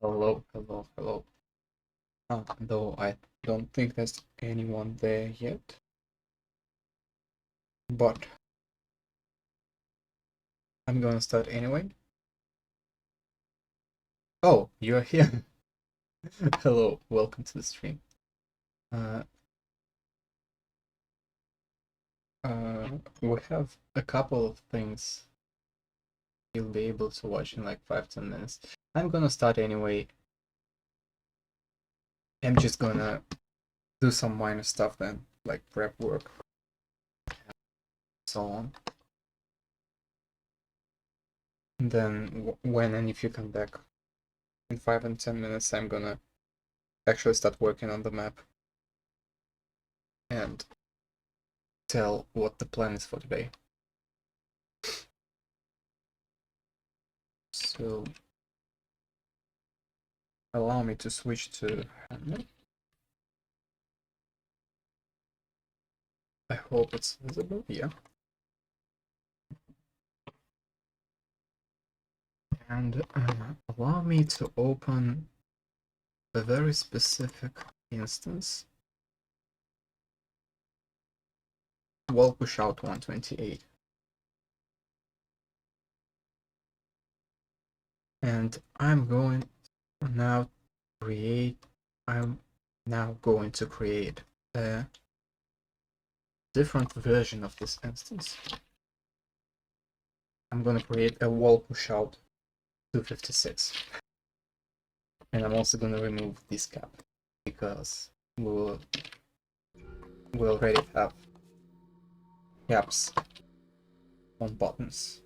Hello, hello, hello. Though I don't think there's anyone there yet. But I'm gonna start anyway. Oh, you're here. Hello, welcome to the stream. Uh, we have a couple of things you'll be able to watch in like 5-10 minutes. I'm gonna start anyway. I'm just gonna do some minor stuff then, like prep work, so on. And then when and if you come back in 5 and 10 minutes, I'm gonna actually start working on the map and tell what the plan is for today. So allow me to switch to handle. I hope it's visible, yeah. And allow me to open a very specific instance. Wall push out 128. And I'm now going to create a different version of this instance. I'm going to create a wall push out 256. And I'm also going to remove this cap because we already have caps on buttons.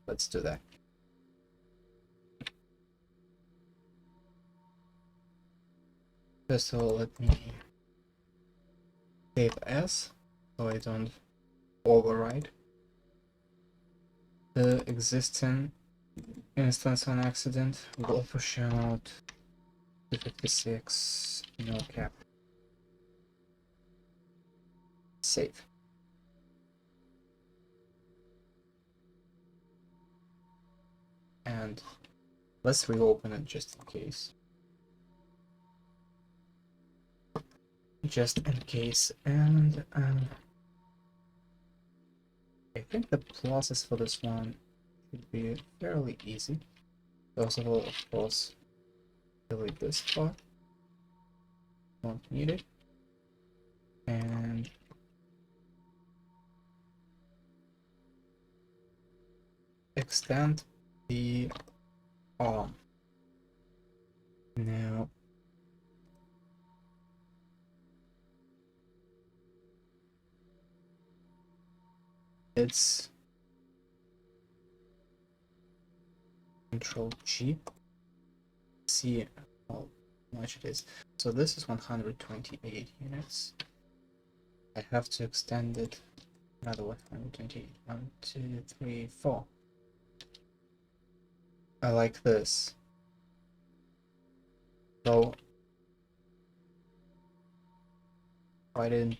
Let's do that. First of all, let me save as so I don't override the existing instance on accident. Wall push out 256, no cap. Save. And let's reopen it just in case. And I think the process for this one should be fairly easy. First of all, of course, delete this part. Don't need it. And extend the arm. Now it's Control G. See how much it is. So this is 128 units. I have to extend it another 128. 1, 2, 3, 4. I like this. So why didn't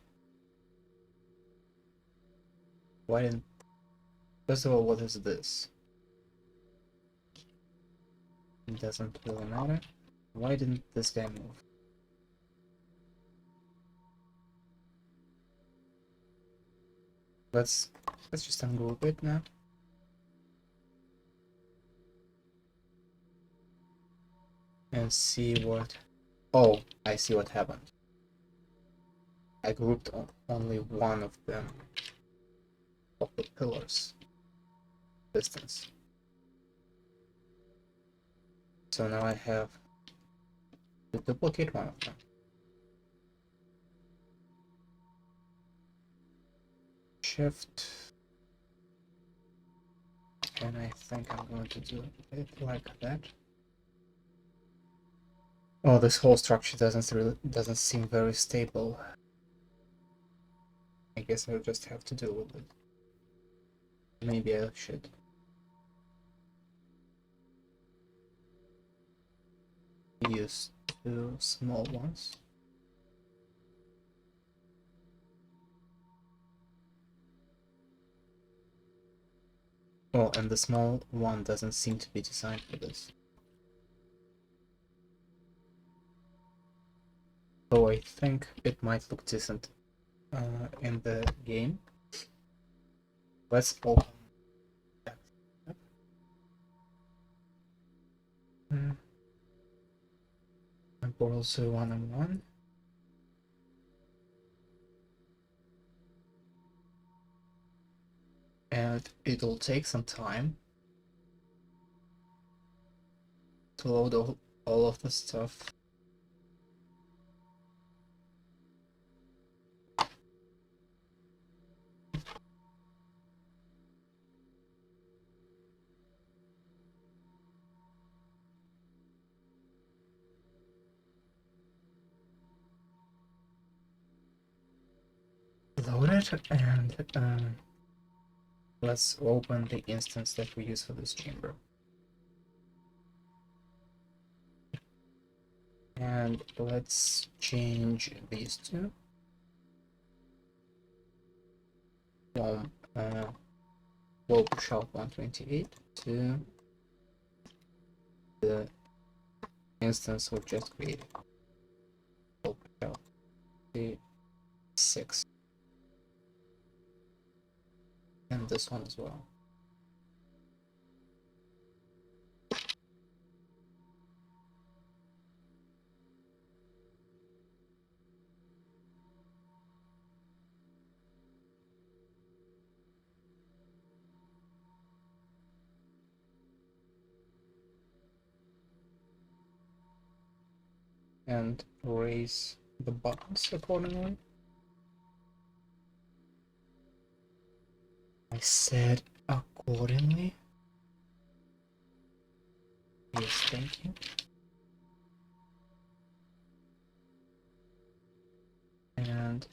first of all, what is this? It doesn't really matter. Why didn't this guy move? Let's just ungroup it now. And see what... Oh, I see what happened. I grouped only one of them, of the pillars distance. So now I have to duplicate one of them. Shift. And I think I'm going to do it like that. Oh, this whole structure doesn't seem very stable. I guess I'll just have to deal with it. Maybe I should. Use 2 small ones. Oh, and the small one doesn't seem to be designed for this. Though I think it might look decent in the game. Let's open that. And Portal 1 and it'll take some time to load all of the stuff. Load it, and let's open the instance that we use for this chamber. And let's change these two from global shelf 128 to the instance we just created. Global shelf 6. And this one as well. And raise the buttons accordingly. I said accordingly. Yes, thank you. And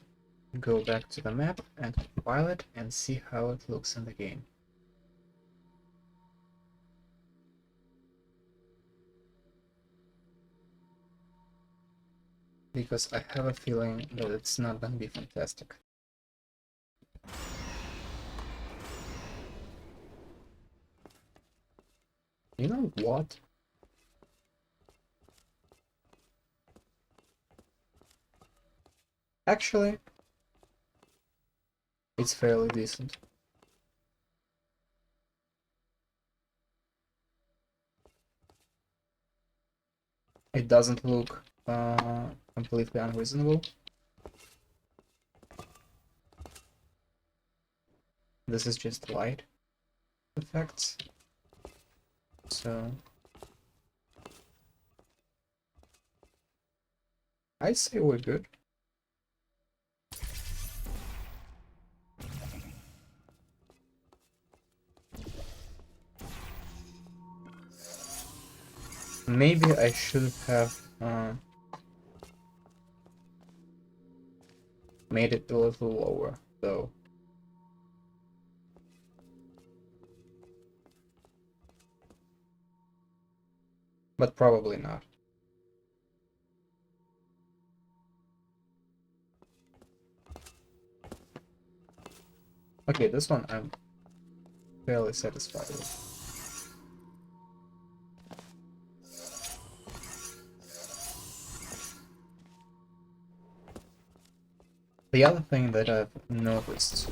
go back to the map and compile it and see how it looks in the game. Because I have a feeling that it's not gonna be fantastic. You know what? Actually, it's fairly decent. It doesn't look completely unreasonable. This is just light effects. So I'd say we're good. Maybe I should have made it a little lower, though. But probably not. Okay, this one I'm fairly satisfied with. The other thing that I've noticed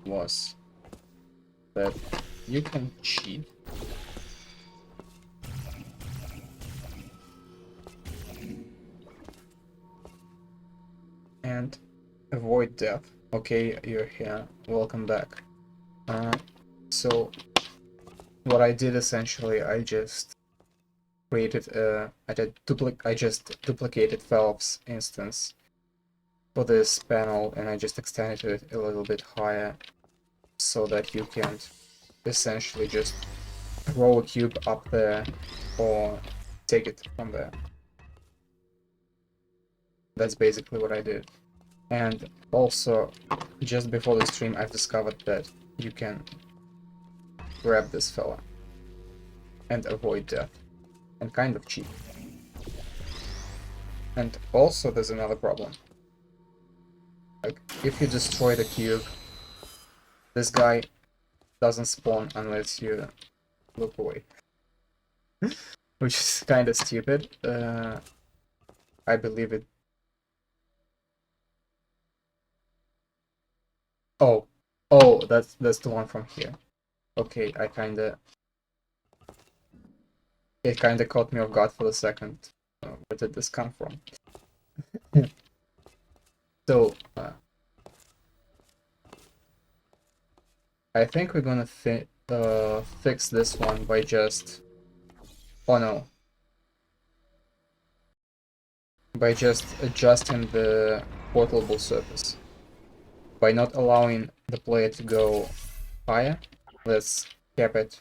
was that you can cheat and avoid death. Okay, you're here. Welcome back. So what I did essentially, I just created I just duplicated Valve's instance for this panel, and I just extended it a little bit higher so that you can essentially just roll a cube up there or take it from there. That's basically what I did. And also, just before the stream, I've discovered that you can grab this fella and avoid death, and kind of cheat. And also, there's another problem. Like, if you destroy the cube, this guy doesn't spawn unless you look away. Which is kind of stupid. I believe it. Oh, that's the one from here. Okay, it kinda caught me off guard for a second. Where did this come from? So, I think we're gonna fix this one by just... Oh no. By just adjusting the portable surface. By not allowing the player to go higher, let's cap it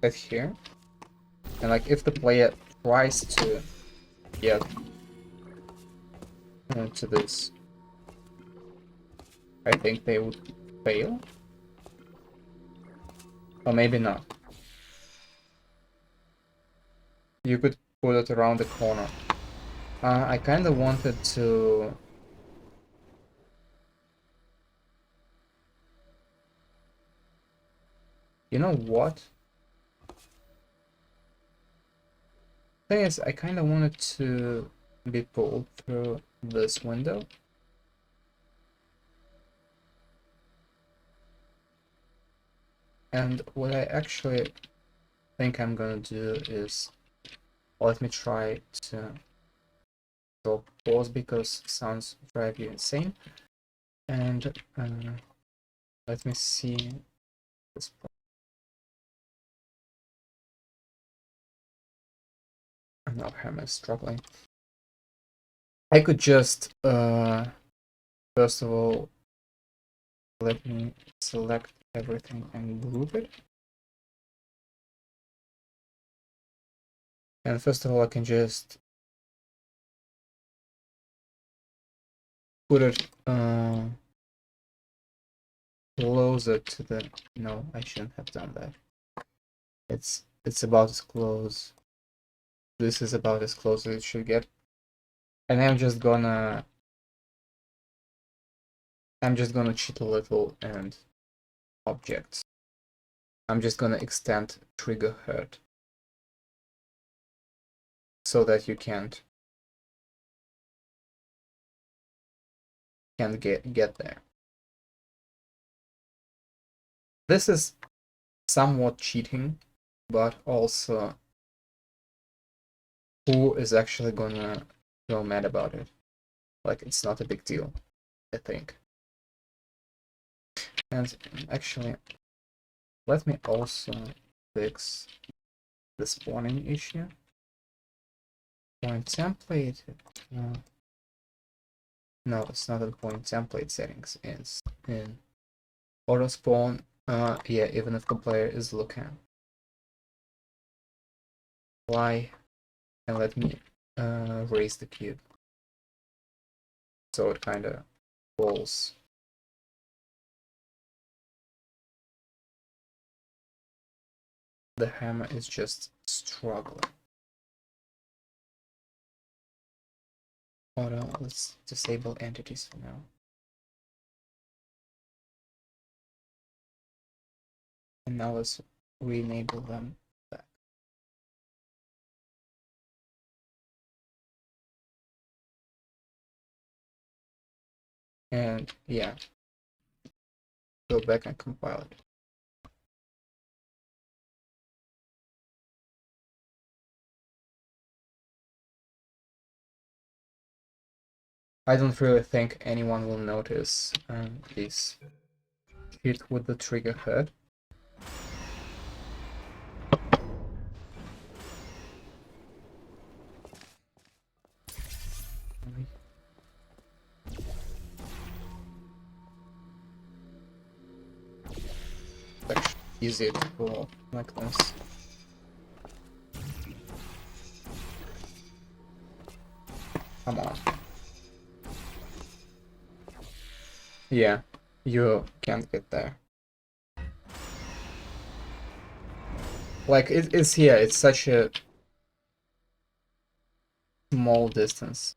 at here. And like if the player tries to get into this, I think they would fail. Or maybe not. You could put it around the corner. I kinda wanted to... You know what? Thing is, I kinda wanted to be pulled through this window. And what I actually think I'm gonna do is... Let me try to stop pause because sounds drive you insane. And let me see this. Now Hammer is struggling. I could just first of all, let me select everything and group it. And first of all, I can just put it closer to the... No, I shouldn't have done that. It's about as close. This is about as close as it should get. And I'm just gonna cheat a little and objects. I'm just gonna extend trigger hurt so that you can't get there. This is somewhat cheating, but also who is actually gonna go mad about it? Like, it's not a big deal, I think. And actually, let me also fix the spawning issue. Point template. No, it's not in point template settings. It's in auto spawn. Yeah, even if the player is looking. Why? And let me raise the cube so it kind of falls. The hammer is just struggling. Auto, let's disable entities for now. And now let's re-enable them back. And yeah, go back and compile it. I don't really think anyone will notice this hit with the trigger head. It's actually easier to pull like this. Come on. Yeah, you can't get there. Like, it's here, it's such a small distance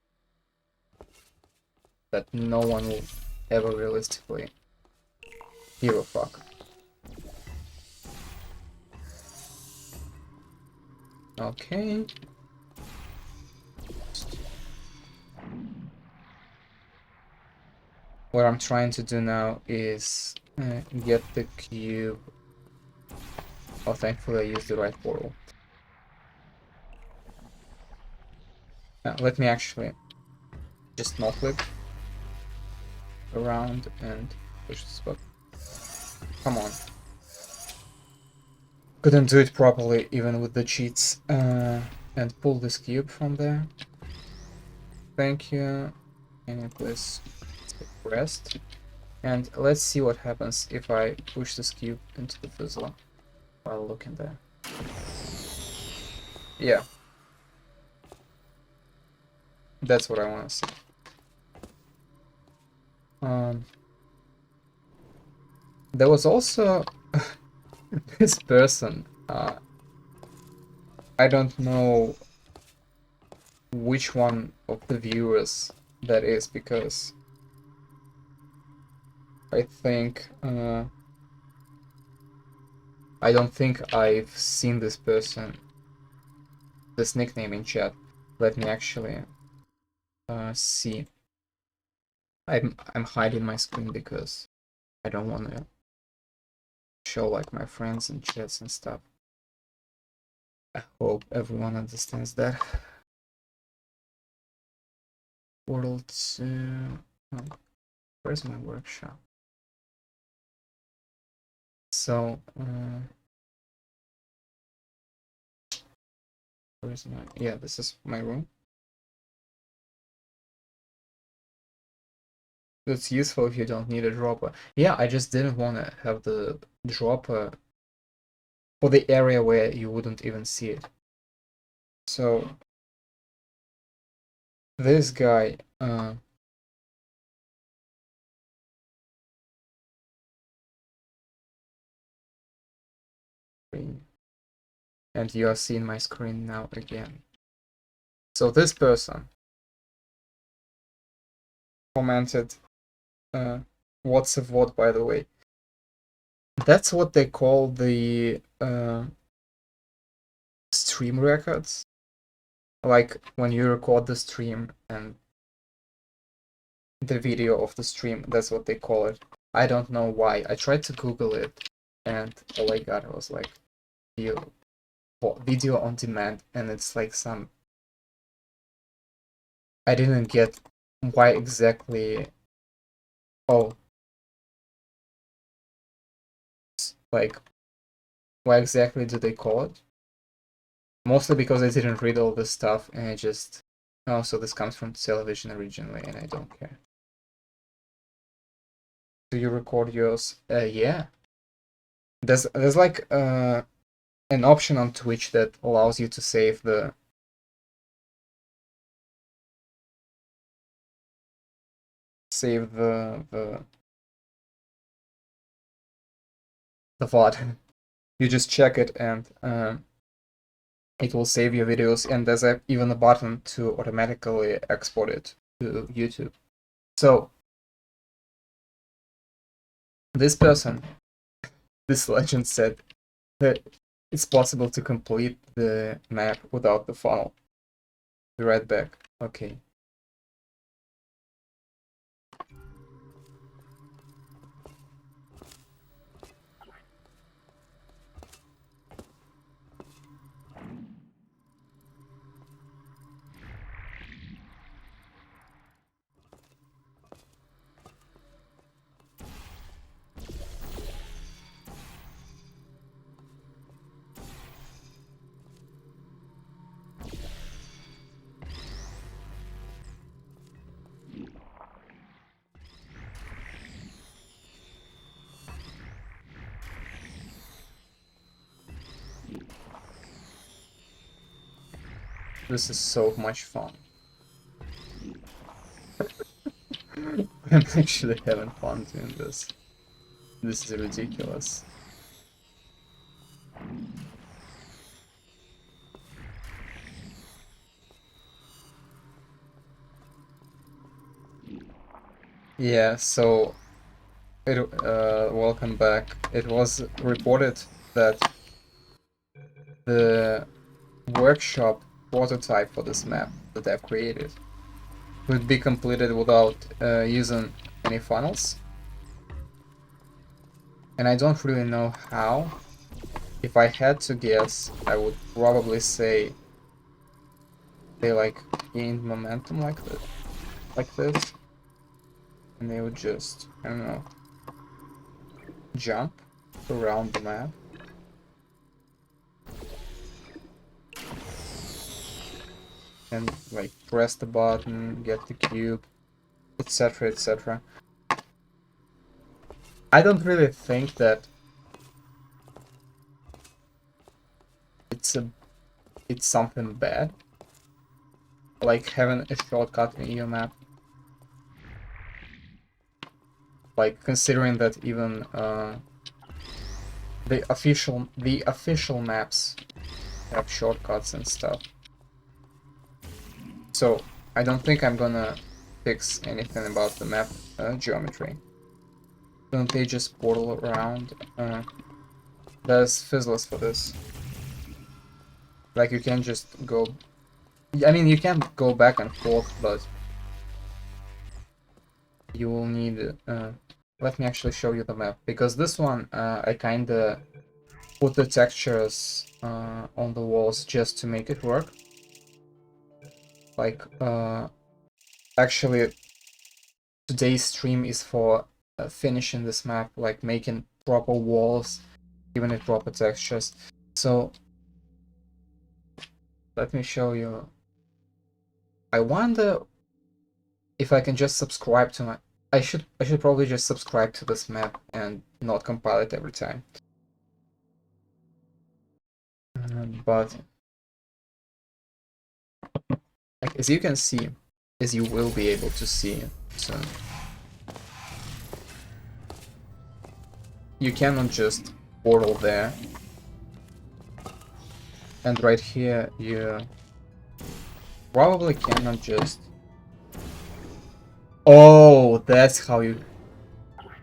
that no one will ever realistically give a fuck. Okay. What I'm trying to do now is get the cube. Oh, thankfully I used the right portal. Let me actually just not click around and push this button. Come on. Couldn't do it properly even with the cheats. And pull this cube from there. Thank you. Can you please rest? And let's see what happens if I push this cube into the fizzler while looking there. Yeah. That's what I want to see. There was also this person. I don't know which one of the viewers that is, because I think I don't think I've seen this person, this nickname in chat. Let me actually see. I'm hiding my screen because I don't want to show like my friends and chats and stuff. I hope everyone understands that. Portal 2. Oh, where's my workshop? So, where's my... Yeah, this is my room. It's useful if you don't need a dropper. Yeah, I just didn't want to have the dropper for the area where you wouldn't even see it. So, this guy... and you are seeing my screen now again. So this person commented, what's a VOD, by the way? That's what they call the stream records. Like when you record the stream and the video of the stream, that's what they call it. I don't know why. I tried to Google it and all I got was like video on demand, and it's like some... I didn't get why exactly. Oh, like why exactly do they call it? Mostly because I didn't read all this stuff and I just... Oh, so this comes from television originally and I don't care. Do you record yours? Yeah. There's like an option on Twitch that allows you to save the VOD. You just check it and it will save your videos, and there's even a button to automatically export it to YouTube. So this person, this legend, said that it's possible to complete the map without the funnel. Be right back. Okay. This is so much fun. I'm actually having fun doing this. This is ridiculous. Yeah, so welcome back. It was reported that the workshop prototype for this map that I've created would be completed without using any funnels. And I don't really know how. If I had to guess, I would probably say they like gained momentum like this, and they would just, I don't know, jump around the map. And like press the button, get the cube, etc, etc. I don't really think that it's something bad, like having a shortcut in your map. Like considering that even the official maps have shortcuts and stuff. So I don't think I'm gonna fix anything about the map geometry. Don't they just portal around? There's fizzlers for this. Like you can just go. I mean, you can go back and forth, but you will need. Let me actually show you the map, because this one I kinda put the textures on the walls just to make it work. Like actually, today's stream is for finishing this map, like making proper walls, giving it proper textures. So let me show you. I wonder if I can just subscribe to my. I should probably just subscribe to this map and not compile it every time. But like, as you can see, as you will be able to see soon, you cannot just portal there. And right here, you probably cannot just. Oh, that's how you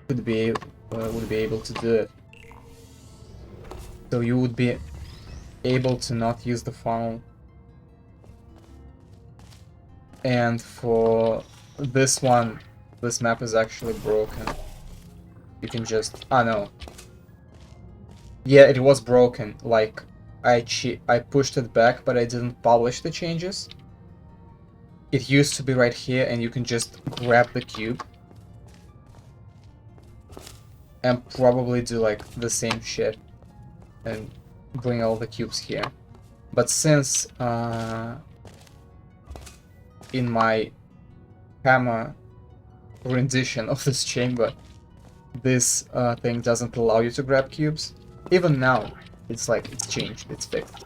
would be able to do it. So you would be able to not use the funnel. And for this one, this map is actually broken. You can just... Ah, no. Yeah, it was broken. Like, I pushed it back, but I didn't publish the changes. It used to be right here, and you can just grab the cube and probably do, like, the same shit and bring all the cubes here. But since in my hammer rendition of this chamber, this thing doesn't allow you to grab cubes, even now, it's like, it's changed, it's fixed.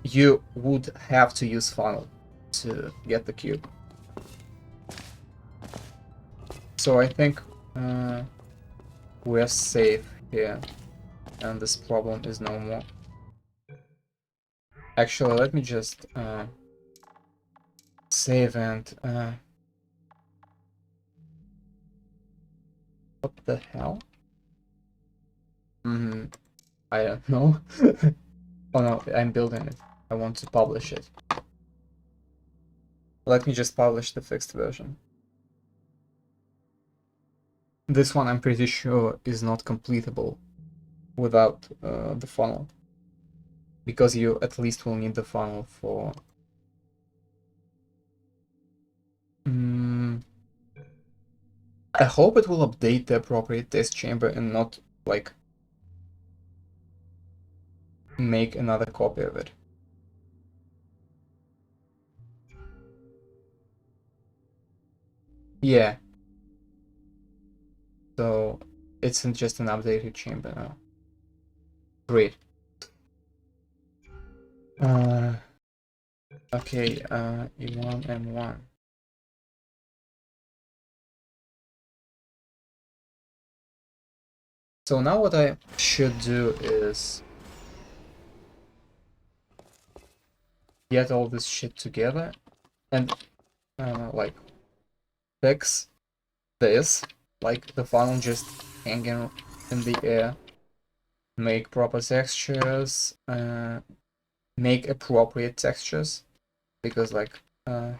You would have to use funnel to get the cube. So I think we're safe here, and this problem is no more. Actually, let me just save and... what the hell? I don't know. Oh no, I'm building it. I want to publish it. Let me just publish the fixed version. This one I'm pretty sure is not completable without the funnel. Because you at least will need the funnel for... I hope it will update the appropriate test chamber and not, like, make another copy of it. Yeah. So, it's just an updated chamber now. Great. Okay, E1, M1. So now what I should do is get all this shit together and like fix this, like the funnel just hanging in the air, make proper textures, make appropriate textures, because like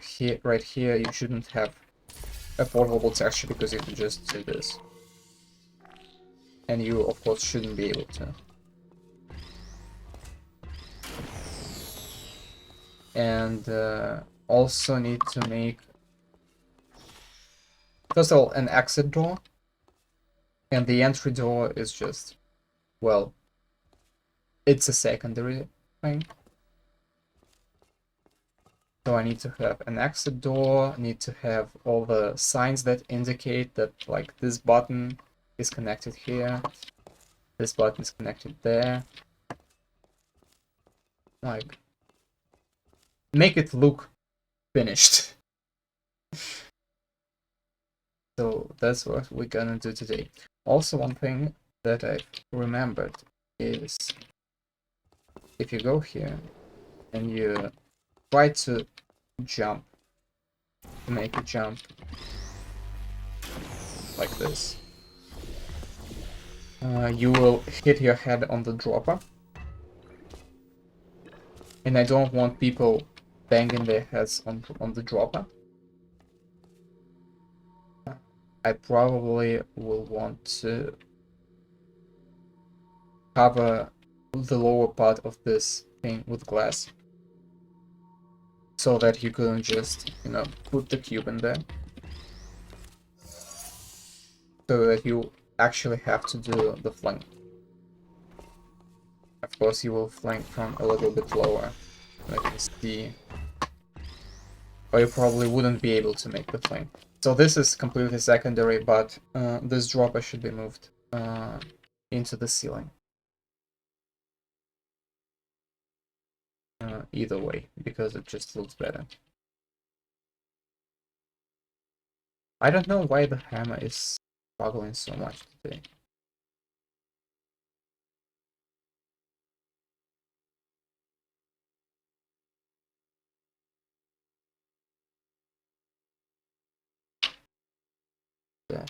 here, right here, you shouldn't have a portable texture because you can just do this, and you of course shouldn't be able to. And also need to make, first of all, an exit door, and the entry door is just, well, it's a secondary thing. So I need to have an exit door, I need to have all the signs that indicate that like this button is connected here, this button is connected there. Like, make it look finished. So that's what we're gonna do today. Also, one thing that I remembered is if you go here and you try to jump, to make a jump like this, you will hit your head on the dropper. And I don't want people banging their heads on the dropper. I probably will want to cover the lower part of this thing with glass, so that you couldn't just, you know, put the cube in there. So that you actually have to do the flank. Of course, you will flank from a little bit lower, like you see. Or you probably wouldn't be able to make the flank. So this is completely secondary, but this dropper should be moved into the ceiling. Either way, because it just looks better. I don't know why the hammer is struggling so much today. Yeah.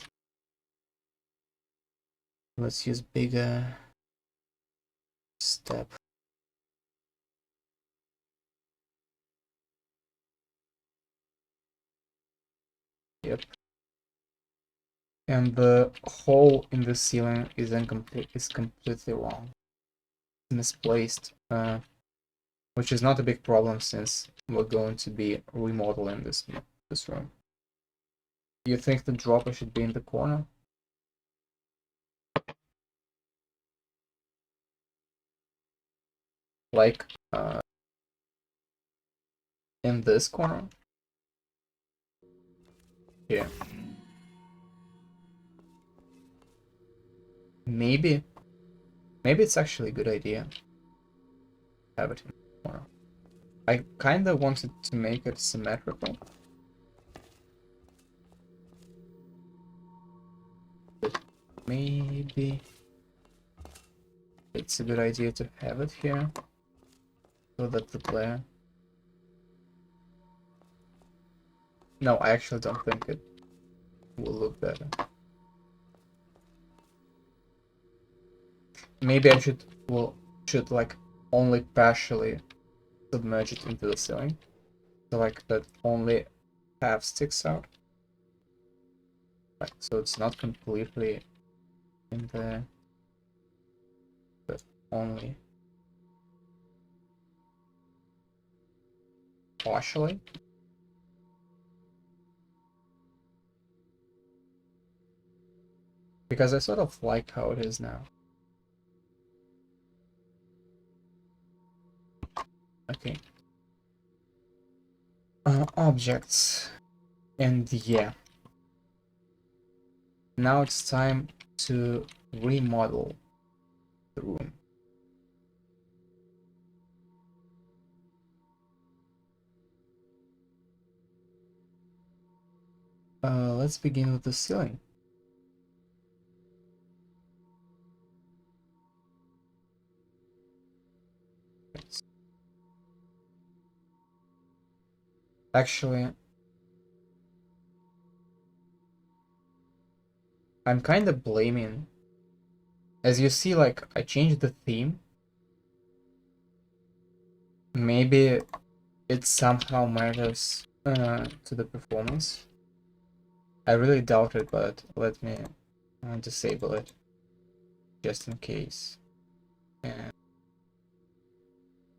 Let's use bigger step. Yep. And the hole in the ceiling is completely wrong. It's misplaced, which is not a big problem since we're going to be remodeling this room. You think the dropper should be in the corner? Like in this corner? Here. Maybe it's actually a good idea. Have it in the corner. I kinda wanted to make it symmetrical. But maybe it's a good idea to have it here, so that the glare... No, I actually don't think it will look better. Maybe I should like only partially submerge it into the ceiling, so like that only half sticks out. Like, so it's not completely in there, but only partially. Because I sort of like how it is now. Okay. Objects. And yeah. Now it's time to remodel the room. Let's begin with the ceiling. Actually, I'm kind of blaming. As you see, like, I changed the theme. maybe it somehow matters to the performance. I really doubt it, but let me disable it just in case. And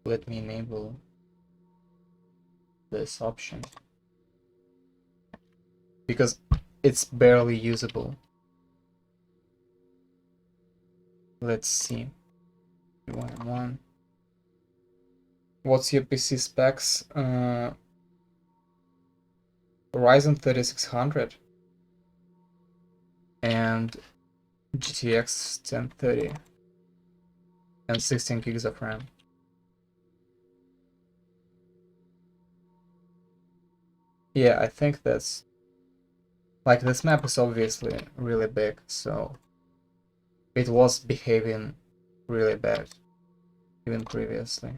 let me enable this option because it's barely usable. Let's see. 1 What's your PC specs? Ryzen 3600 and GTX 1030 and 16 gigs of RAM. Yeah, I think that's like this map is obviously really big, so it was behaving really bad even previously.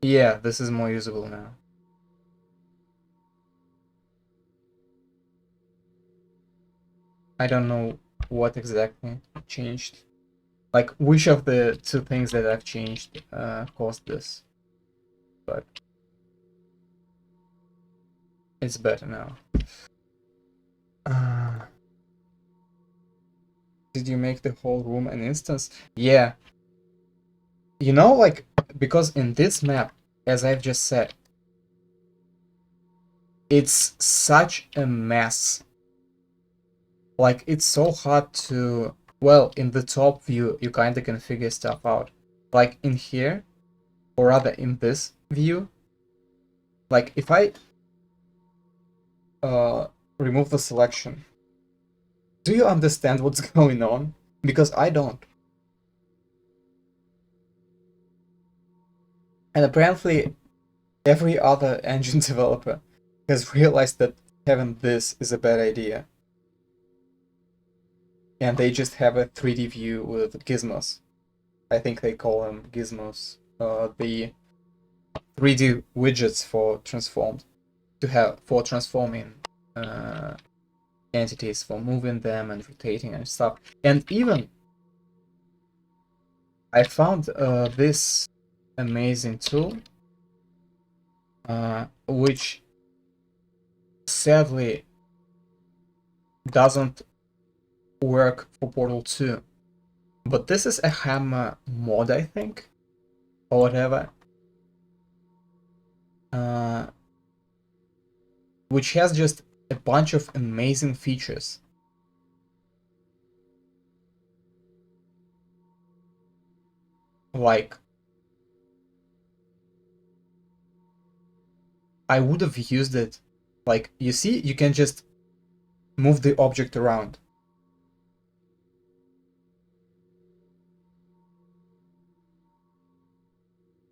Yeah, this is more usable now. I don't know what exactly changed. Like, which of the two things that I've changed caused this, but it's better now. Did you make the whole room an instance? Yeah. You know, like, because in this map, as I've just said, it's such a mess. Like, it's so hard to... Well, in the top view, you kinda can figure stuff out. Like, in here, or rather in this view, like, if I remove the selection, do you understand what's going on? Because I don't. And apparently, every other engine developer has realized that having this is a bad idea. And they just have a 3D view with gizmos. I think they call them gizmos. The 3D widgets for transformed for transforming entities, for moving them and rotating and stuff. And even I found this amazing tool, which sadly doesn't work for Portal 2. But this is a Hammer mod, I think, or whatever, which has just a bunch of amazing features. Like, I would have used it. Like, you see, you can just move the object around.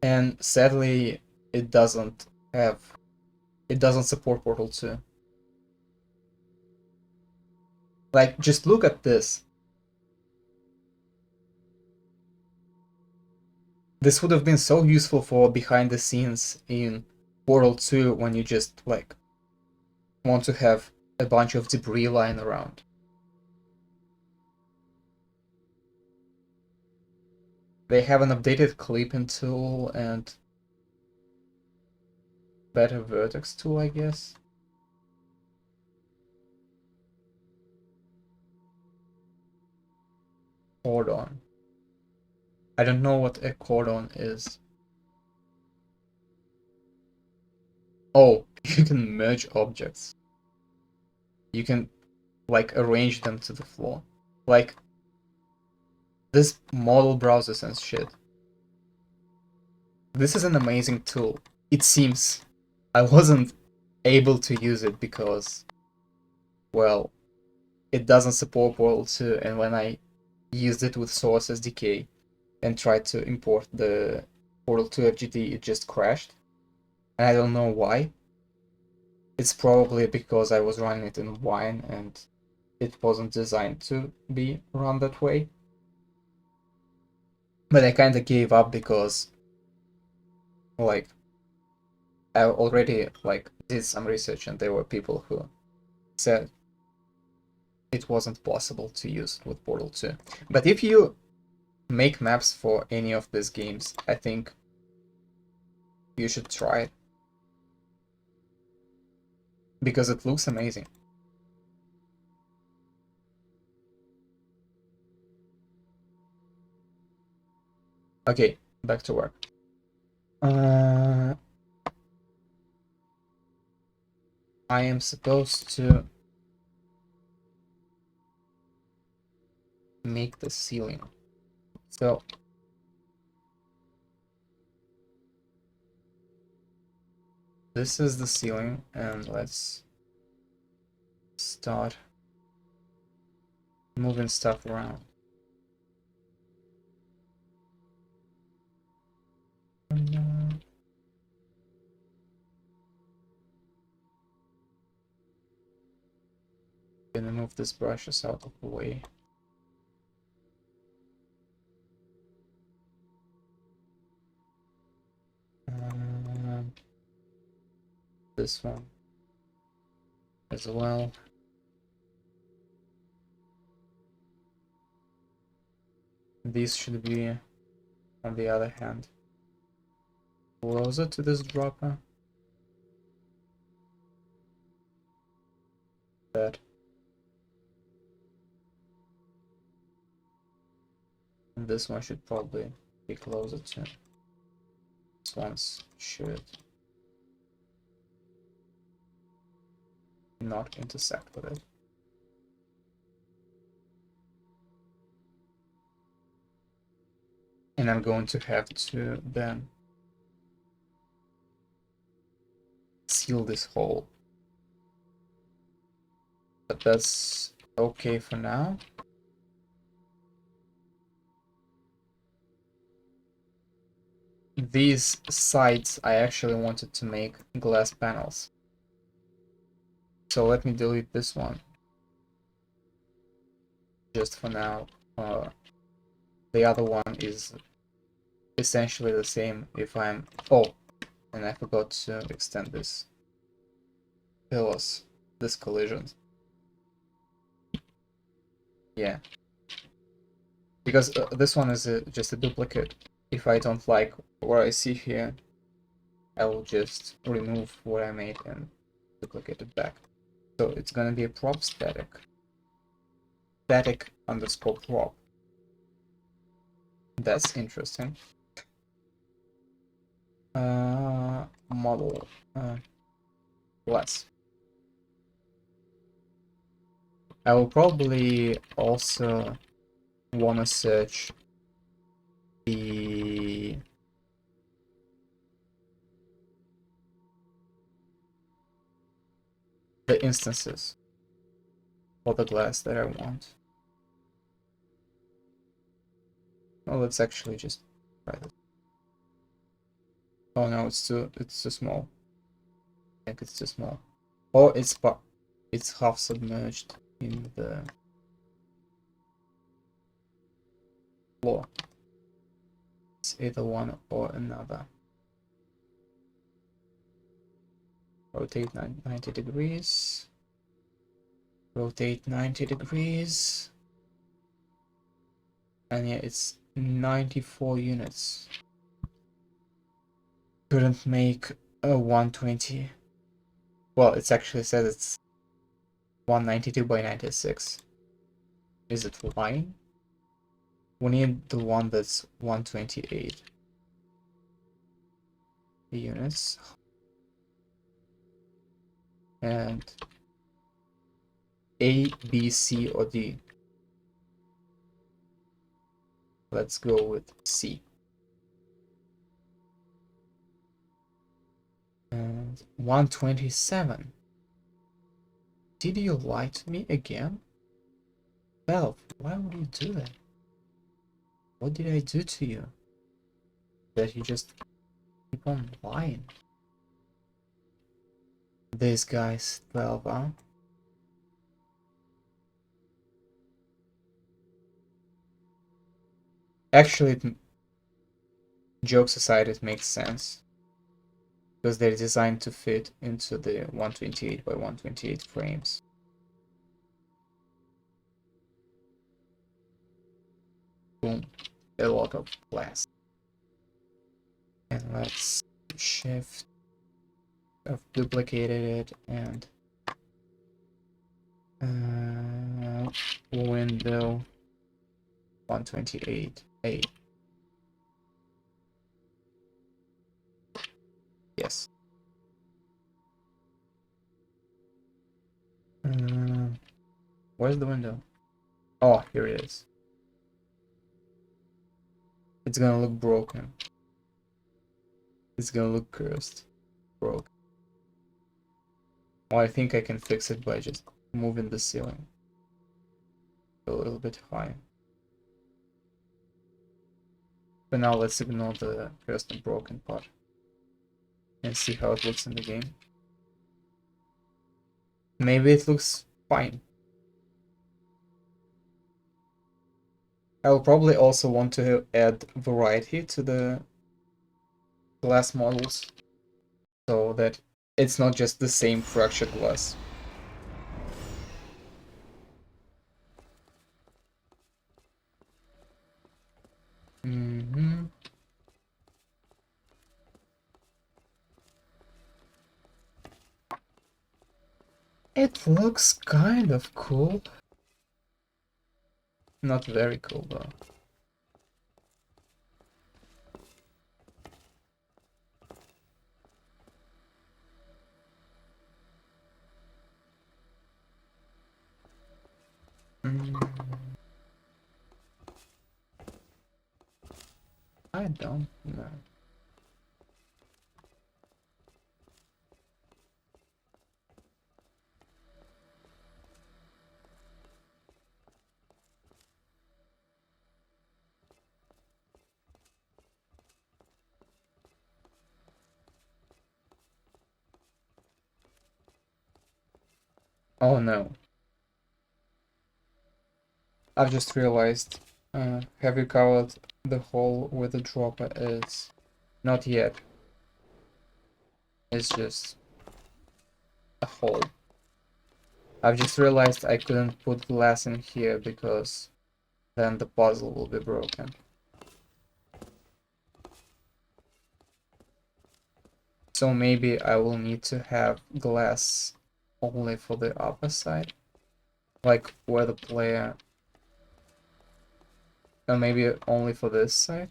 And sadly, it doesn't support Portal 2. Like, just look at this. This would have been so useful for behind the scenes in Portal 2 when you just, like, want to have a bunch of debris lying around. They have an updated clipping tool and better vertex tool, I guess. Cordon. I don't know what a cordon is. Oh, you can merge objects. You can, like, arrange them to the floor. Like, this model browsers and shit. This is an amazing tool. It seems. I wasn't able to use it because, well, it doesn't support Portal 2, and when I used it with Source SDK and tried to import the Portal 2 FGT, it just crashed. And I don't know why. It's probably because I was running it in Wine and it wasn't designed to be run that way. But I kinda gave up because, like, I already, like, did some research and there were people who said it wasn't possible to use with Portal 2. But if you make maps for any of these games, I think You should try it. Because it looks amazing. Okay, back to work. I am supposed to make the ceiling. So this is the ceiling, and let's start moving stuff around. Gonna move these brushes out of the way. This one as well. These should be, on the other hand, closer to this dropper. That. And this one should probably be closer to. This one's should not intersect with it. And I'm going to have to then seal this hole. But that's okay for now. These sides I actually wanted to make glass panels. So let me delete this one. Just for now. The other one is essentially the same if I'm... Oh, and I forgot to extend this pillars, this collision. Yeah. Because this one is just a duplicate. If I don't like what I see here, I will just remove what I made and duplicate it back. So it's gonna be a prop static. Static underscore prop. That's interesting. Model. Less. I will probably also wanna search the instances for the glass that I want. Oh, let's actually just try this. Oh no, it's too small. I think it's too small. Oh, it's half submerged in the floor. It's either one or another. Rotate 90 degrees. Rotate 90 degrees. And yeah, it's 94 units. Couldn't make a 120. Well, it actually says it's 192 by 96. Is it lying? We need the one that's 128 units. And A, B, C, or D. Let's go with C. And 127. Did you lie to me again? Valve, why would you do that? What did I do to you? That you just keep on lying? This guy's 12, huh? Actually, jokes aside, it makes sense. Because they're designed to fit into the 128 by 128 frames. Boom. A lot of glass. And let's Shift. I've duplicated it and window 128A. Yes. Where's the window? Oh, here it is. It's gonna look broken. It's gonna look cursed. Broke. Oh, I think I can fix it by just moving the ceiling a little bit high. But now let's ignore the cursed and broken part and see how it looks in the game. Maybe it looks fine. I'll probably also want to add variety to the glass models so that it's not just the same fractured glass. It looks kind of cool. Not very cool though. I don't know. Oh no. I've just realized, have you covered the hole where the dropper is? Not yet. It's just a hole. I've just realized I couldn't put glass in here because then the puzzle will be broken. So maybe I will need to have glass only for the upper side. Like where the player... Or maybe only for this side.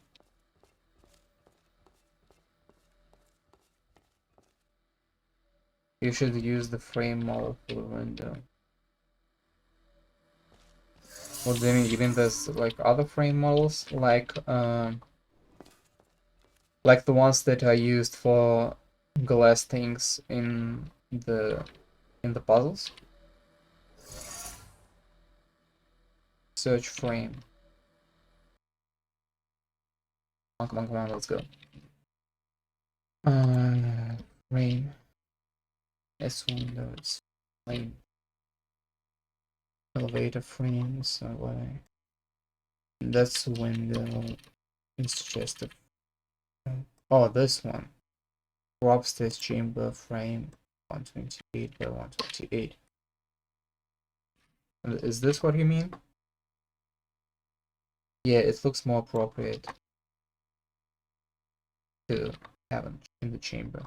You should use the frame model for the window. What do you mean? You mean there's like other frame models? Like the ones that are used for glass things in the puzzles? Search frame. Come on, let's go. Frame. S windows. Frame. Elevator frames. Away. That's window. It's just a... Oh, this one. Upstairs chamber frame 128 by 128. Is this what you mean? Yeah, it looks more appropriate to have it in the chamber.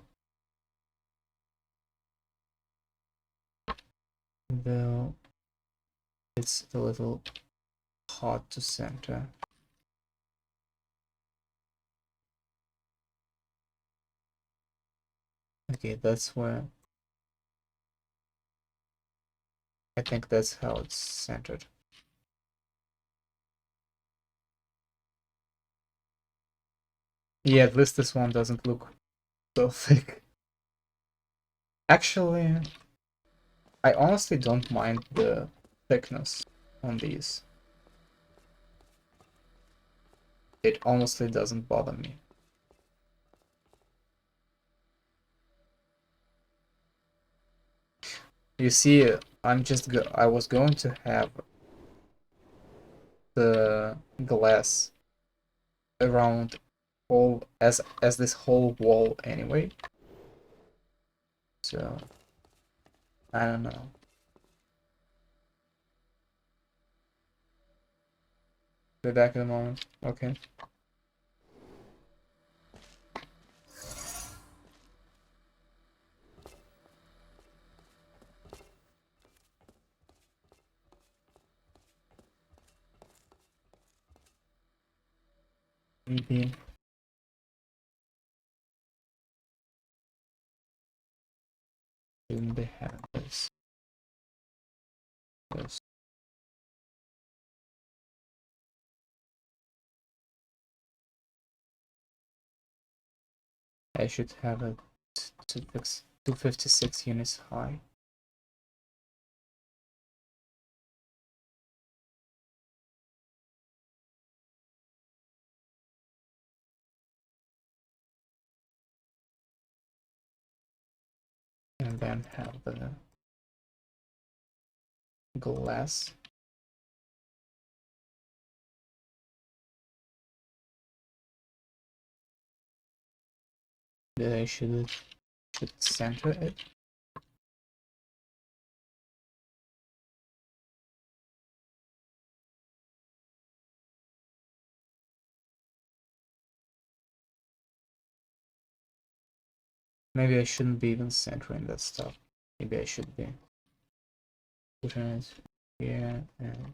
Though it's a little hard to center. Okay, that's where I think that's how it's centered. Yeah, at least this one doesn't look so thick. Actually, I honestly don't mind the thickness on these. It honestly doesn't bother me. You see, I was going to have the glass around all as this whole wall anyway. So I don't know. Be back in a moment. Okay. maybe shouldn't be having this. I should have it 256 units high. And then have the glass. Then I should center it. Maybe I shouldn't be even centering that stuff. Maybe I should be putting it here and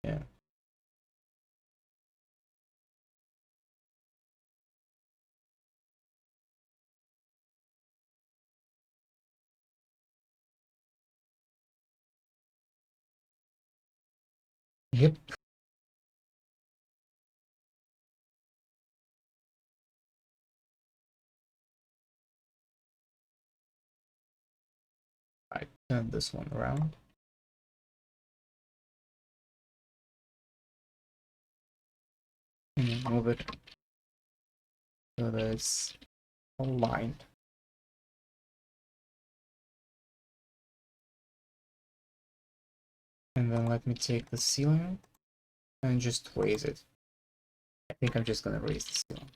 yeah. Yep. I turn this one around. And move it so that it's aligned. And then let me take the ceiling and just raise it. I think I'm just gonna raise the ceiling.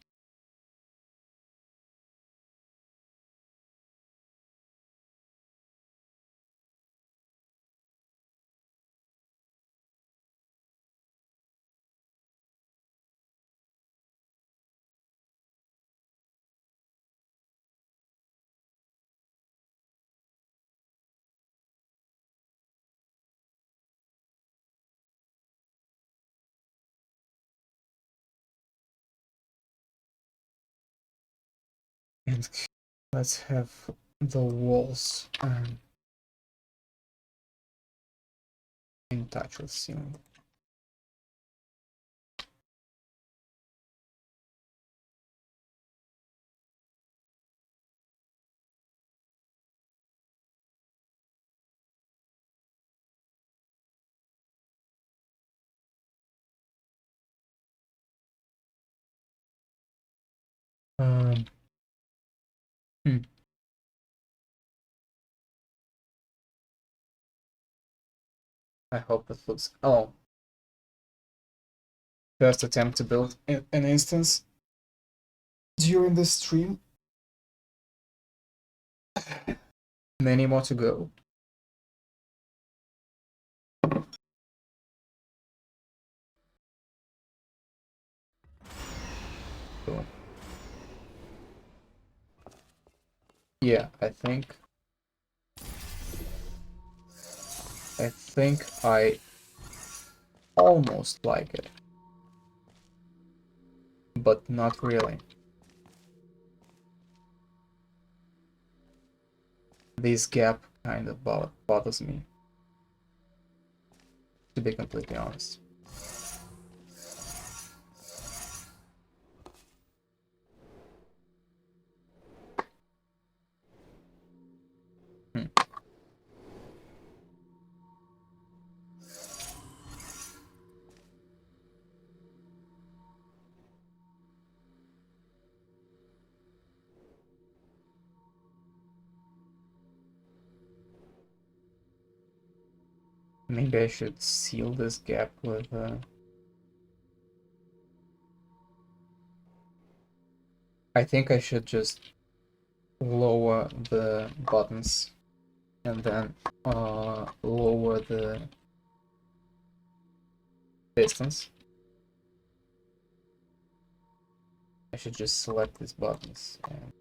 And let's have the walls in touch with ceiling. Um, I hope it looks. Oh, first attempt to build an instance during the stream. Many more to go. So, yeah, I think I almost like it, but not really. This gap kind of bothers me, to be completely honest. Maybe I should seal this gap with I think I should just lower the buttons and then lower the distance. I should just select these buttons and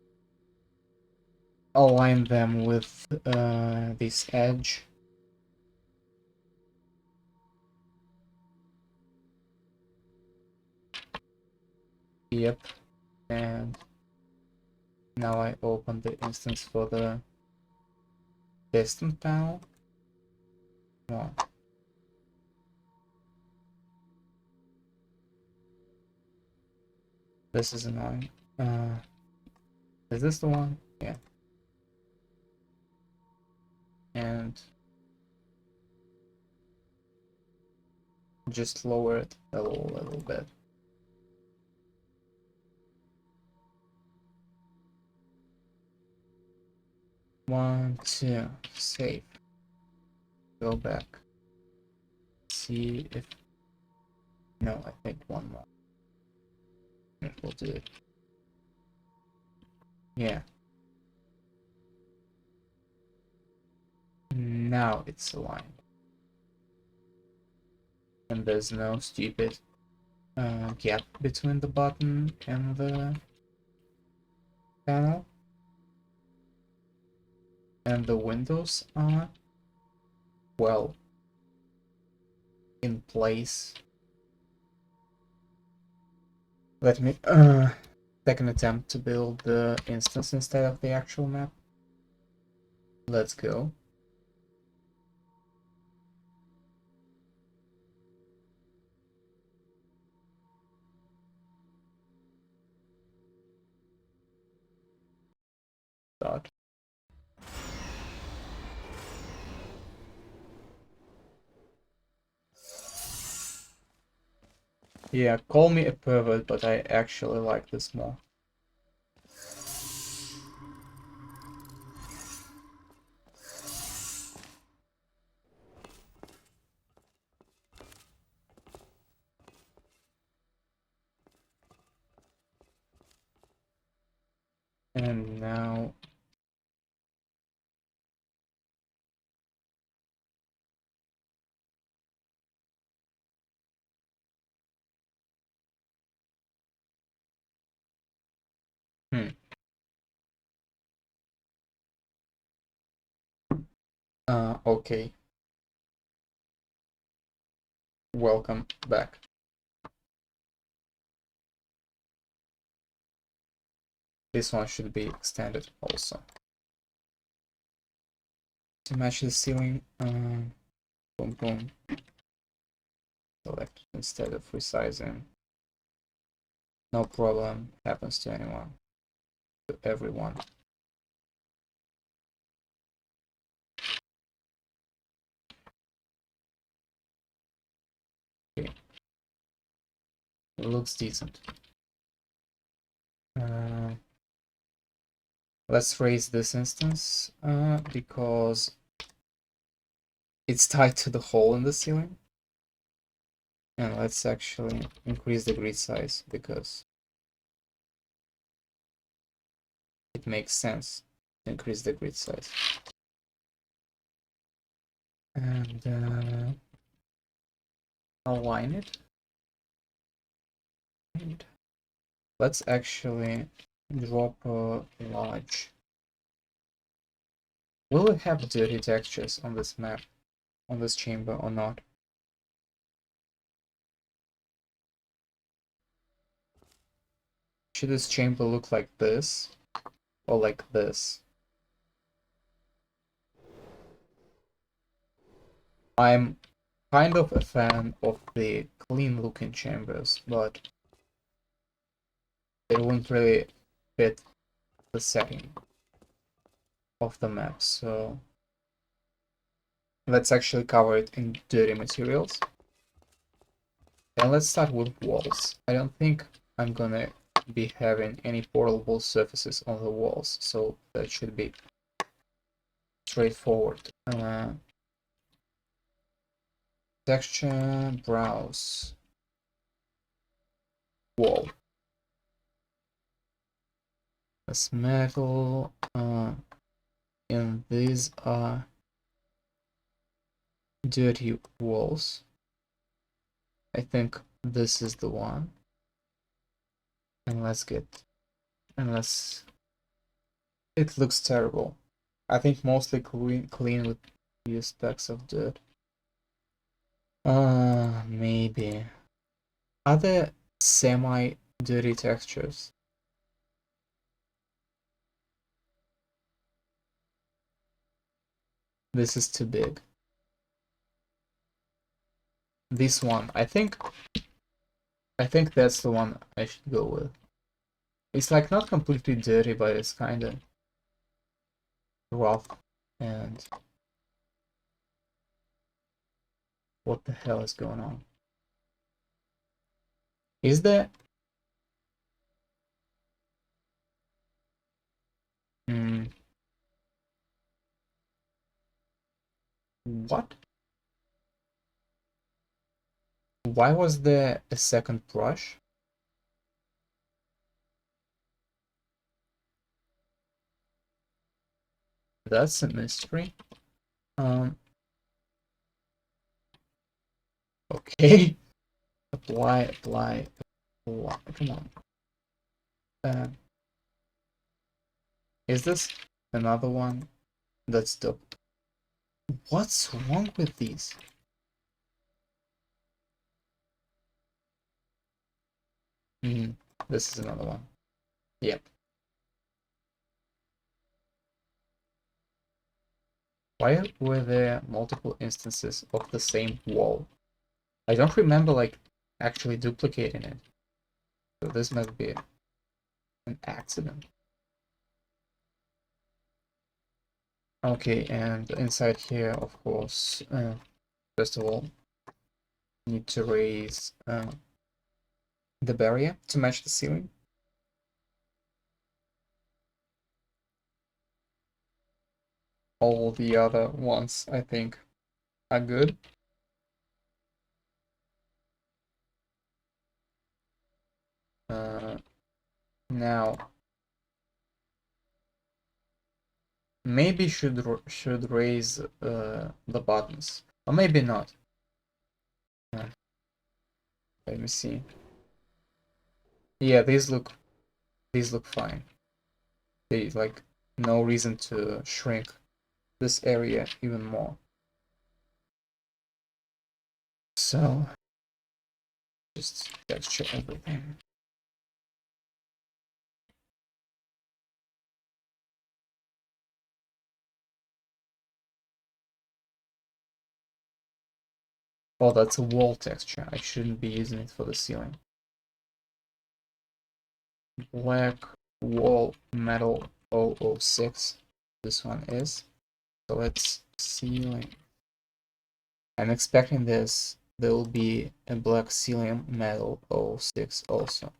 align them with this edge. Yep. And now I open the instance for the distant panel. Come on. This is annoying. Is this the one? Yeah. And just lower it a little bit. One, two, save. Go back. See if... No, I think one more. It will do it. Yeah. Now it's aligned. And there's no stupid gap between the button and the panel. And the windows are, well, in place. Let me take an attempt to build the instance instead of the actual map. Let's go. Start. Yeah, call me a pervert, but I actually like this more. And now... Okay. Welcome back. This one should be extended also. To match the ceiling, boom boom. Select instead of resizing. No problem, happens to anyone. To everyone. Okay. It looks decent. Let's raise this instance because it's tied to the hole in the ceiling. And let's actually increase the grid size because it makes sense to increase the grid size. And align it. And let's actually drop a large. Will it have dirty textures on this map, on this chamber, or not? Should this chamber look like this, or like this? I'm kind of a fan of the clean looking chambers, but it won't really fit the setting of the map, so let's actually cover it in dirty materials. And let's start with walls. I don't think I'm gonna be having any portable surfaces on the walls, so that should be straightforward. Texture, browse, wall. As metal, and these are dirty walls. I think this is the one. And unless it looks terrible. I think mostly clean with few specks of dirt. Maybe. Are there semi dirty textures. This is too big. This one, I think that's the one I should go with. It's like not completely dirty, but it's kind of rough. And what the hell is going on? Is there? What? Why was there a second brush? That's a mystery. Okay. Apply. Come on. Is this another one? That's dope. What's wrong with these? This is another one. Yep. Why were there multiple instances of the same wall? I don't remember like actually duplicating it. So this must be an accident. Okay, and inside here, of course, first of all, need to raise the barrier to match the ceiling. All the other ones, I think, are good. Now, maybe should raise the buttons, or maybe not. Let me see. Yeah, these look fine. They like no reason to shrink this area even more. So just texture everything. Oh, that's a wall texture. I shouldn't be using it for the ceiling. Black wall metal 006. This one is. So let's ceiling. I'm expecting there will be a black ceiling metal 06 also.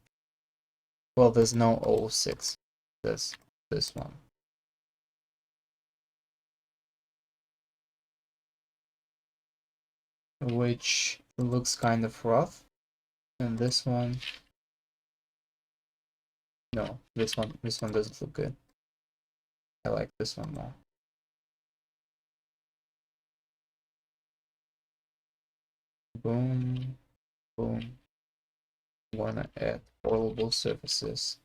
Well, there's no 06. There's this one. Which looks kind of rough. And this one, no, this one doesn't look good. I like this one more. Boom, boom. Wanna add portable surfaces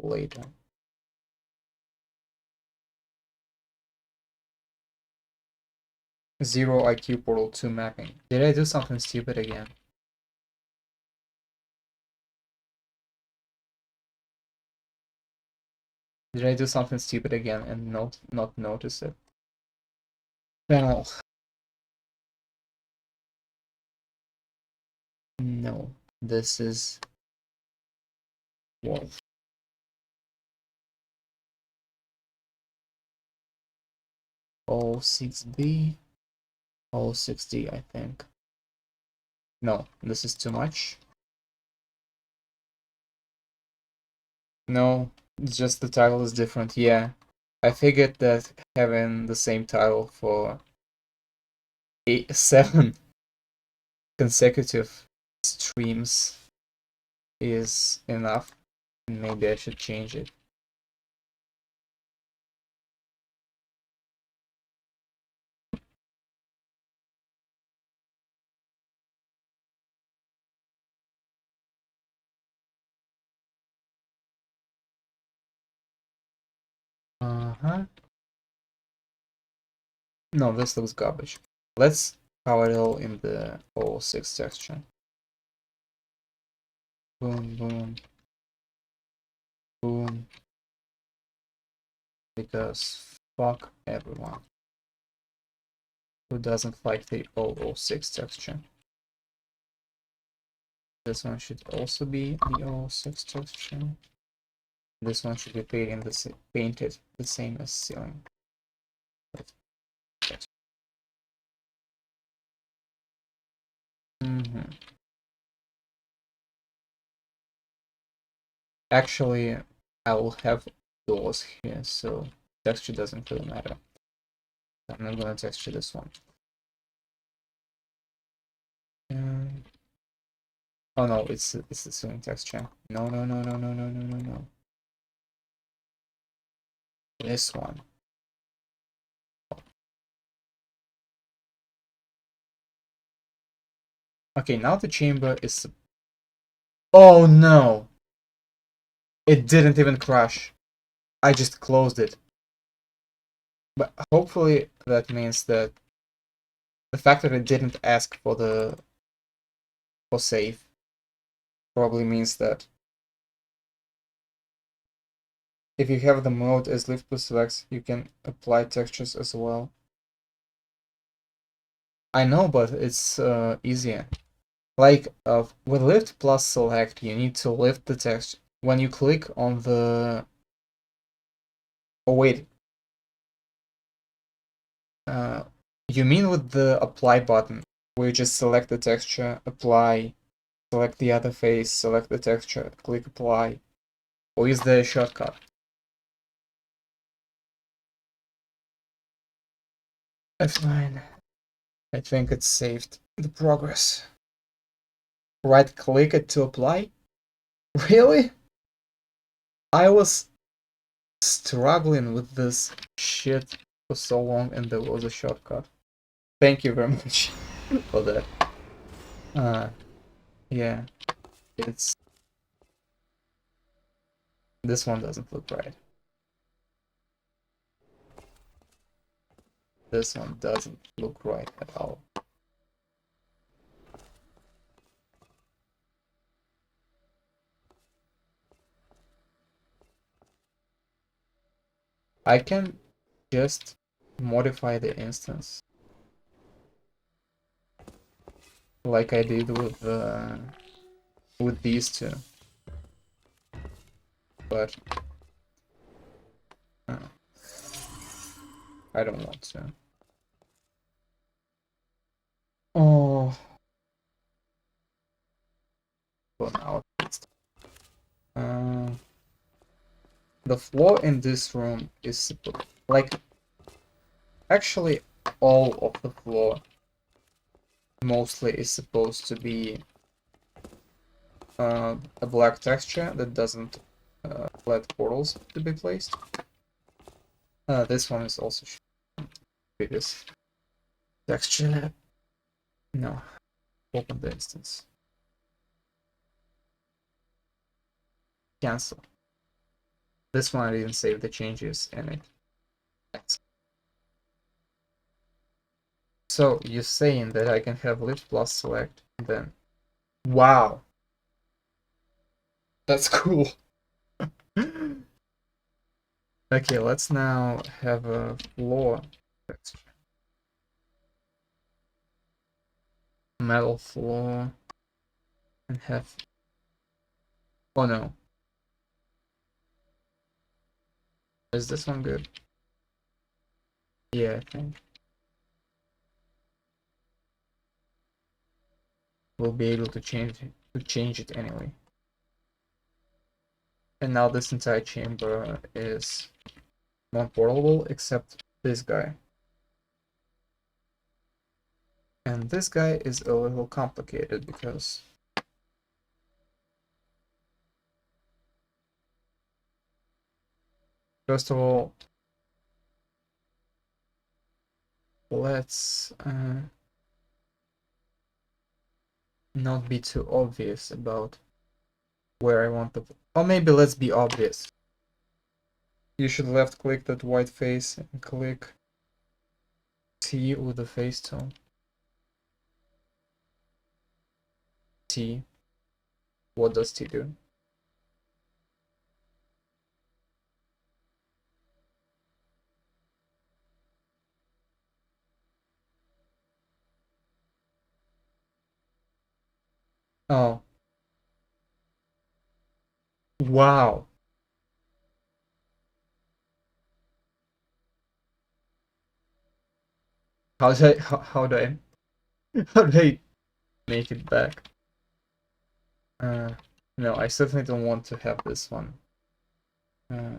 later. Zero IQ portal 2 mapping. Did I do something stupid again? Did I do something stupid again and not notice it? Panel. No, this is wall. 06D, 06D, I think. No, this is too much. No, it's just the title is different. Yeah, I figured that having the same title for 7 consecutive streams is enough. Maybe I should change it. No, this looks garbage. Let's power it all in the 06 texture. Boom, boom. Boom. Because fuck everyone who doesn't like the 006 texture. This one should also be the 006 texture. This one should be painted the same as ceiling. Actually, I will have doors here, so texture doesn't really matter. I'm not gonna texture this one. Oh no, it's the ceiling texture. No. This one. Okay, now the chamber is. Oh no! It didn't even crash. I just closed it. But hopefully that means that the fact that it didn't ask for save probably means that if you have the mode as lift plus select, you can apply textures as well. I know, but it's easier. Like with lift plus select, you need to lift the text. When you click on the... Oh wait. You mean with the apply button, where you just select the texture, apply, select the other face, select the texture, click apply, or is there a shortcut? That's fine. I think it's saved the progress. Right click it to apply? Really? I was struggling with this shit for so long and there was a shortcut. Thank you very much for that. Yeah, it's... This one doesn't look right. This one doesn't look right at all. I can just modify the instance like I did with these two, but I don't want to. Oh, well now the floor in this room is like actually all of the floor mostly is supposed to be a black texture that doesn't let portals to be placed. This one is also this texture. No, open the instance. Cancel. This one I didn't save the changes in it. So you're saying that I can have lift plus select and then... Wow, that's cool. Okay, let's now have a floor texture. Metal floor and have... Oh no. Is this one good? Yeah, I think. We'll be able to change it anyway. And now this entire chamber is non-portable except this guy. And this guy is a little complicated because first of all, let's not be too obvious about where I want the... Or maybe let's be obvious. You should left click that white face and click T with the face tool. T. What does T do? Oh. Wow. How do I how do I make it back? Uh, no, I certainly don't want to have this one. Uh,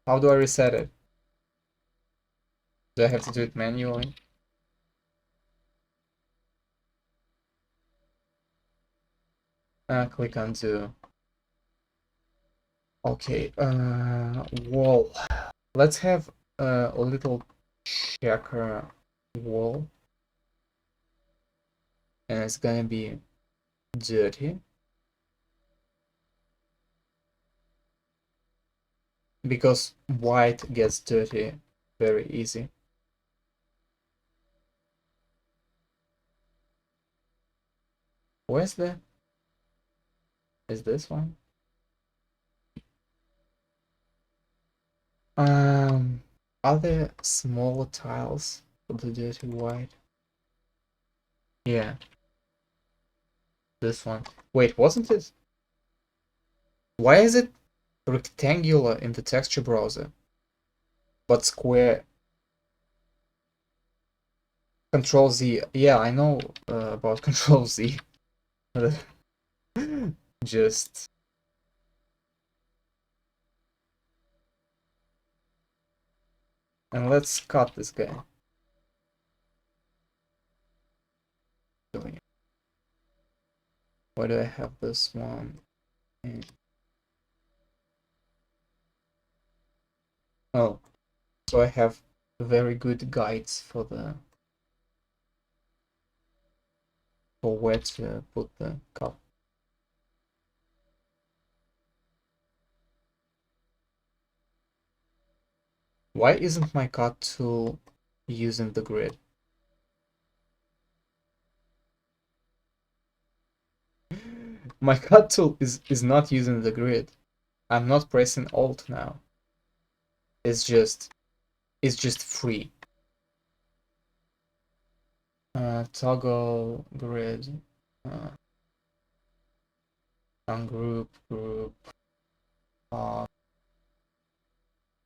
how do I reset it? Do I have to do it manually? Click undo. Okay, wall. Let's have a little checker wall, and it's gonna be dirty because white gets dirty very easy. Where's the? Is this one? Um, are there smaller tiles for the dirty white? Yeah, this one. Wait, wasn't it? Why is it rectangular in the texture browser, but square? Control Z. Yeah, I know about Control Z. Just and let's cut this guy. Why do I have this one? Oh, so I have very good guides for where to put the cut. Why isn't my cut tool using the grid? My cut tool is not using the grid. I'm not pressing Alt now. It's just free. Toggle grid. Ungroup group.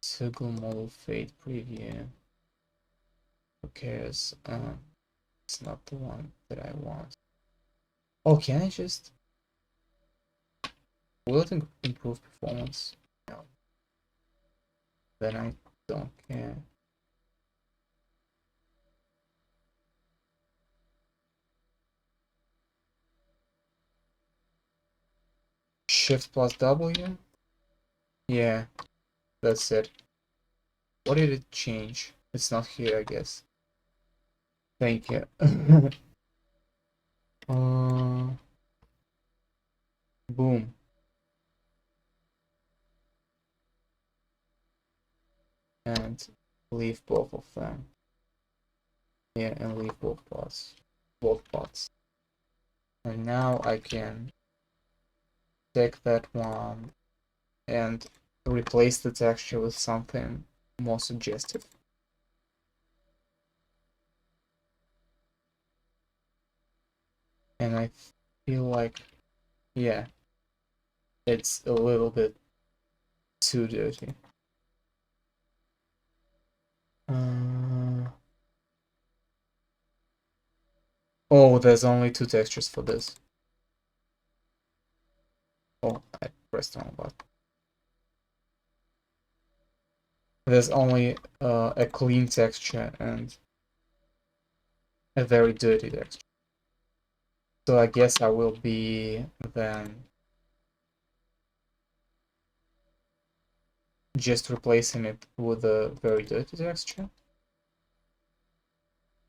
Toggle model fade preview. Who cares? It's not the one that I want. Oh, can I just? Will it improve performance? No. Then I don't care. Shift plus W? Yeah, that's it. What did it change? It's not here, I guess. Thank you. uh, boom. And leave both of them. Yeah, and leave both pots. Both pots. And now I can take that one and replace the texture with something more suggestive. And I feel like, yeah, it's a little bit too dirty. Oh, there's only two textures for this. Oh, I pressed the wrong button. There's only a clean texture and a very dirty texture. So I guess I will be then just replacing it with a very dirty texture.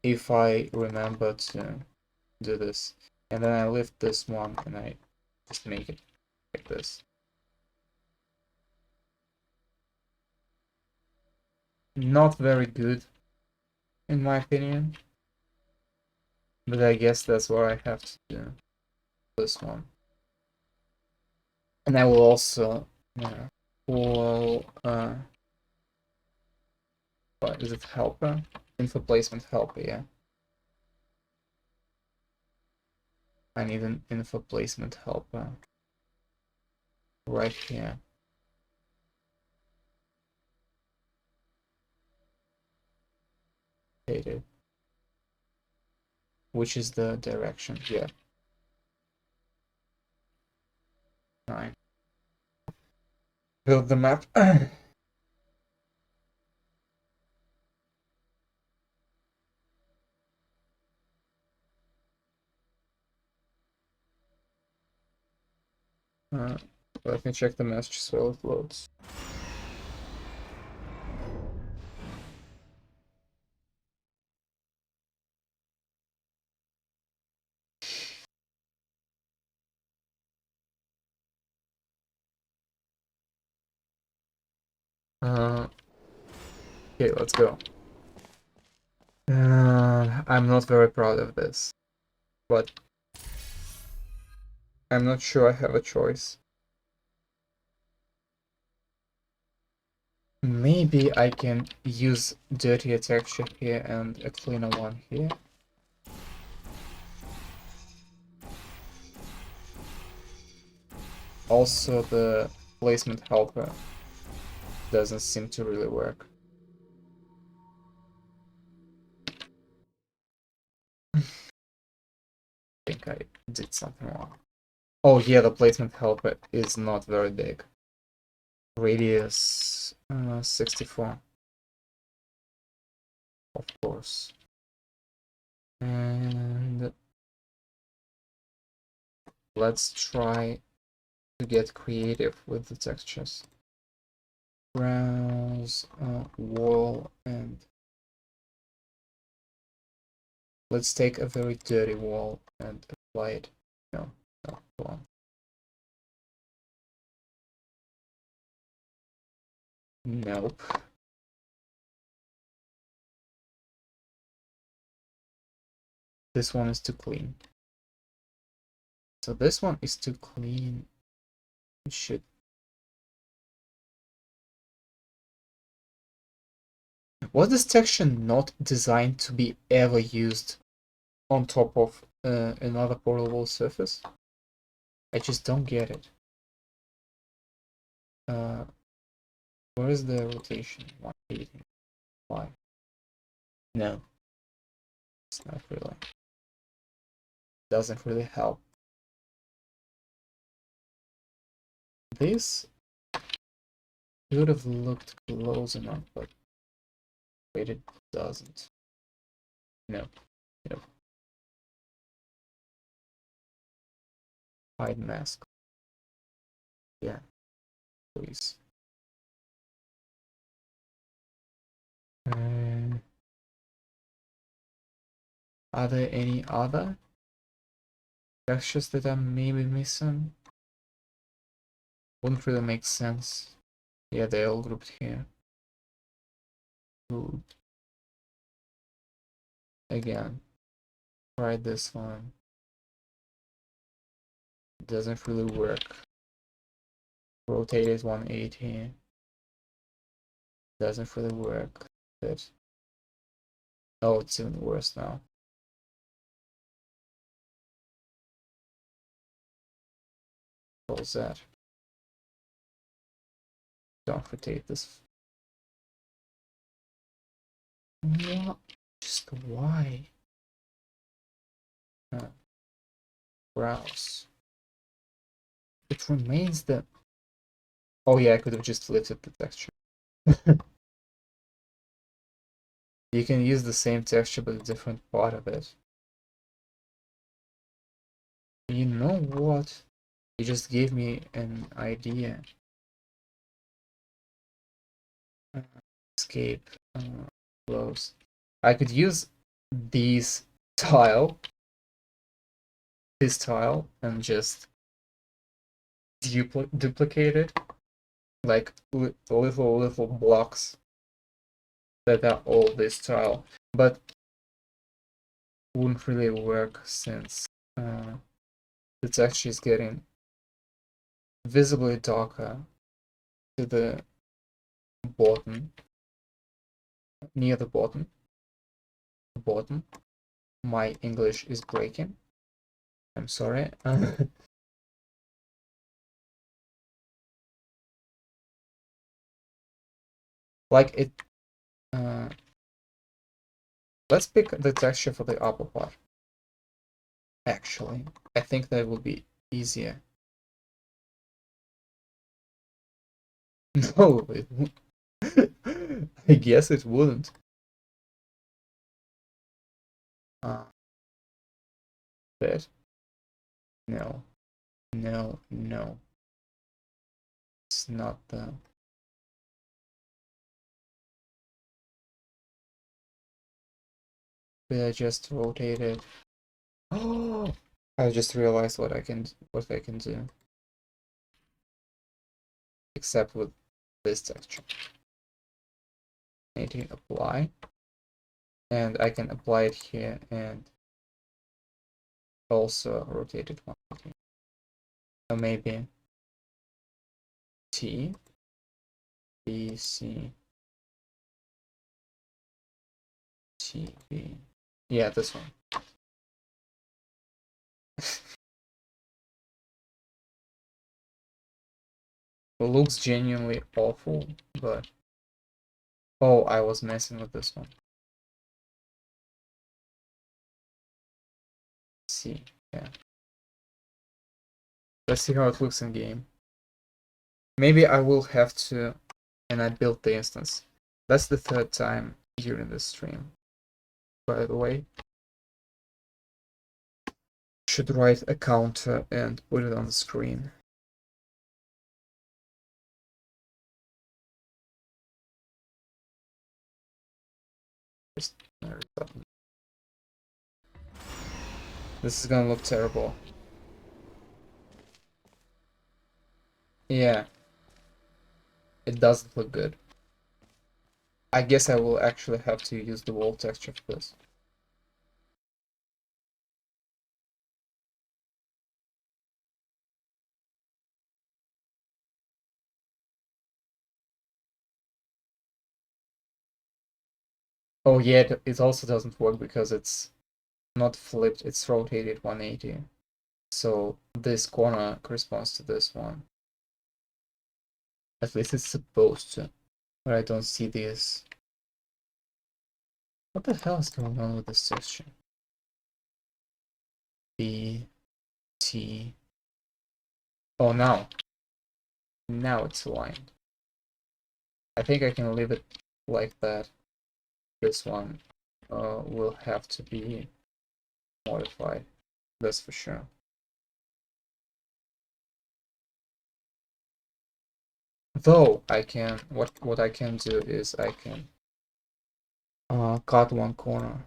If I remember to do this. And then I lift this one and I just make it like this. Not very good, in my opinion. But I guess that's what I have to do. This one. And I will also pull what is it, helper? Info placement helper, yeah. I need an info placement helper right here. Data. Which is the direction? Yeah. 9. Build the map. Let me check the messages while it loads. Okay, let's go. I'm not very proud of this, but I'm not sure I have a choice. Maybe I can use dirtier texture here and a cleaner one here. Also, the placement helper doesn't seem to really work. I think I did something wrong. Oh yeah, the placement helper is not very big. Radius 64. Of course. And let's try to get creative with the textures. Browse wall, and let's take a very dirty wall and apply it. No, go on. Nope. This one is too clean. So this one is too clean. We should. Was this texture not designed to be ever used on top of another portable surface? I just don't get it. Where is the rotation? 180. Why? No, it's not really. Doesn't really help. This would have looked close enough, but wait, it doesn't. No. Nope. Hide mask. Yeah, please. Are there any other textures that I'm maybe missing? Wouldn't really make sense. Yeah, they're all grouped here. Good. Again, try this one. It doesn't really work. Rotate it 180. Doesn't really work. But oh, it's even worse now. Close that. Don't rotate this. What? Just why? Browse. It remains the. Oh yeah, I could have just lifted the texture. You can use the same texture but a different part of it. You know what? You just gave me an idea. Escape. Close. I could use this tile, and just duplicate it, like little blocks that are all this tile, but wouldn't really work since the texture is getting visibly darker to the bottom, near the bottom. My English is breaking, I'm sorry. Like it. Let's pick the texture for the upper part. Actually, I think that would be easier. No, I guess it wouldn't. That. No, no, no. It's not the. Did I just rotate it? Oh, I just realized what I can do. Except with this texture. Need to apply, and I can apply it here and also rotate it 180. So maybe T, B, C, T, B. Yeah, this one. It looks genuinely awful, but oh, I was messing with this one. C, yeah. Let's see how it looks in game. Maybe I will have to, and I built the instance. That's the third time during this stream, by the way. Should write a counter and put it on the screen. This is gonna look terrible. Yeah, it doesn't look good. I guess I will actually have to use the wall texture for this. Oh yeah, it also doesn't work because it's not flipped, it's rotated 180. So this corner corresponds to this one. At least it's supposed to. But I don't see this. What the hell is going on with this texture? B, T. Oh, now. Now it's aligned. I think I can leave it like that. This one will have to be modified. That's for sure. Though I can, what I can do is I can cut one corner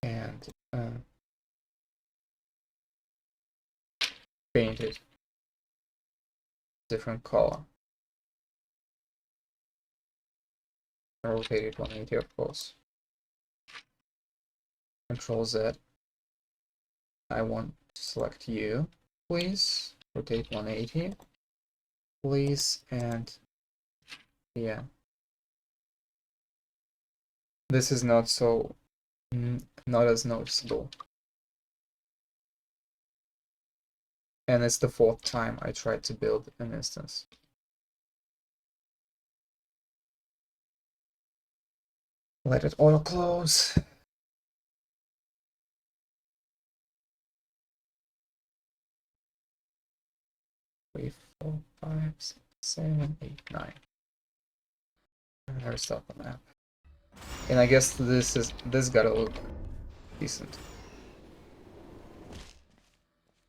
and paint it different color. Rotate it 180, of course. Control Z. I want to select you, please. Rotate 180, please, and yeah. This is not so, not as noticeable. And it's the fourth time I tried to build an instance. Let it auto close. 3, 4, 5, 6, 7, 8, 9. I restart the map. And I guess this gotta look decent.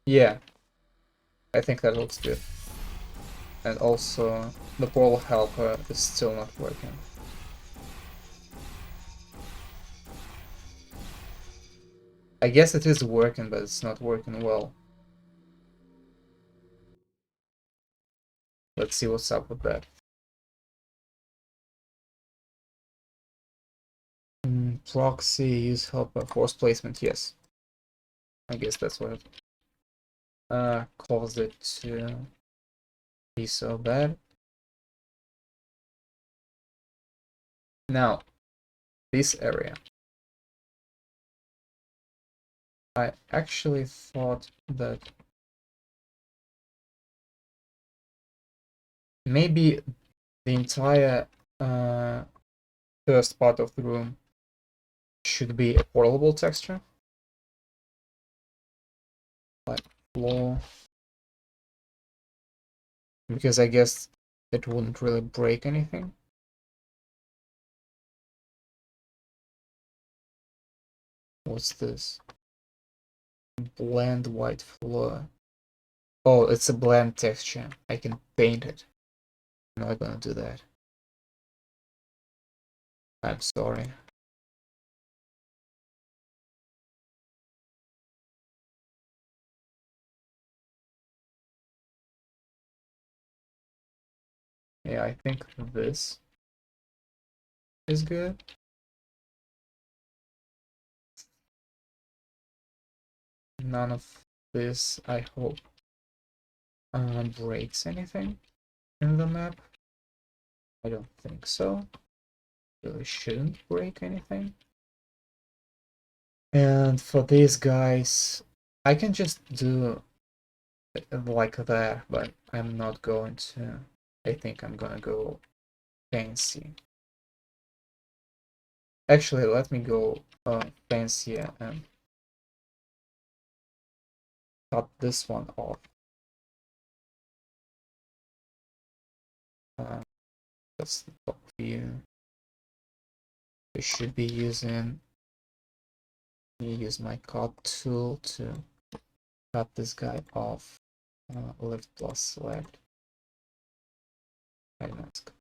Yeah, I think that looks good. And also, the portal helper is still not working. I guess it is working, but it's not working well. Let's see what's up with that. Proxy, use helper, force placement, yes. I guess that's what it caused it to be so bad. Now, this area. I actually thought that maybe the entire first part of the room should be a portable texture, like floor, because I guess it wouldn't really break anything. What's this? Blend white floor. Oh, it's a blend texture. I can paint it. I'm not gonna do that. I'm sorry. Yeah, I think this is good. None of this, I hope, breaks anything in the map. I don't think so. Really shouldn't break anything. And for these guys, I can just do it like that, but I'm not going to. I think I'm gonna go fancy. Actually, let me go fancier and cut this one off. That's the top view. I should be using. Use my cut tool to cut this guy off. Lift plus select. I mask.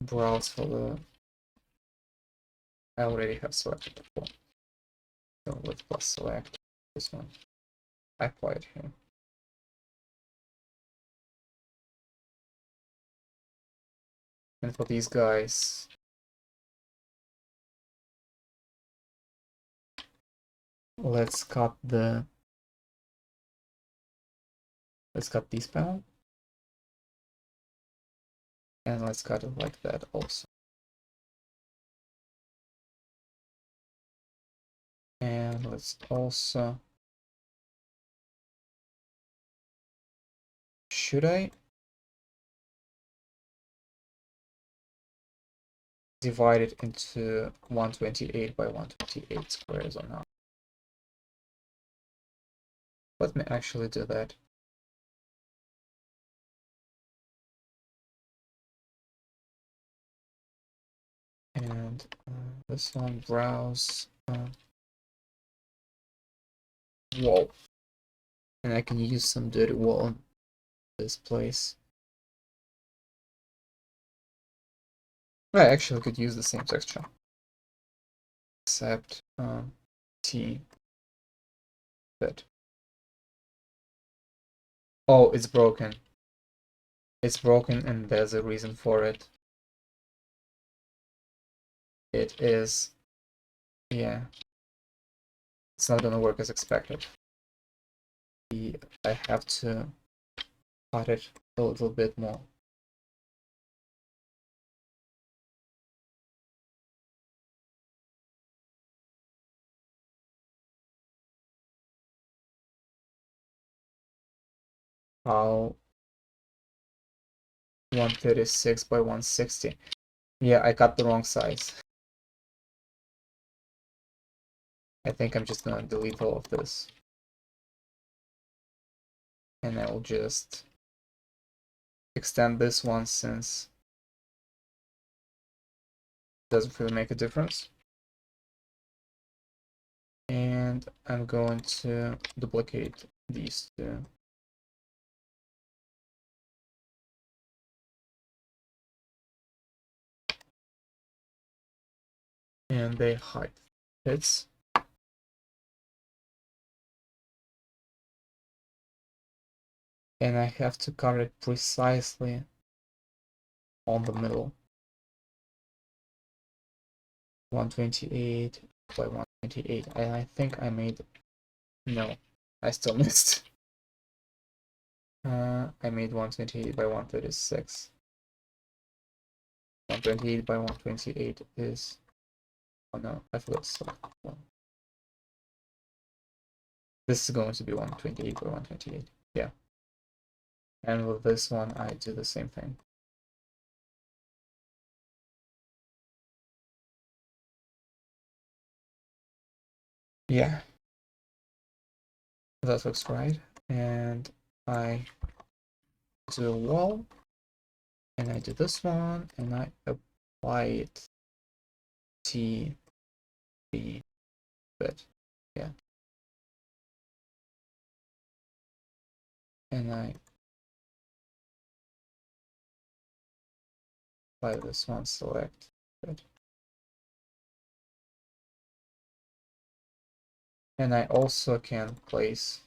Browse for the. I already have selected before. So lift plus select this one. I apply it here. And for these guys, let's cut this panel. And let's cut it like that also. And let's also, should I divide it into 128 by 128 squares or not? Let me actually do that. And this one, browse, wall. And I can use some dirty wall in this place. I actually could use the same texture. Except T bit. Oh, it's broken. It's broken and there's a reason for it. It is, yeah. It's not gonna work as expected. I have to cut it a little bit more. How 136 by 160. Yeah, I cut the wrong size. I think I'm just gonna delete all of this. And I will just extend this one since it doesn't really make a difference. And I'm going to duplicate these two. And they height fits. And I have to cut it precisely on the middle. 128 by 128. And I think I made, no, I still missed. I made 128 by 136. 128 by 128 is, oh no, I forgot to select one. This is going to be 128 by 128. Yeah. And with this one, I do the same thing. Yeah. That looks right. And I do a wall. And I do this one. And I apply it T, B, but yeah. And I apply this one, select, good. And I also can place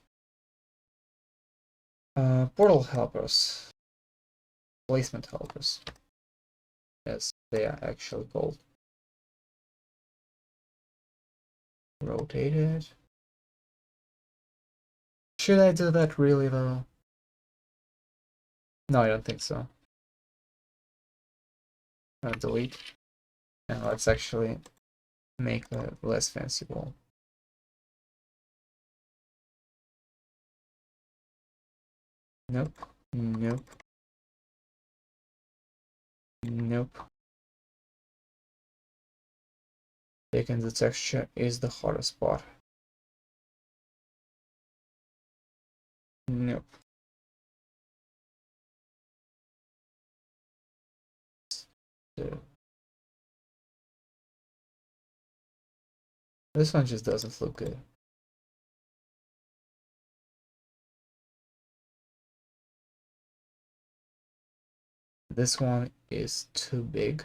portal helpers, placement helpers, as they are actually called. Rotate it. Should I do that really though? No, I don't think so. Delete. And let's actually make a less fancy wall. Nope. Nope. Nope. Taking the texture is the hardest part. Nope. This one just doesn't look good. This one is too big.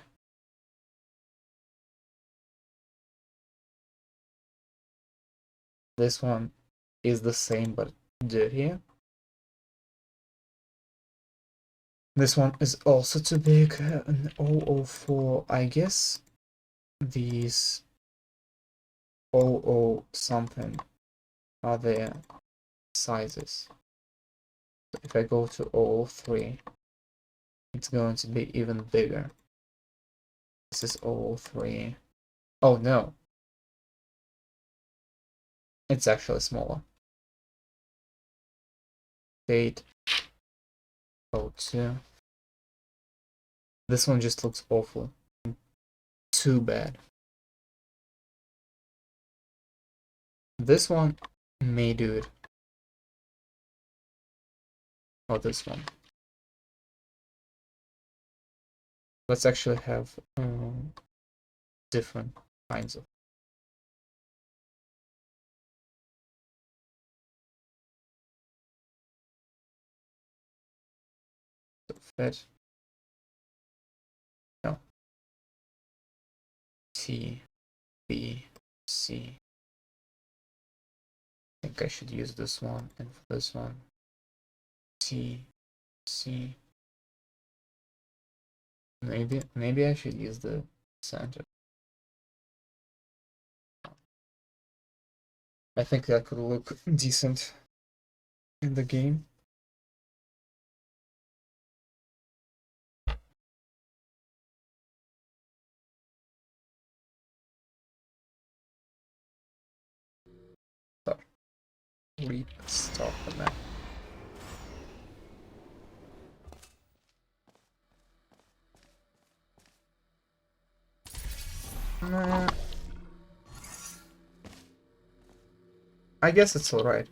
This one is the same but dirtier. This one is also too big. An 004, I guess these 00 something are their sizes. So if I go to 003, it's going to be even bigger. This is 003. Oh no, it's actually smaller. 802. This one just looks awful. Too bad. This one may do it. Or this one. Let's actually have different kinds of. Fit. No. T, B, C. I think I should use this one, and for this one, T, C. Maybe I should use the center. I think that could look decent in the game. So, restart the map. I guess it's alright.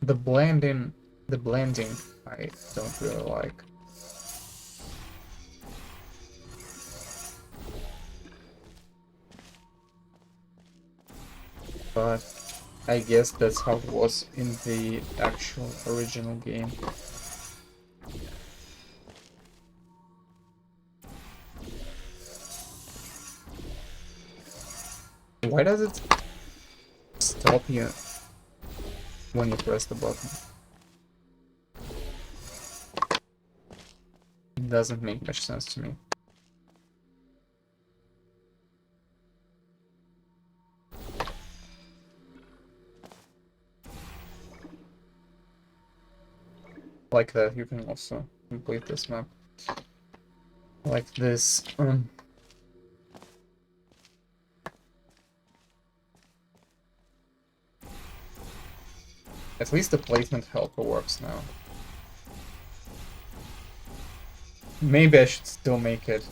The blending, I don't really like. But I guess that's how it was in the actual original game. Why does it stop you when you press the button? It doesn't make much sense to me. Like that, you can also complete this map. Like this. At least the placement helper works now. Maybe I should still make it.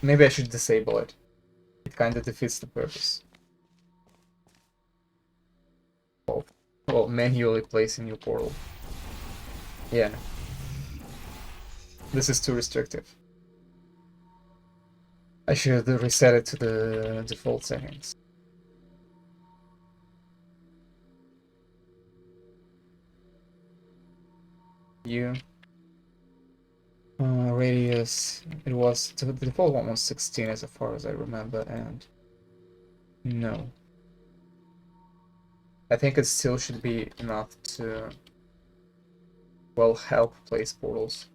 Maybe I should disable it. It kinda defeats the purpose. Well, manually placing your portal. Yeah. This is too restrictive. I should reset it to the default settings. You. Radius. It was the default one was 16 as far as I remember, and no. I think it still should be enough to, well, help place portals.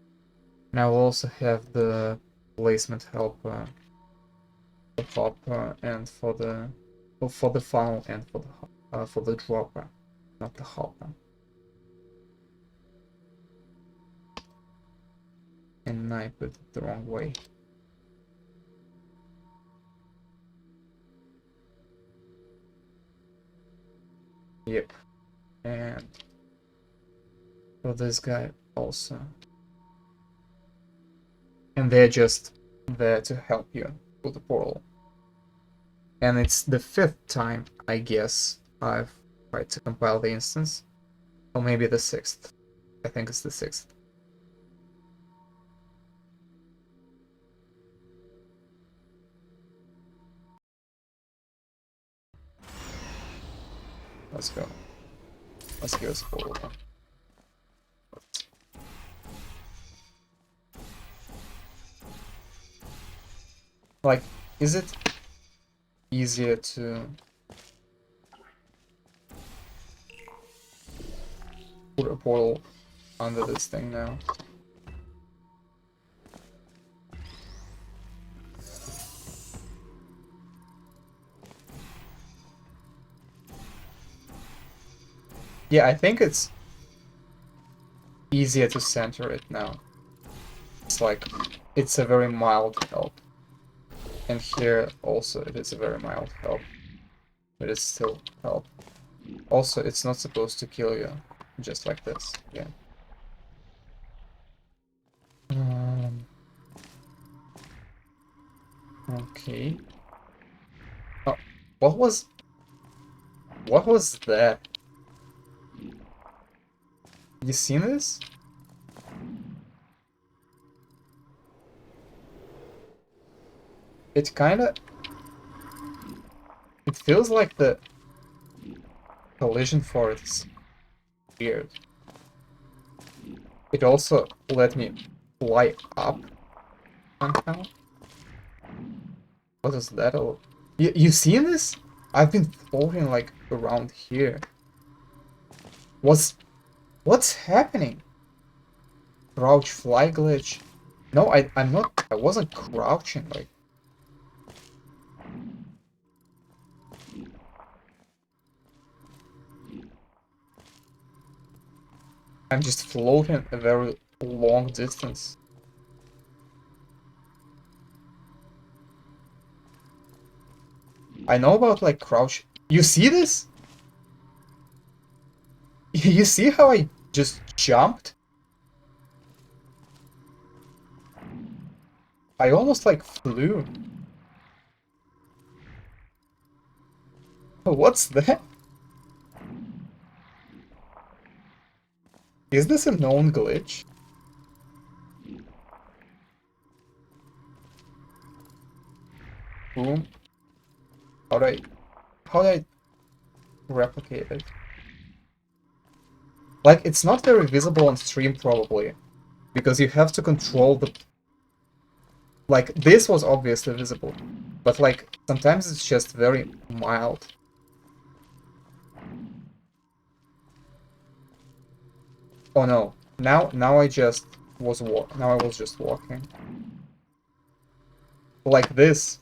And I will also have the placement helper, the hopper, and for the funnel and for the dropper, not the hopper. And I put it the wrong way. Yep. And for this guy also. And they're just there to help you with the portal. And it's the 5th time, I guess, I've tried to compile the instance. Or maybe the 6th. I think it's the 6th. Let's go. Let's give us a portal then. Like, is it easier to put a portal under this thing now? Yeah, I think it's easier to center it now. It's like, it's a very mild help. And here also it is a very mild help. But it's still help. Also, it's not supposed to kill you. Just like this, yeah. Okay. Oh, what was that? You seen this? It kinda... It feels like the collision force is weird. It also let me fly up somehow. What is that all? You seen this? I've been floating like around here. What's happening? Crouch fly glitch. No, I'm not. I wasn't crouching. Like, I'm just floating a very long distance. I know about like crouch. You see this? You see how I just jumped? I almost like flew. What's that? Is this a known glitch? Boom. How'd I replicate it? Like, it's not very visible on stream probably, because you have to control the... Like, this was obviously visible, but like, sometimes it's just very mild. Oh no, now I just was now I was just walking. Like this.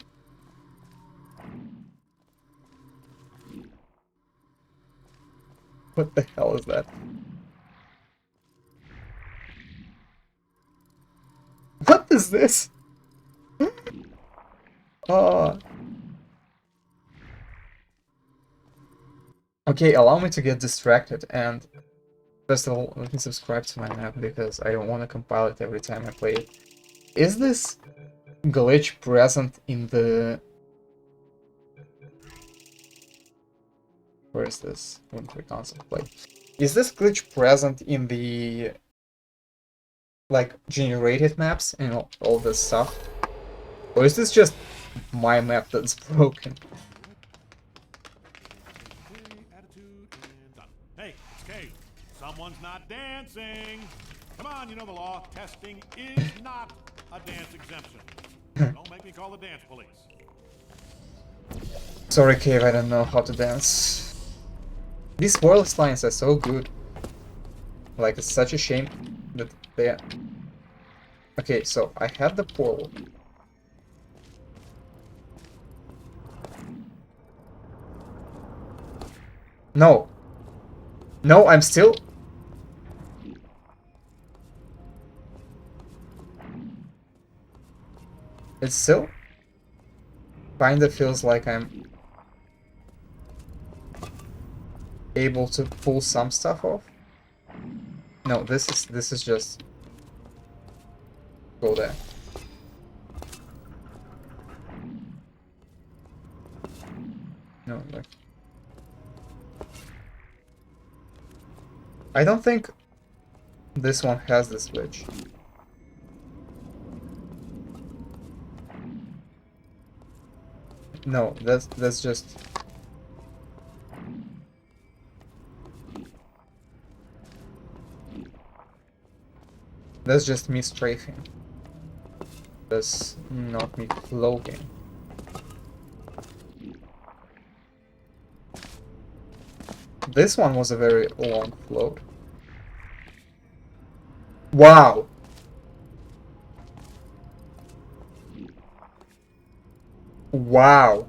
What the hell is that? What is this? Uh... Okay, allow me to get distracted and First of all, let me subscribe to my map because I don't want to compile it every time I play it. Is this glitch present in the... Where is this? Winter console play. Is this glitch present in the... like, generated maps and all this stuff? Or is this just my map that's broken? Hey, it's Kate. Someone's not dancing. Come on, you know the law. Testing is not a dance exemption. Don't make me call the dance police. Sorry, Cave, I don't know how to dance. These wireless lines are so good. Like, it's such a shame that they... Okay, so I had the portal. No. No, I'm still... It still kinda feels like I'm able to pull some stuff off. No, this is just go there. No, like I don't think this one has this glitch. No, that's just... That's just me strafing. That's not me floating. This one was a very long float. Wow! Wow!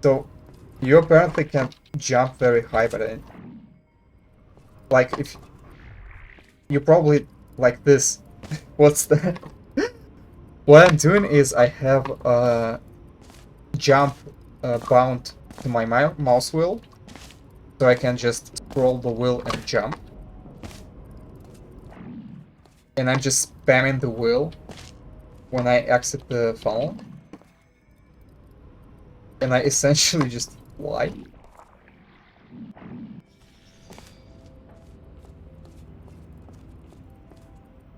So, you apparently can jump very high, but like, if... You probably like this. What's that? What I'm doing is I have a jump bound to my mouse wheel, so I can just scroll the wheel and jump. And I'm just spamming the wheel when I exit the funnel. And I essentially just fly.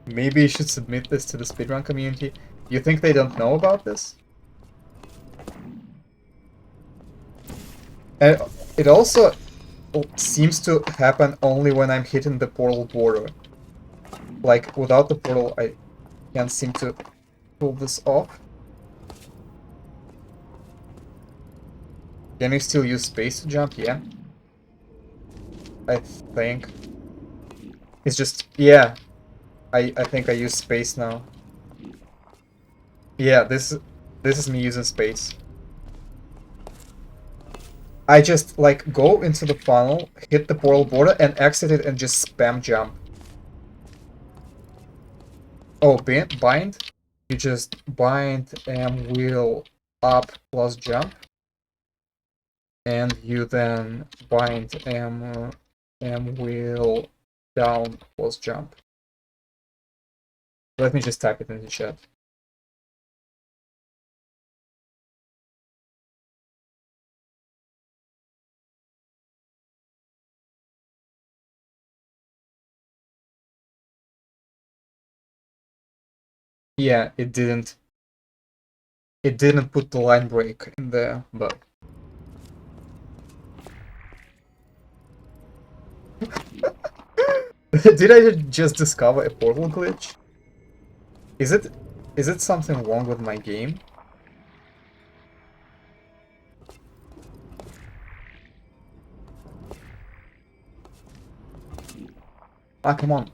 Maybe you should submit this to the speedrun community. You think they don't know about this? And it also seems to happen only when I'm hitting the portal border. Like, without the portal, I can't seem to pull this off. Can you still use space to jump? Yeah. I think. It's just... Yeah. I think I use space now. Yeah, this is me using space. I just, like, go into the funnel, hit the portal border, and exit it and just spam jump. Oh, bind? You just bind M wheel up plus jump. And you then bind M wheel down plus jump. Let me just type it in the chat. Yeah, it didn't put the line break in there, but did I just discover a portal glitch? Is it something wrong with my game? Ah, come on.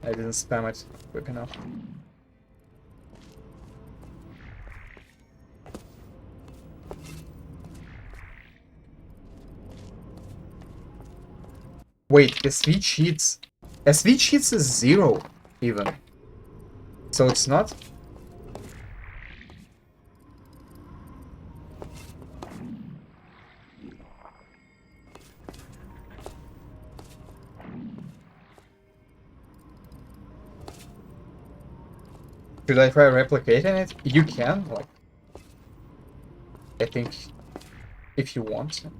I didn't spam it quick enough. Wait, SV cheats is 0 even. So it's not? Should I try replicating it? You can, like, I think, if you want to.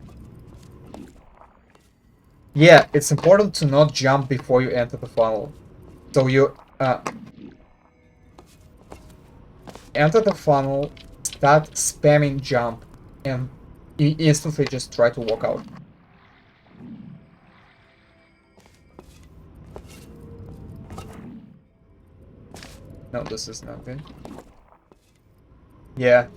Yeah, it's important to not jump before you enter the funnel. So you enter the funnel, start spamming jump, and you instantly just try to walk out. No, this is not good. Yeah.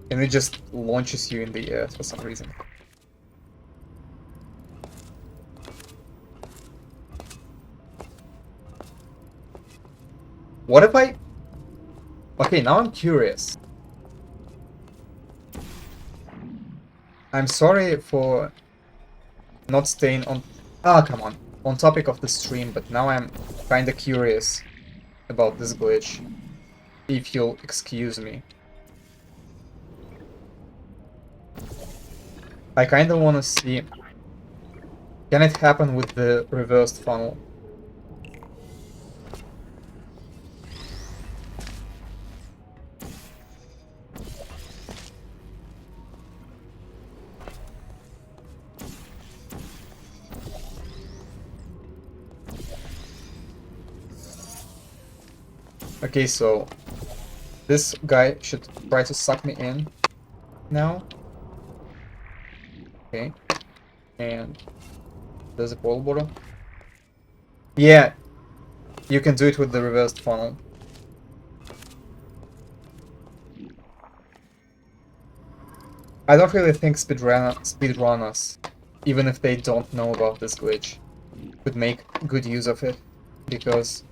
And it just launches you in the air for some reason. What if I... Okay, now I'm curious. I'm sorry for not staying on... Ah, come on topic of the stream, but now I'm kinda curious about this glitch. If you'll excuse me. I kinda wanna see... Can it happen with the reversed funnel? Okay, so this guy should try to suck me in now. Okay. And there's a pole border. Yeah, you can do it with the reversed funnel. I don't really think speedrunners, even if they don't know about this glitch, could make good use of it, because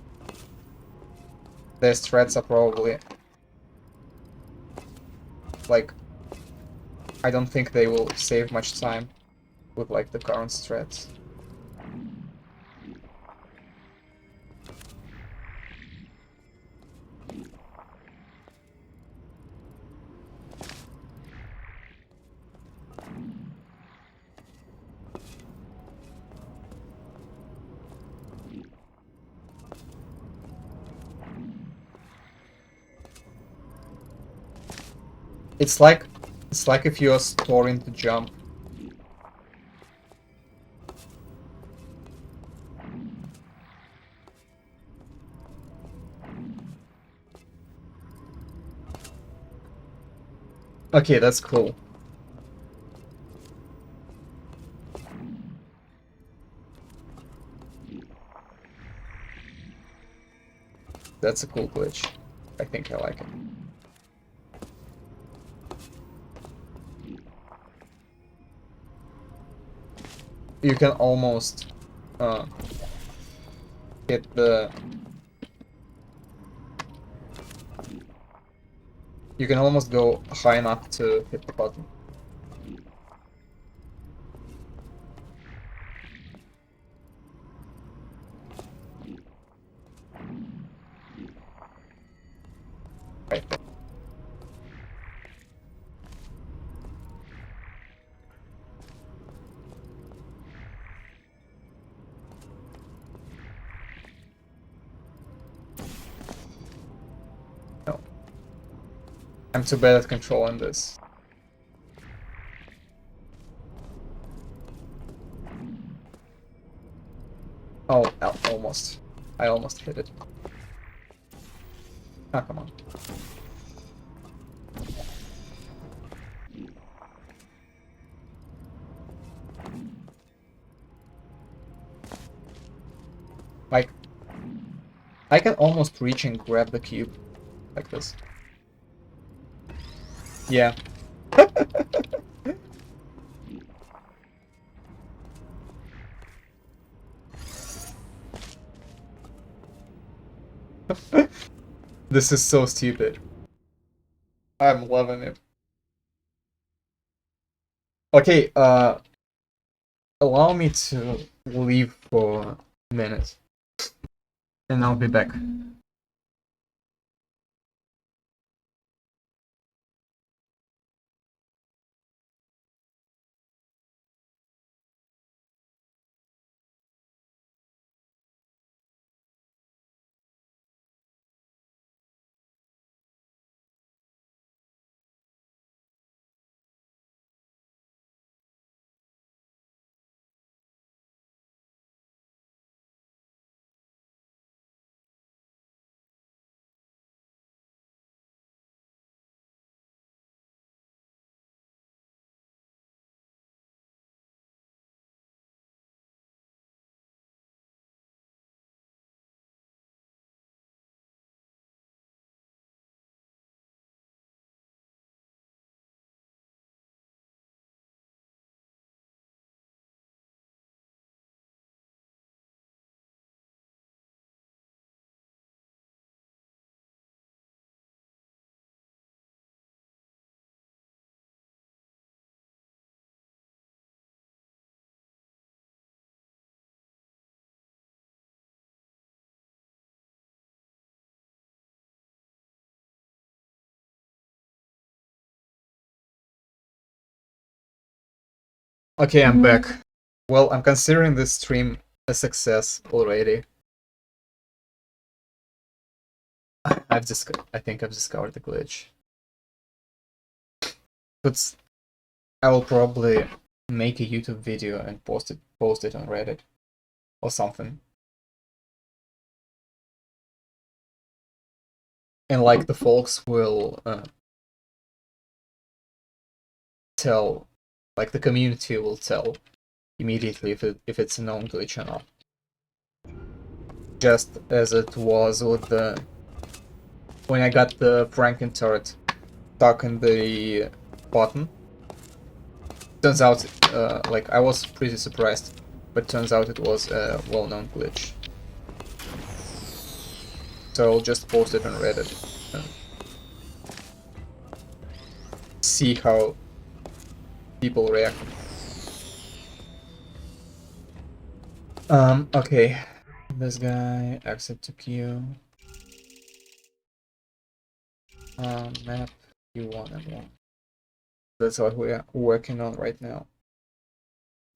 their strats are probably... Like, I don't think they will save much time with, like, the current strats. It's like if you're storing the jump. Okay, that's cool. That's a cool glitch. I think I like it. You can almost hit the... You can almost go high enough to hit the button. Right there. No. I'm too bad at controlling this. Oh, almost. I almost hit it. Ah, come on. Like, I can almost reach and grab the cube. Like this. Yeah. This is so stupid. I'm loving it. Okay, allow me to leave for a minute. And I'll be back. Okay, I'm back. Well, I'm considering this stream a success already. I think I've discovered the glitch. But I will probably make a YouTube video and post it on Reddit or something. And like the folks will tell, like the community will tell immediately if it's a known glitch or not. Just as it was with the when I got the Franken turret stuck in the button. Turns out, like I was pretty surprised, but turns out it was a well-known glitch. So I'll just post it on Reddit and see how people react. Okay. This guy, exit to queue. Map Q1 and 1. That's what we are working on right now.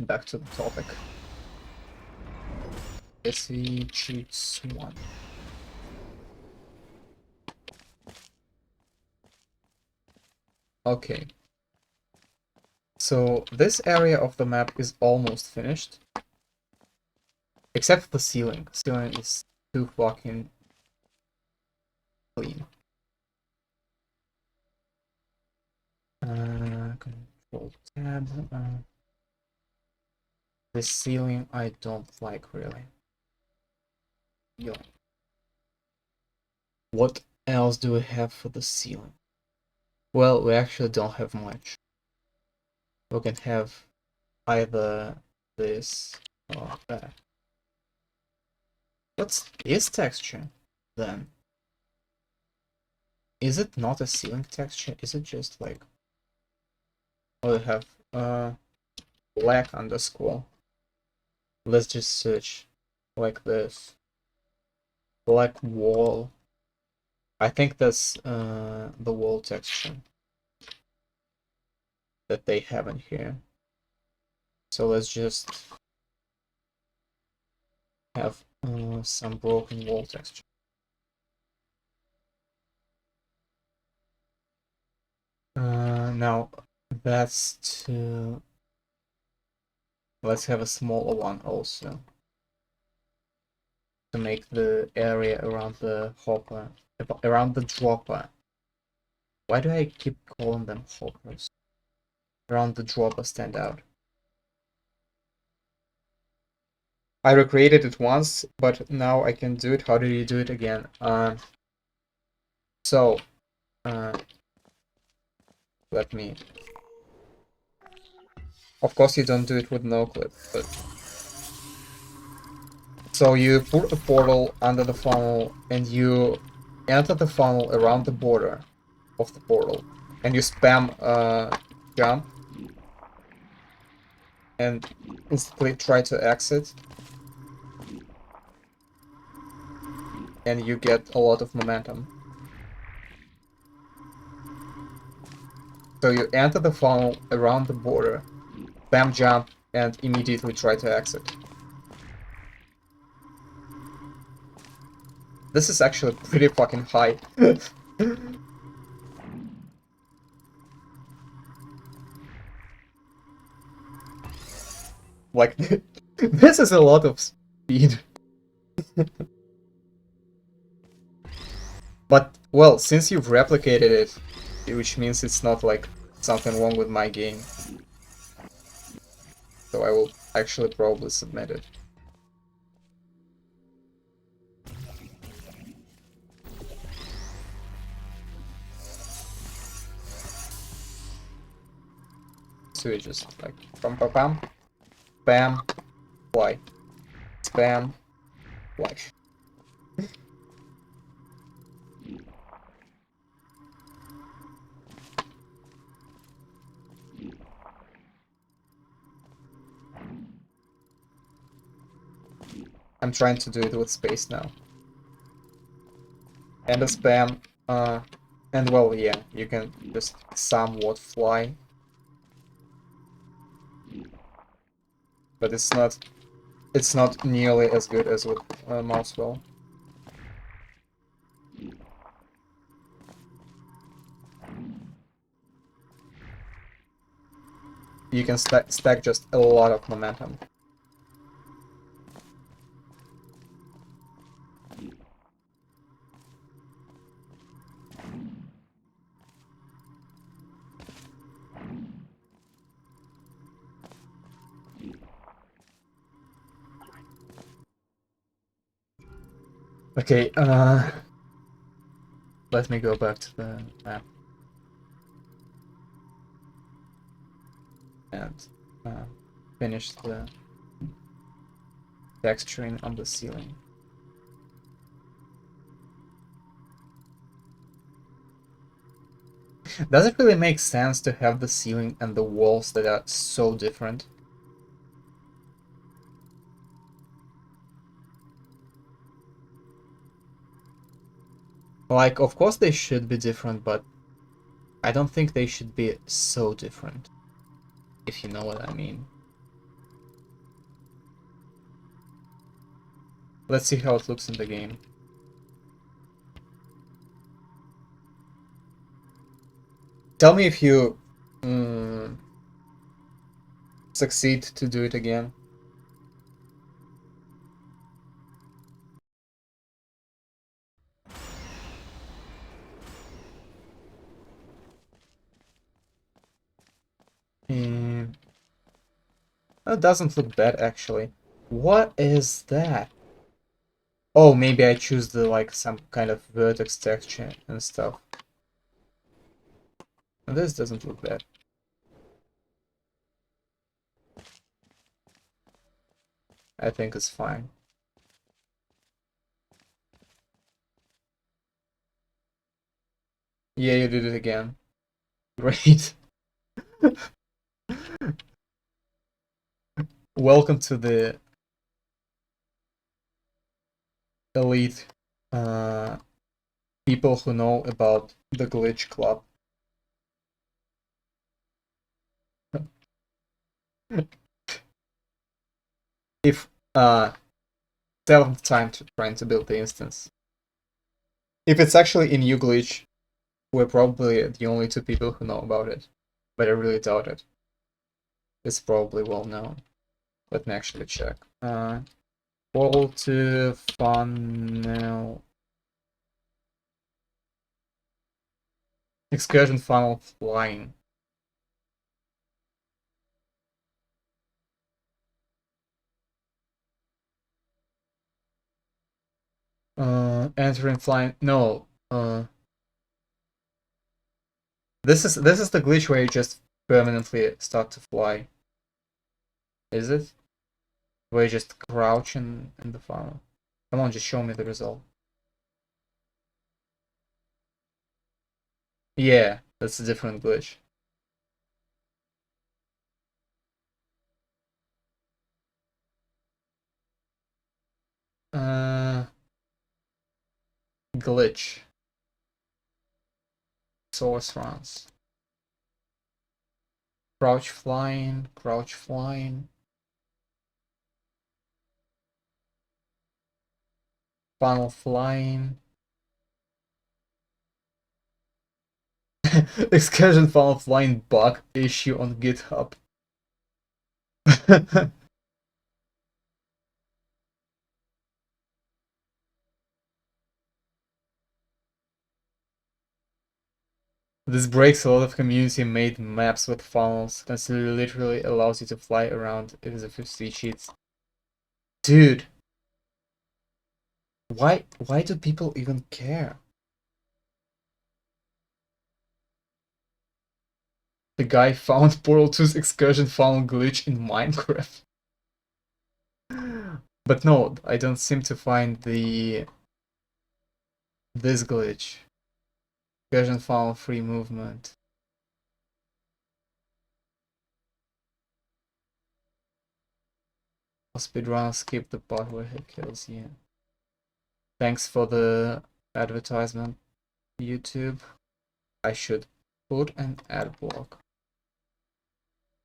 Back to the topic. SE cheats 1. Okay. So this area of the map is almost finished. Except the ceiling. Ceiling is too fucking clean. Control tab. This ceiling I don't like really. Yo. What else do we have for the ceiling? Well, we actually don't have much. We can have either this or that. What's this texture then? Is it not a ceiling texture? Is it just like... Oh, we have black underscore. Let's just search like this. Black wall. I think that's the wall texture that they have in here. So let's just have some broken wall texture. Now that's to... Let's have a smaller one also. To make the area around the hopper, around the dropper. Why do I keep calling them hoppers? Around the dropper stand out. I recreated it once, but now I can do it. How do you do it again? So, let me... Of course you don't do it with no clip, but... So you put a portal under the funnel and you enter the funnel around the border of the portal. And you spam jump and instantly try to exit. And you get a lot of momentum. So you enter the funnel around the border, spam jump, and immediately try to exit. This is actually pretty fucking high. Like, this is a lot of speed. But, well, since you've replicated it, which means it's not like something wrong with my game. So I will actually probably submit it. So you just like pam pam pam, bam, fly, spam, fly. I'm trying to do it with space now. And a spam, and well, yeah, you can just somewhat fly. but it's not nearly as good as with Mousewell. You can stack just a lot of momentum. Okay, let me go back to the map and finish the texturing on the ceiling. Does it really make sense to have the ceiling and the walls that are so different? Like, of course they should be different, but I don't think they should be so different, if you know what I mean. Let's see how it looks in the game. Tell me if you succeed to do it again. That doesn't look bad, actually. What is that? Oh, maybe I choose the, like, some kind of vertex texture and stuff. This doesn't look bad. I think it's fine. Yeah, you did it again. Great. Welcome to the elite people who know about the glitch club. If seventh time trying to build the instance. If it's actually a new glitch, we're probably the only two people who know about it. But I really doubt it. It's probably well known. Let me actually check. Wall to funnel. Excursion funnel flying. Entering flying. No. This is the glitch where you just permanently start to fly. Is it? Where you just crouch in the funnel. Come on, just show me the result. Yeah, that's a different glitch. Glitch. Source runs. Crouch flying, crouch flying. Funnel flying. Excursion funnel flying bug issue on GitHub. This breaks a lot of community-made maps with funnels, consider literally allows you to fly around if the 50 cheats. Dude! Why do people even care? The guy found Portal 2's excursion funnel glitch in Minecraft. But no, I don't seem to find this glitch. Excursion funnel free movement. Speedrunner skip the part where he kills you. Thanks for the advertisement, YouTube. I should put an ad block.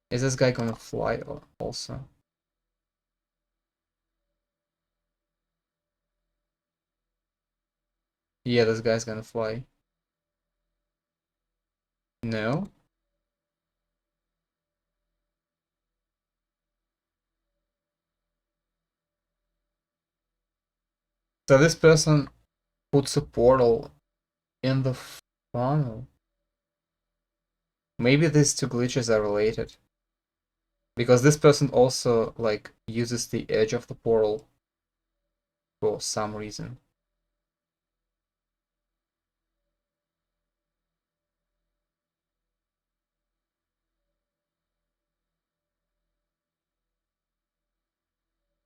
Is this guy gonna fly also? Yeah, this guy's gonna fly. No? So this person puts a portal in the funnel. Maybe these two glitches are related. Because this person also, like, uses the edge of the portal for some reason.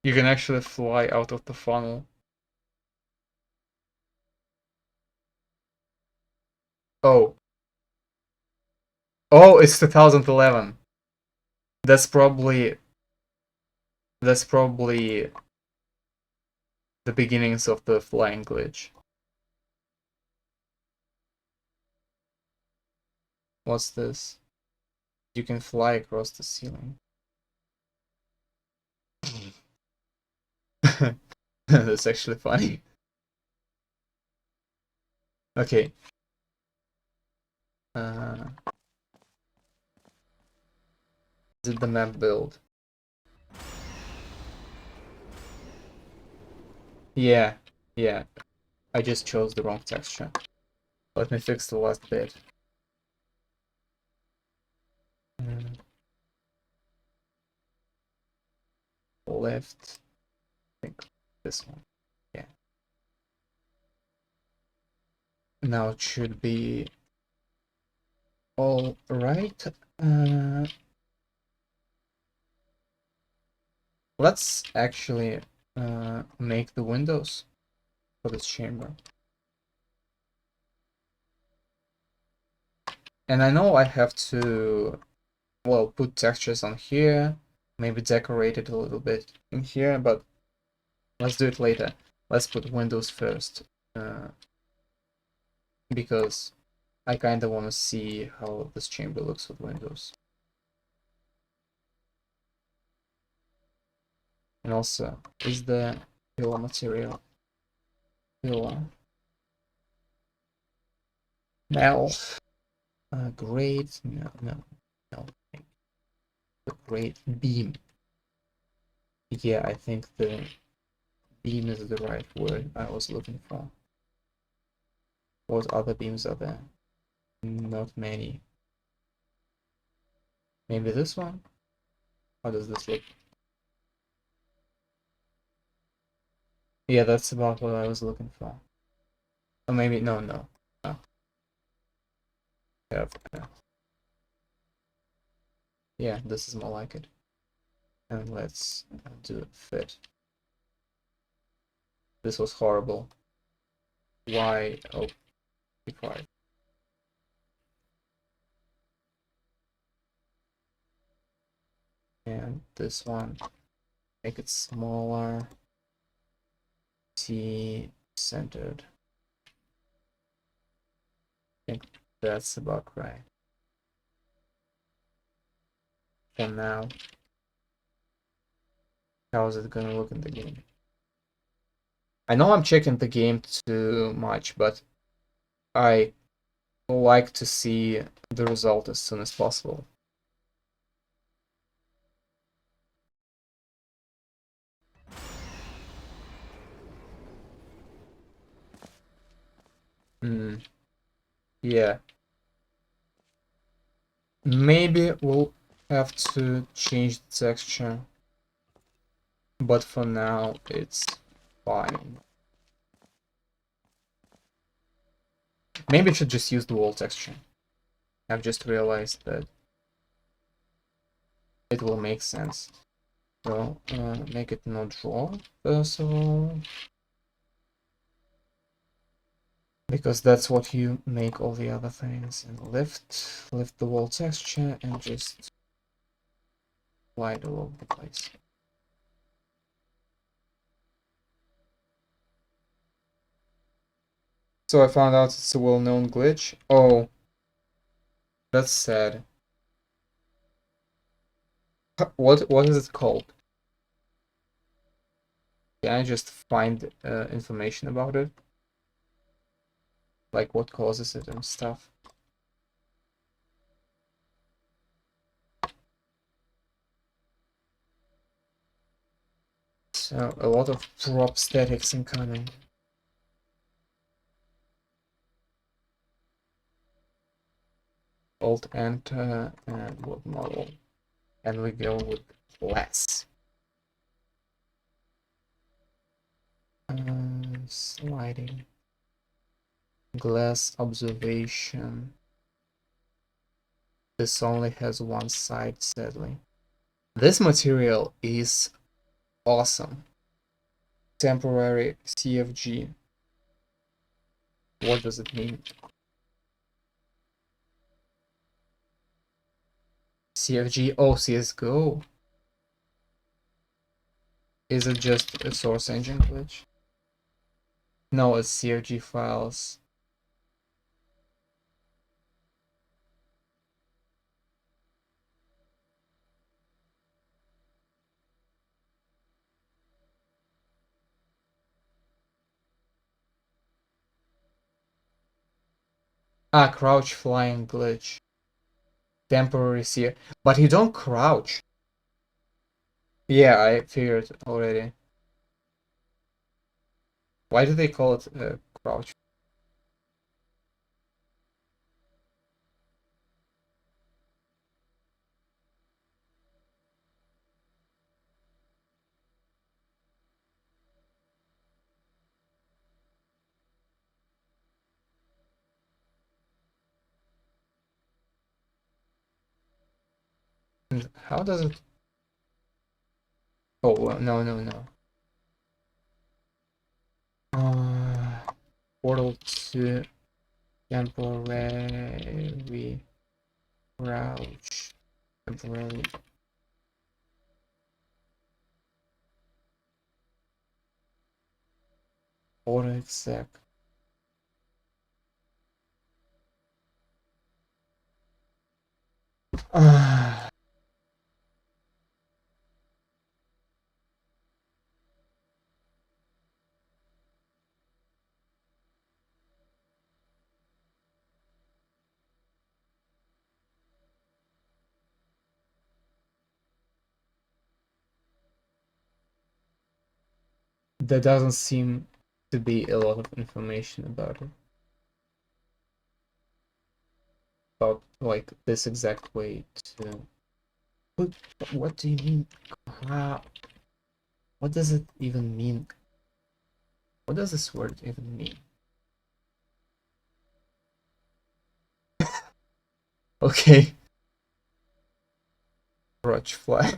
You can actually fly out of the funnel. Oh. Oh, it's 2011. That's probably the beginnings of the flying glitch. What's this? You can fly across the ceiling. That's actually funny. Okay. Did the map build? Yeah, yeah. I just chose the wrong texture. Let me fix the last bit. Left. I think this one. Yeah. Now it should be all right. Let's actually make the windows for this chamber. And I know I have to, well, put textures on here, maybe decorate it a little bit in here, but let's do it later. Let's put windows first, because I kind of want to see how this chamber looks with windows. And also, is the pillar material pillar metal? Great, no, the great beam. Yeah, I think the beam is the right word I was looking for. What other beams are there? Not many. Maybe this one? How does this look? Yeah, that's about what I was looking for. Or maybe, no. No. Yeah, yeah, this is more like it. And let's do fit. This was horrible. Why? Oh, before I... And this one, make it smaller. T centered. I think that's about right. For now, how is it gonna look in the game? I know I'm checking the game too much, but I like to see the result as soon as possible. Yeah. Maybe we'll have to change the texture, but for now it's fine. Maybe I should just use the wall texture. I've just realized that it will make sense. So, make it no draw, first of all. Because that's what you make all the other things. And lift the wall texture and just apply it all over the place. So I found out it's a well-known glitch. Oh, that's sad. What is it called? Can I just find information about it? like what causes it and stuff. So a lot of prop statics incoming. Alt enter and what model? And we go with less. Sliding. Glass observation. This only has one side, sadly. This material is awesome. Temporary CFG. What does it mean? CFG, oh, CSGO. Is it just a source engine glitch? No, it's CFG files. Ah, crouch flying glitch. Temporary CFG. But you don't crouch. Yeah, I figured already. Why do they call it crouch? And how does it? Oh, no, no, no. Portal to temporary crouch. Temporary. Auto exec. There doesn't seem to be a lot of information about it. About like this exact way to. What do you mean? What does it even mean? What does this word even mean? Okay. Crotch fly.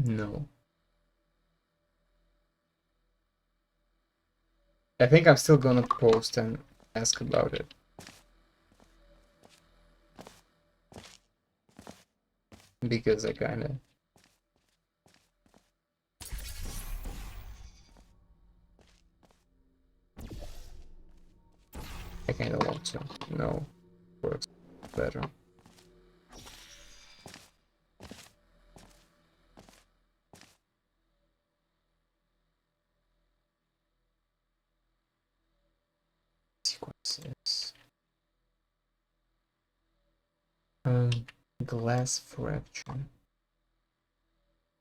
No. I think I'm still gonna post and ask about it. Because I kinda want to know works better. Sequences. Glass fracture.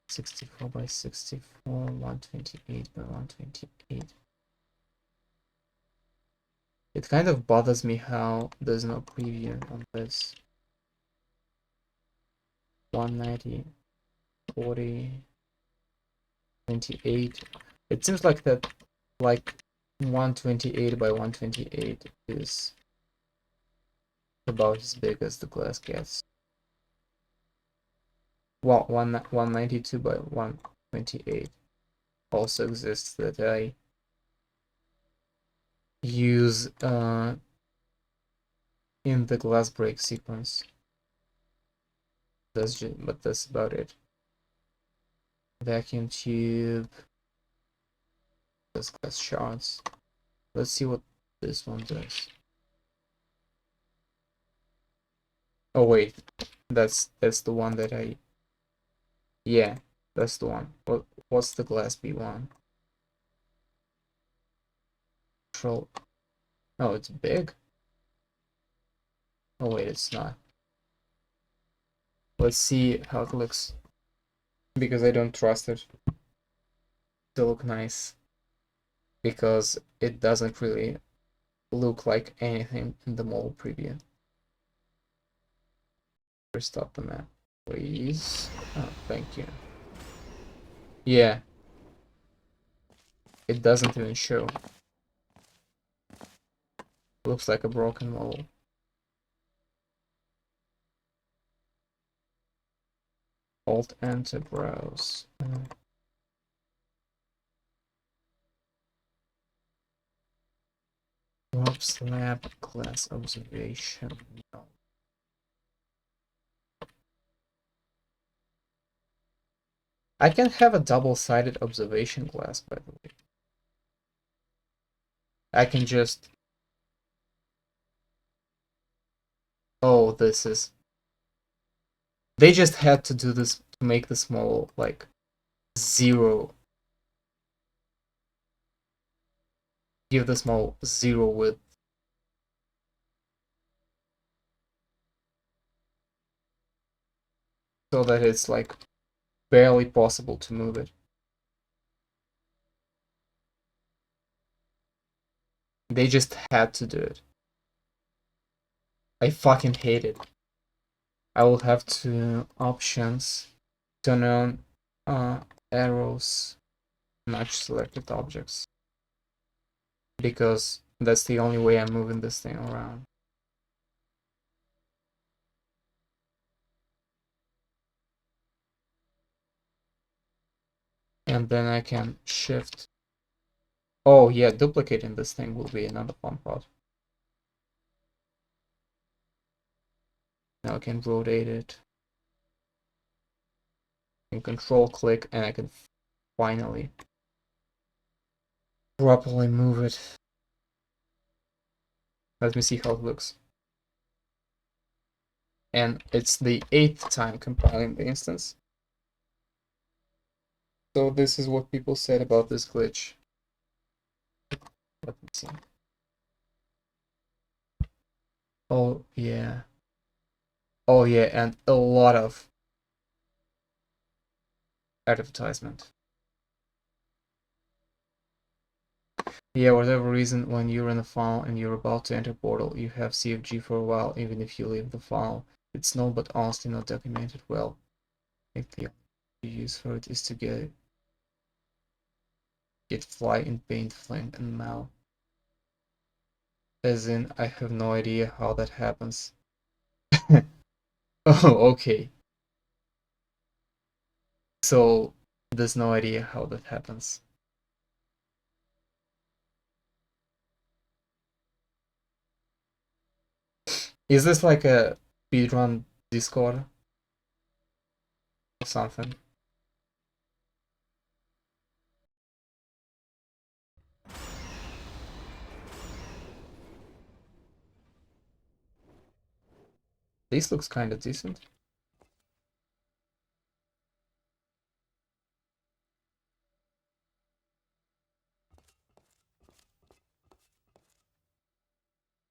64 by 64, 128 by 128. It kind of bothers me how there's no preview on this. 190, 40, 28. It seems like that, like 128 by 128 is about as big as the glass gets. Well, 192 by 128 also exists that I use in the glass break sequence. But that's about it. Vacuum tube. That's glass shards. Let's see what this one does. Oh wait, that's the one that I. Yeah, that's the one. What's the glass B1? Control Oh, it's big? Oh wait, it's not. Let's see how it looks. Because I don't trust it to look nice. Because it doesn't really look like anything in the mall preview. Restart the map, please. Oh, thank you. Yeah. It doesn't even show. Looks like a broken model. Alt enter browse. Drop slab class observation. No. I can have a double-sided observation glass, by the way. I can just... Oh, this is... They just had to do this to make this model, like, 0. Give this model 0 width. So that it's, like, barely possible to move it. They just had to do it. I fucking hate it. I will have to options, turn on arrows, match selected objects. Because that's the only way I'm moving this thing around. And then I can shift. Oh yeah, duplicating this thing will be another fun part. Now I can rotate it. And control click and I can finally properly move it. Let me see how it looks. And it's the 8th time compiling the instance. So this is what people said about this glitch. Let me see. Oh yeah. Oh yeah, and a lot of advertisement. Yeah, whatever reason, when you're in a file and you're about to enter Portal, you have CFG for a while, even if you leave the file. It's null but honestly not documented well. I think the only use for it is to get fly in paint, flank, and mal. As in, I have no idea how that happens. Oh, okay. So, there's no idea how that happens. Is this like a speedrun Discord or something? This looks kind of decent.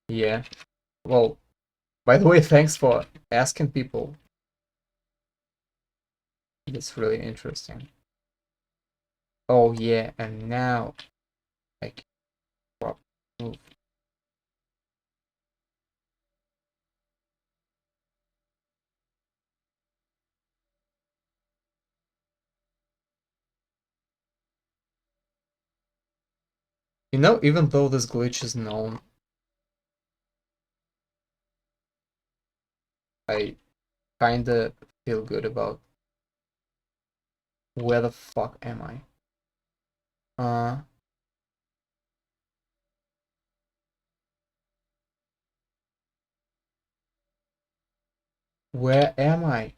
Yeah. Well, by the way, thanks for asking people. It's really interesting. Oh yeah, and now I can move. You know, even though this glitch is known, I kinda feel good about where the fuck am I? Where am I?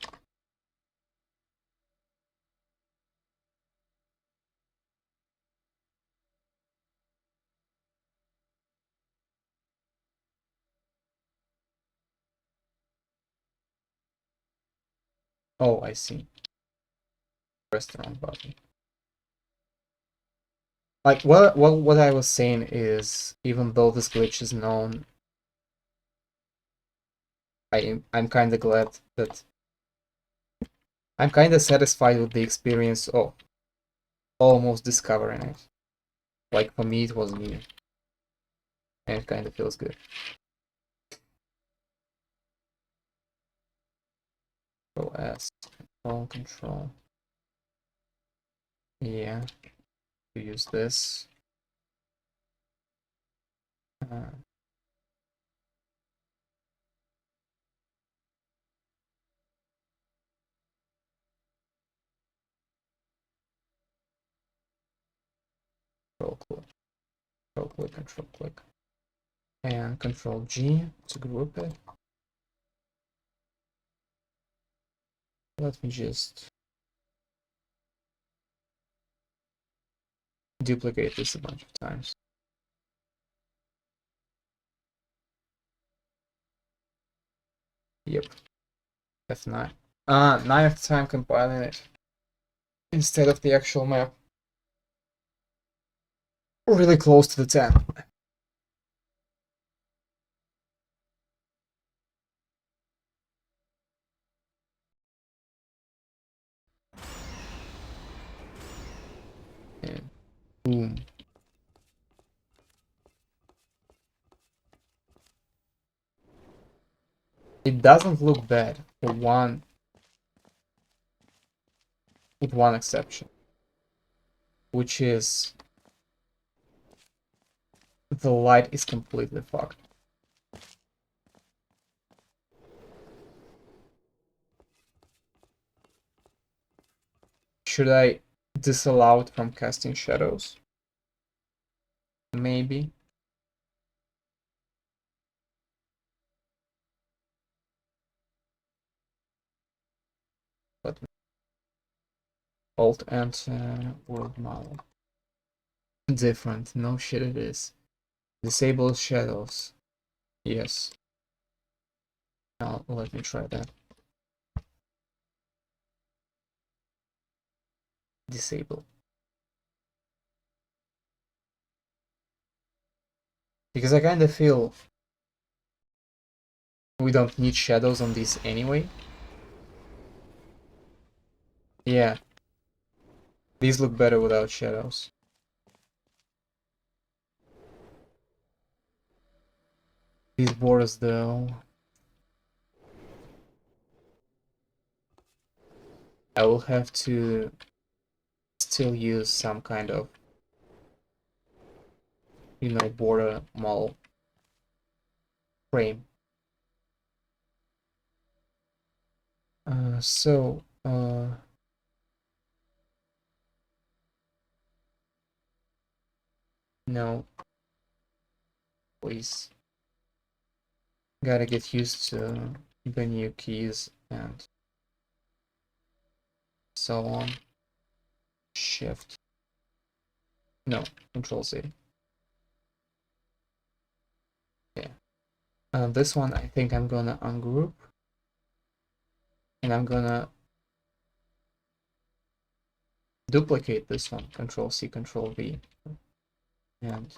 Oh, I see. Press the wrong button. Like, what I was saying is, even though this glitch is known, I'm kind of glad that I'm kind of satisfied with the experience of almost discovering it. Like, for me, it was new, and it kind of feels good. Control S, control. Yeah, to use this. Uh, control click, and control G to group it. Let me just duplicate this a bunch of times. Yep, F9. 9th time compiling it instead of the actual map. Really close to the 10. And boom. It doesn't look bad with one exception, which is the light is completely fucked. Should I disallow it from casting shadows? Maybe. But Alt Enter World Model. Different. No shit it is. Disable shadows. Yes. Now let me try that. Disable. Because I kind of feel we don't need shadows on this anyway. Yeah. These look better without shadows. These borders though. I will have to still use some kind of, border model frame. No, please. Gotta get used to the new keys and so on. Shift. No, Control Z. Yeah. This one I think I'm gonna ungroup. And I'm gonna duplicate this one. Control C, Control V. And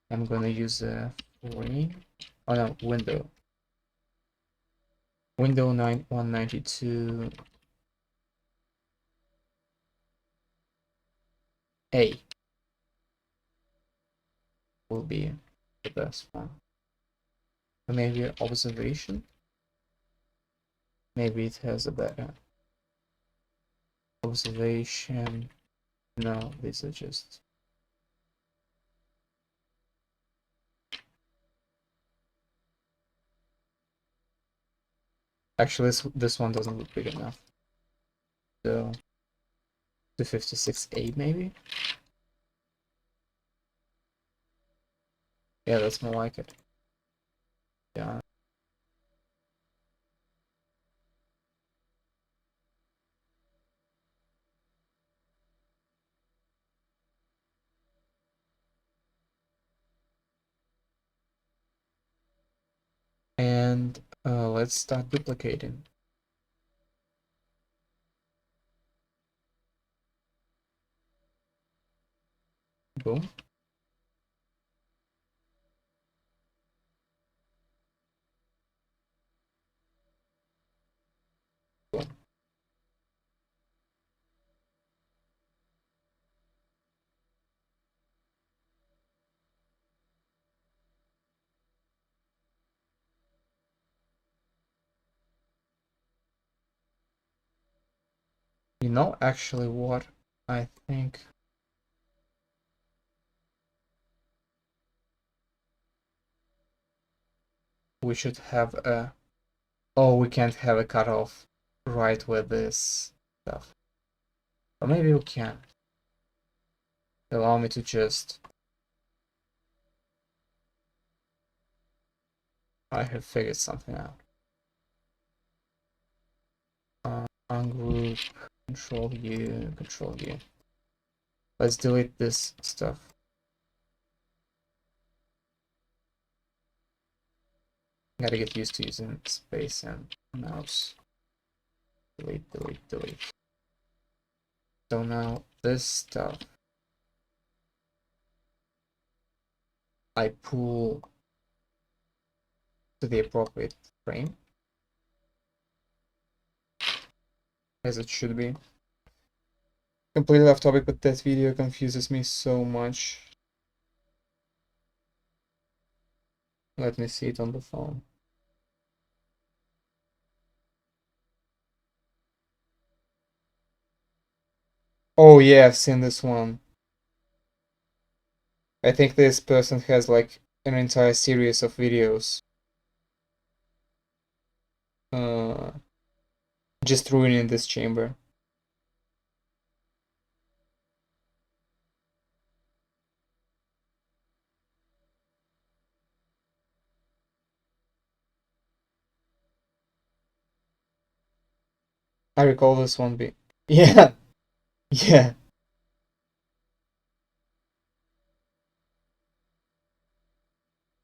I'm gonna use a frame. Oh no, window. Window 192 A will be the best one. Or maybe observation. Maybe it has a better observation. No, these are just. Actually, this one doesn't look big enough. So 256A maybe. Yeah, that's more like it. Yeah. And let's start duplicating. Boom. Boom. You know, actually, what I think we should have a. Oh, we can't have a cutoff right with this stuff. Or maybe we can. Allow me to just. I have figured something out. Ungroup, control U, control U. Let's delete this stuff. Gotta get used to using space and mouse. Delete, delete, delete. So now this stuff, I pull to the appropriate frame, as it should be. Completely off topic, but that video confuses me so much. Let me see it on the phone. Oh yeah, I've seen this one. I think this person has like an entire series of videos. Just ruining this chamber. I recall this one be yeah, yeah.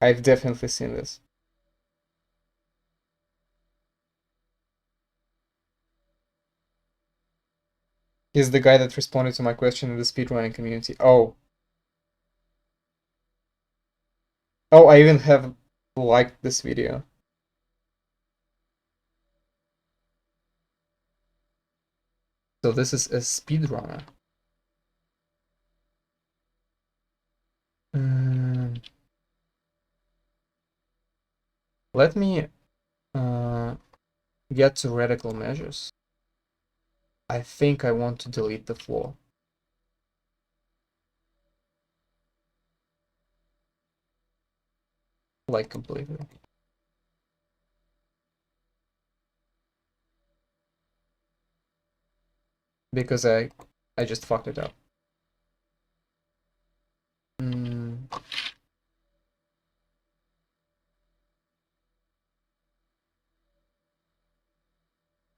I've definitely seen this. He's the guy that responded to my question in the speedrunning community. Oh. Oh, I even have liked this video. So this is a speedrunner. Let me get to radical measures. I think I want to delete the floor. Like completely. Because I just fucked it up.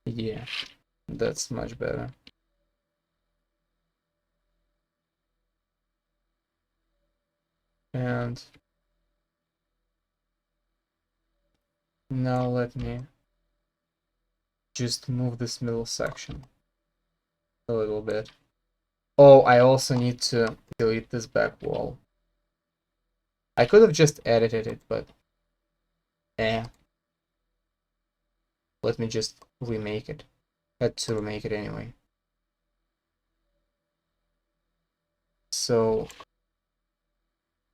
Yeah, that's much better. And now let me just move this middle section a little bit. Oh, I also need to delete this back wall. I could have just edited it, but let me just remake it. Had to remake it anyway. So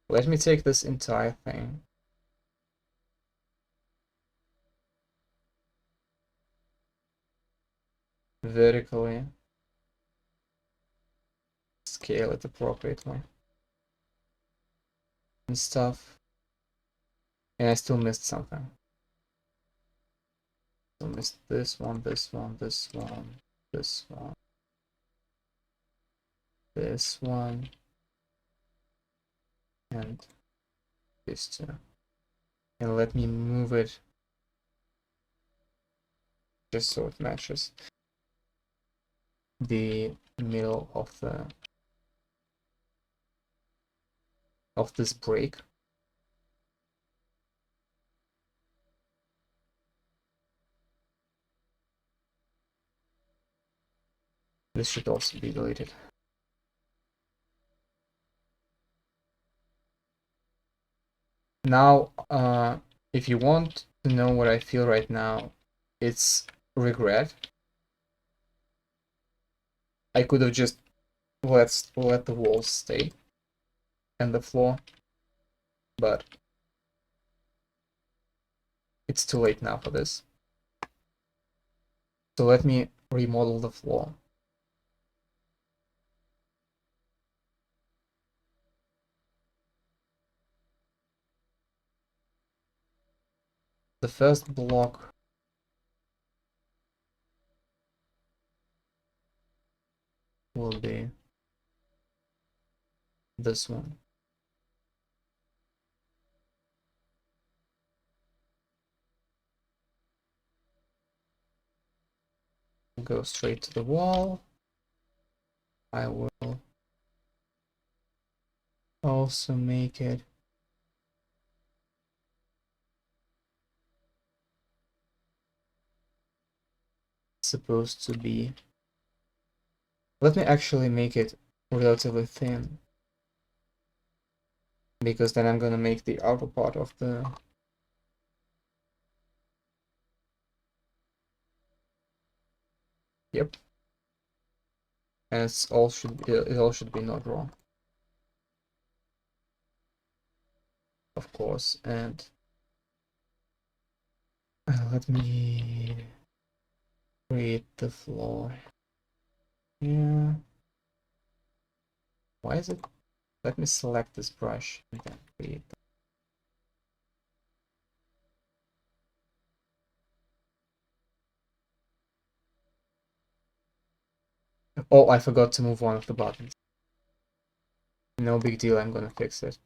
let me take this entire thing. Vertically. Scale it appropriately. And stuff. And I still missed something. Still missed this one, this one, this one, this one. This one. And these two. And let me move it just so it matches the middle of this break. This should also be deleted. Now, if you want to know what I feel right now, it's regret. I could have just let the walls stay and the floor, but it's too late now for this. So let me remodel the floor. The first block will be this one. Go straight to the wall. I will also make it supposed to be. Let me actually make it relatively thin, because then I'm gonna make the outer part of the yep, and it all should be not wrong, of course. And let me create the floor. Yeah. Why is it? Let me select this brush and then create. Oh, I forgot to move one of the buttons. No big deal, I'm gonna fix it.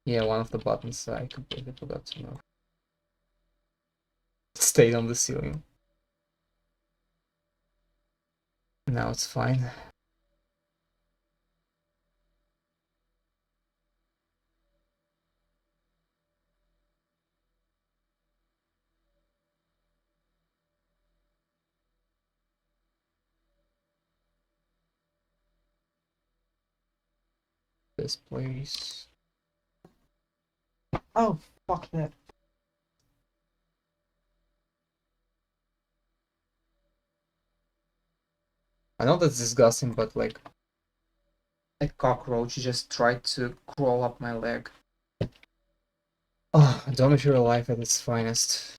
Yeah, one of the buttons I completely forgot to move. It stayed on the ceiling. Now it's fine. This place. Oh, fuck that. I know that's disgusting, but like a cockroach just tried to crawl up my leg. Oh, Dawn of Your Life at its finest.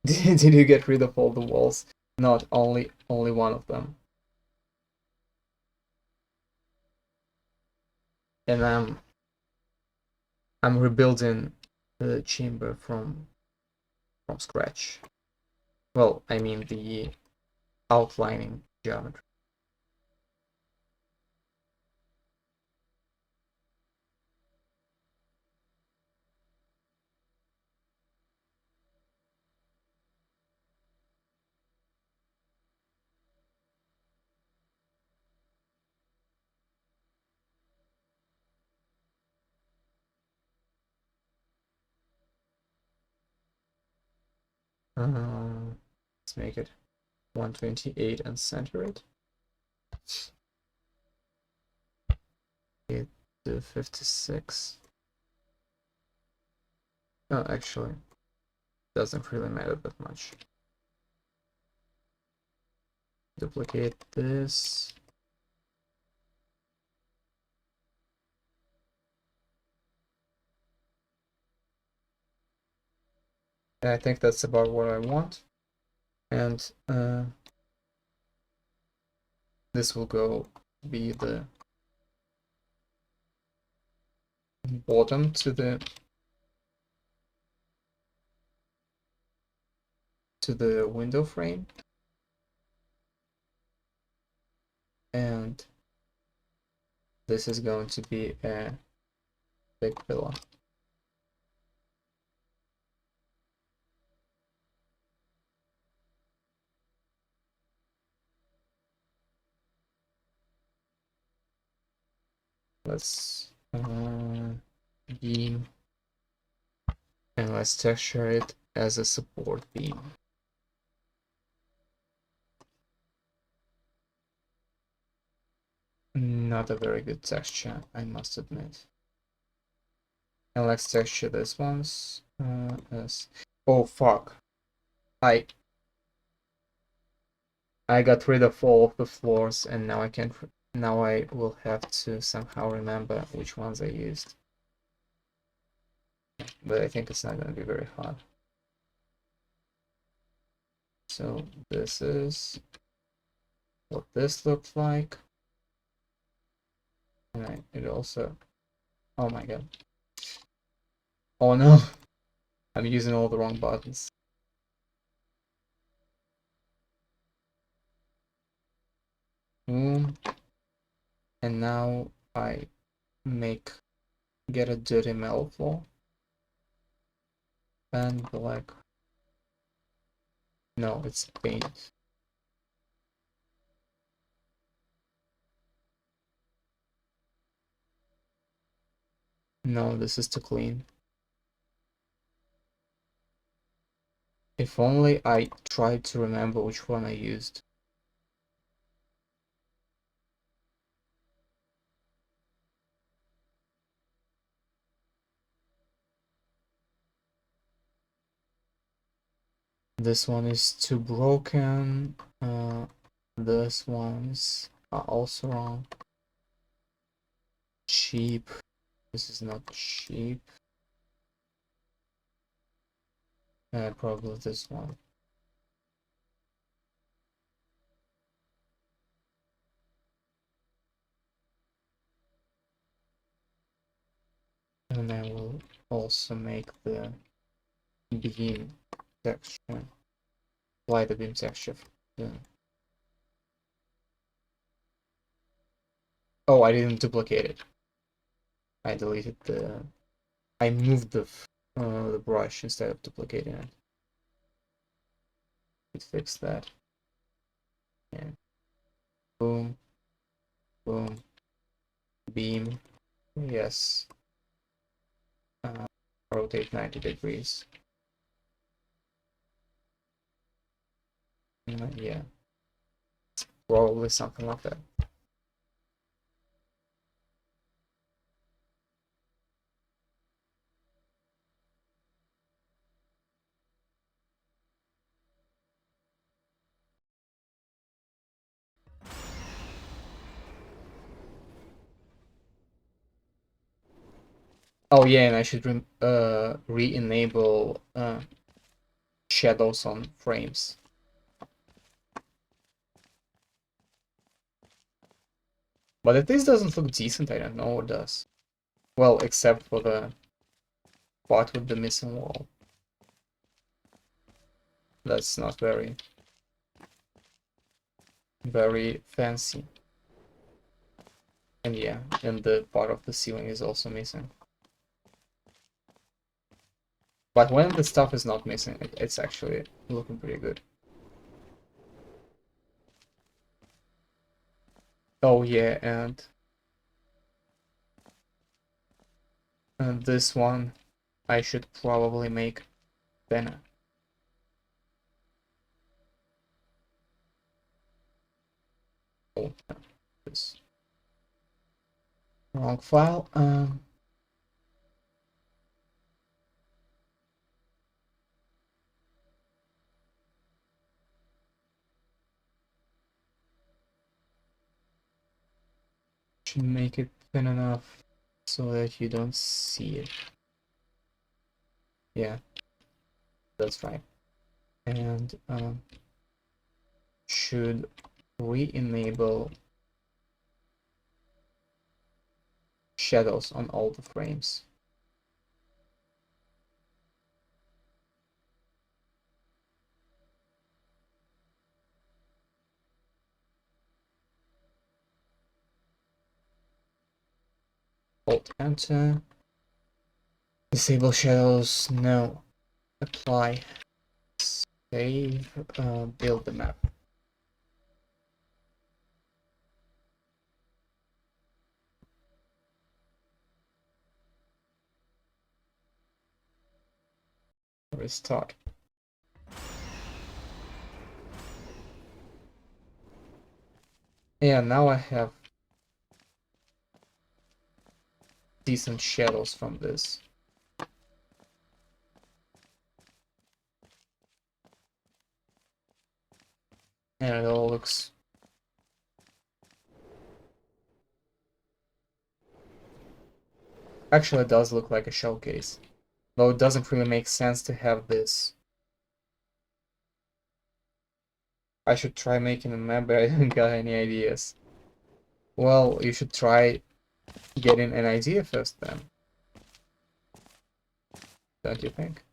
Did you get rid of all the walls? Not only one of them. And I'm rebuilding the chamber from scratch. Well, I mean the outlining geometry. Let's make it 128 and center it. It to 56. Oh, actually, doesn't really matter that much. Duplicate this. And I think that's about what I want. And this will go be the bottom to the window frame. And this is going to be a big pillar. Let's beam And let's texture it as a support beam. Not a very good texture, I must admit. And let's texture this one's as... Oh fuck. I got rid of all of the floors and now I can't... Now I will have to somehow remember which ones I used. But I think it's not gonna be very hard. So this is what this looks like. And it also... Oh my god. Oh no! I'm using all the wrong buttons. Boom. And now I get a dirty metal floor. And black. No, it's paint. No, this is too clean. If only I tried to remember which one I used. This one is too broken. This ones are also wrong. Cheap. This is not cheap. Probably this one. And I will also make the beam texture. Apply the beam texture. Oh, I didn't duplicate it. I deleted the... I moved the brush instead of duplicating it. It fixed that. And boom, boom, beam. Yes. Rotate 90 degrees. Yeah. Probably something like that. Oh yeah, and I should re-enable shadows on frames. But if this doesn't look decent, I don't know what does. Well, except for the part with the missing wall. That's not very fancy. And yeah, and the part of the ceiling is also missing. But when the stuff is not missing, it's actually looking pretty good. Oh yeah, and this one I should probably make thinner. Oh, no, this wrong file. Should make it thin enough so that you don't see it. Yeah, that's right. And should re-enable shadows on all the frames. Alt Enter. Disable shadows. No. Apply. Save. Build the map. Restart. Yeah, now I have decent shadows from this. And it all looks actually it does look like a showcase. Though it doesn't really make sense to have this. I should try making a map, but I haven't got any ideas. Well, you should try getting an idea first then. Don't you think?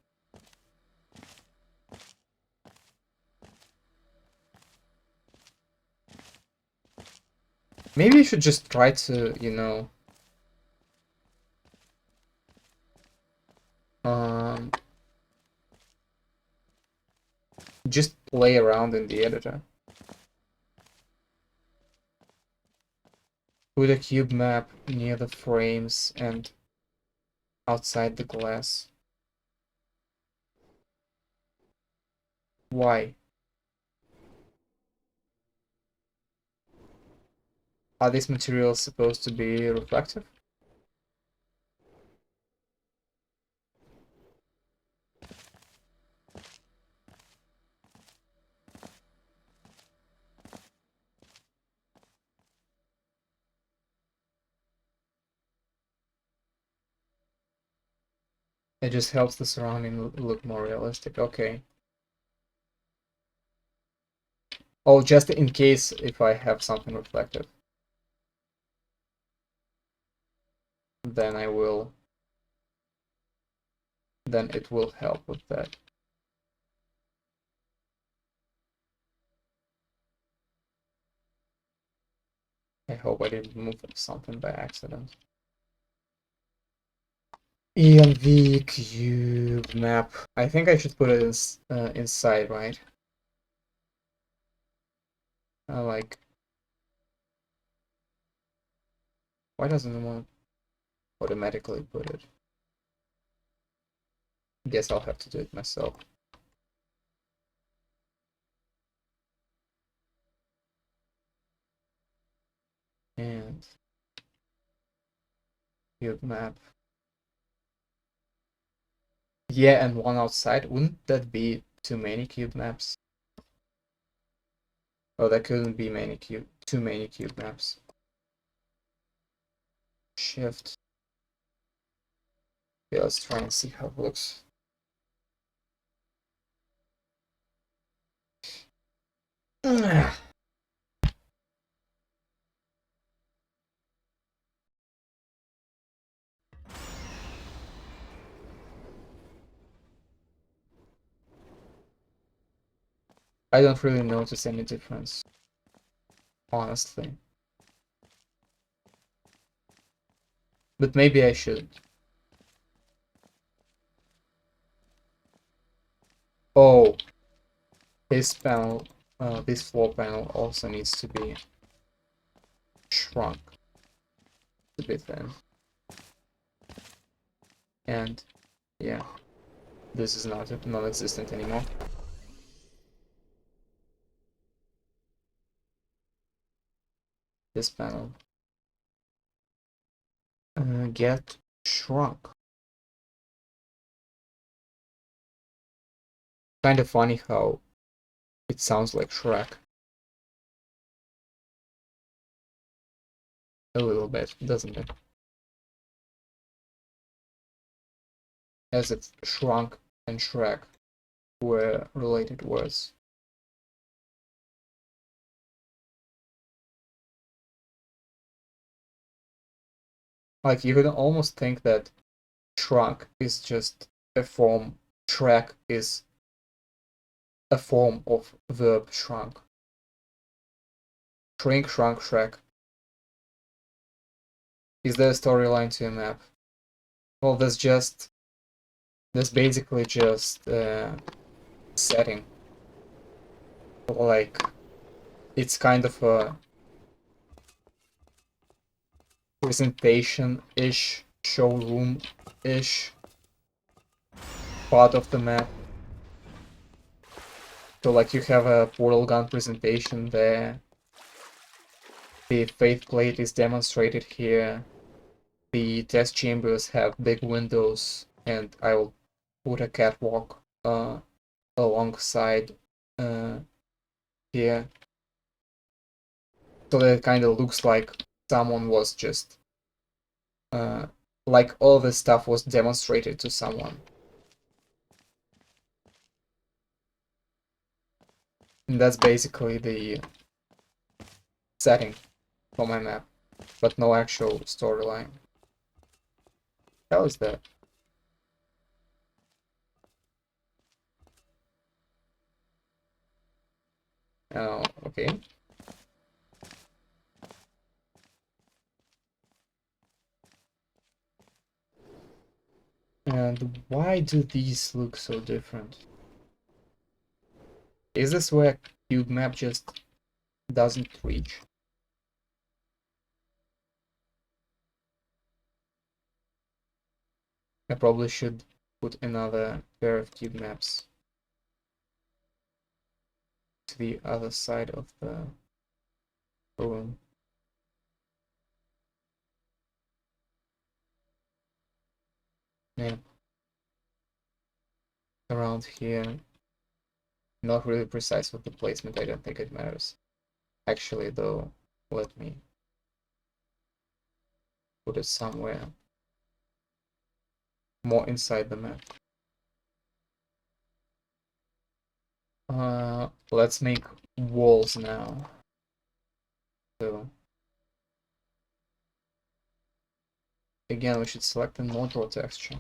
Maybe you should just try to, you know, just play around in the editor. Put a cube map near the frames and outside the glass. Why? Are these materials supposed to be reflective? It just helps the surrounding look more realistic. Okay. Oh, just in case if I have something reflective. Then I will... Then it will help with that. I hope I didn't move something by accident. ENV cube map. I think I should put it inside, right? Like... Why doesn't it want to automatically put it? Guess I'll have to do it myself. And... Cube map. Yeah, and one outside. Wouldn't that be too many cube maps? Oh, that couldn't be too many cube maps. Shift. Yeah, let's try and see how it looks. I don't really notice any difference, honestly. But maybe I should. Oh, this panel, this floor panel also needs to be shrunk a bit then. And yeah, this is not non-existent anymore. This panel get shrunk. Kind of funny how it sounds like Shrek. A little bit, doesn't it? As if Shrunk and Shrek were related words. Like, you could almost think that shrunk is just a form, Shrek is a form of verb shrunk. Shrink, shrunk, Shrek. Is there a storyline to a map? Well, there's basically just setting. Like, it's kind of a presentation-ish, showroom-ish part of the map. So like you have a portal gun presentation there. The faith plate is demonstrated here. The test chambers have big windows, and I will put a catwalk alongside here. So that it kind of looks like someone was just like all this stuff was demonstrated to someone. And that's basically the setting for my map, but no actual storyline. How is that? Oh, okay. And why do these look so different? Is this where cube map just doesn't reach? I probably should put another pair of cube maps to the other side of the room. Yeah. Around here. Not really precise with the placement, I don't think it matters. Actually though, let me put it somewhere more inside the map. Let's make walls now. So again, we should select the node texture,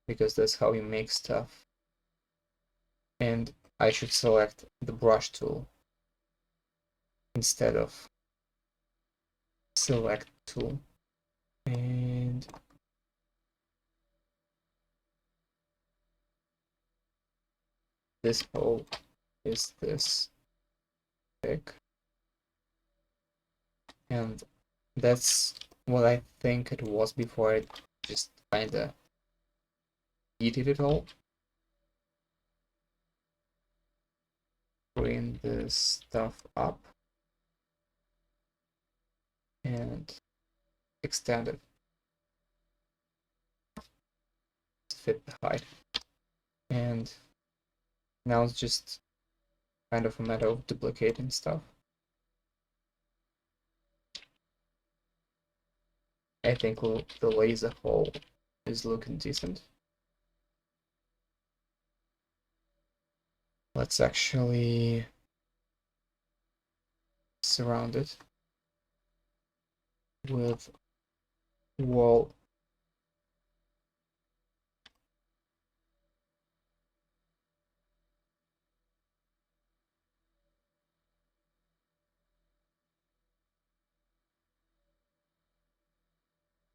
because that's how you make stuff. And I should select the brush tool instead of select tool. And this hole is this thick. And that's what I think it was before I just kinda heated it all. Bring this stuff up and extend it. Fit the height. And now it's just kind of a matter of duplicating stuff. I think the laser hole is looking decent. Let's actually surround it with wall.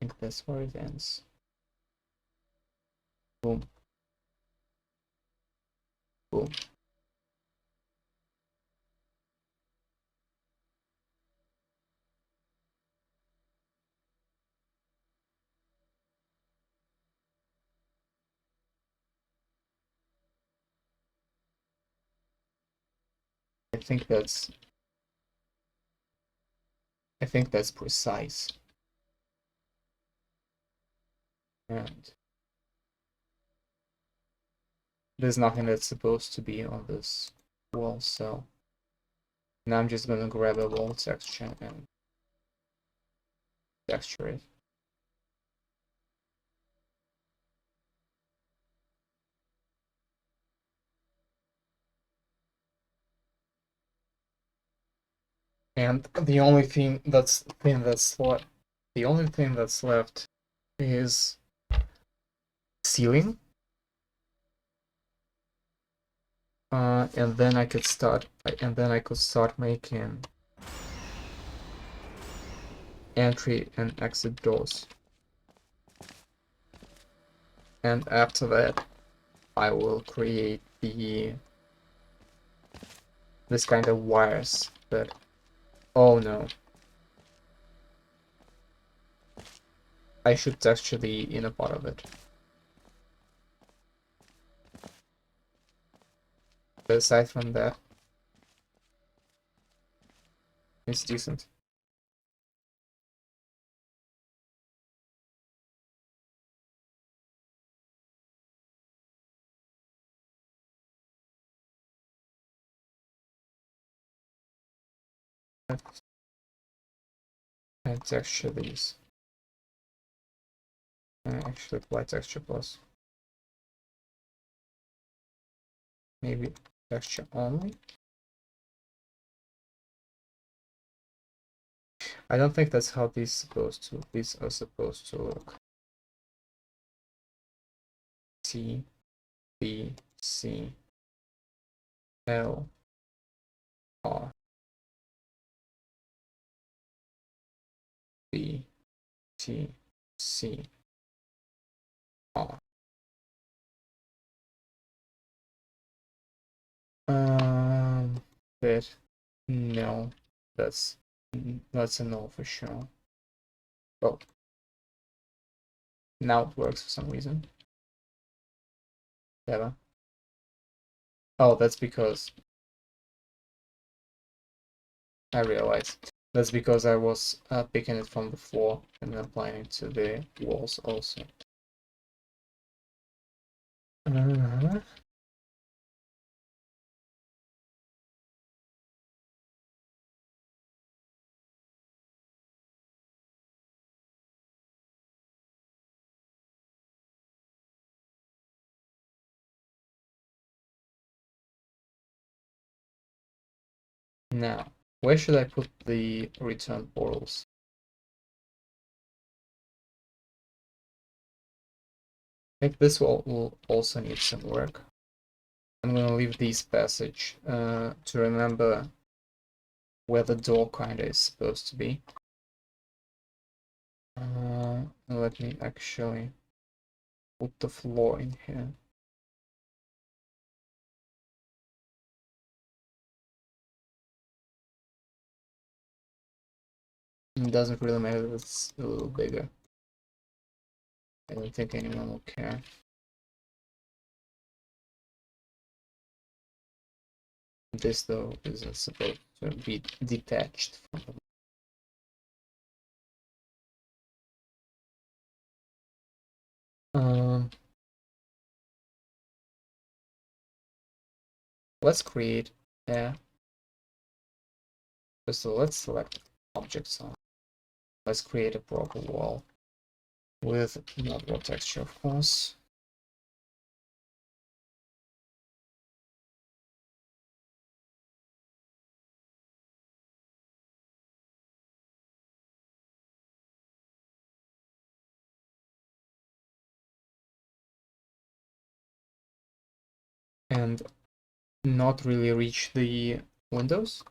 I think that's where it ends. Boom. Boom. I think that's precise. And there's nothing that's supposed to be on this wall, so now I'm just gonna grab a wall texture and texture it. And the only thing that's left is ceiling. And then I could start making entry and exit doors. And after that, I will create this kind of wires that, oh no. I should texture the inner part of it. But aside from that, it's decent. And texture these. And actually apply texture plus. Maybe texture only. I don't think that's how these are supposed to look. C, B, C, L, R, B, T, C, R. But no, that's a no for sure. Oh, now it works for some reason. Never. Oh, that's because I realized. That's because I was picking it from the floor and applying it to the walls also. Now, where should I put the return portals? I think this will also need some work. I'm gonna leave this passage to remember where the door kinda is supposed to be. Let me actually put the floor in here. It doesn't really matter if it's a little bigger. I don't think anyone will care. This though isn't supposed to be detached from the let's create a first of all, let's select objects on. Let's create a proper wall with not raw texture, of course. And not really reach the windows.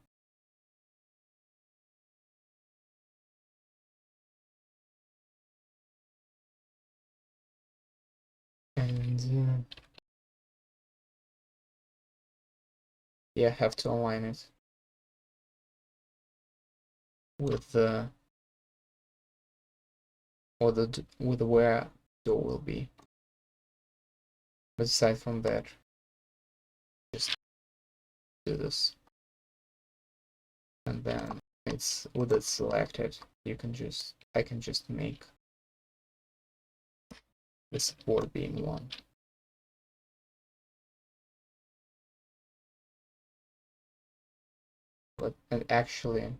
And yeah, have to align it with the with where door will be. But aside from that, just do this, and then it's with it selected. I can just make the support being 1. But and actually,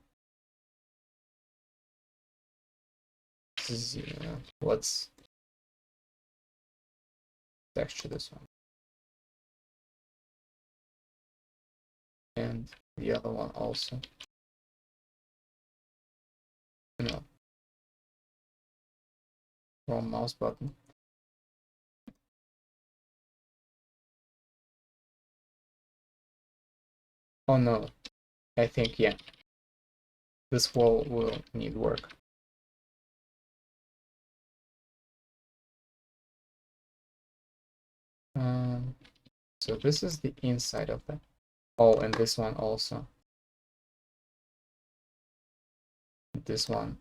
this is, let's texture this one. And the other one also. No. Wrong mouse button. Oh no. I think, yeah. This wall will need work. So this is the inside of the. Oh, and this one also. This one,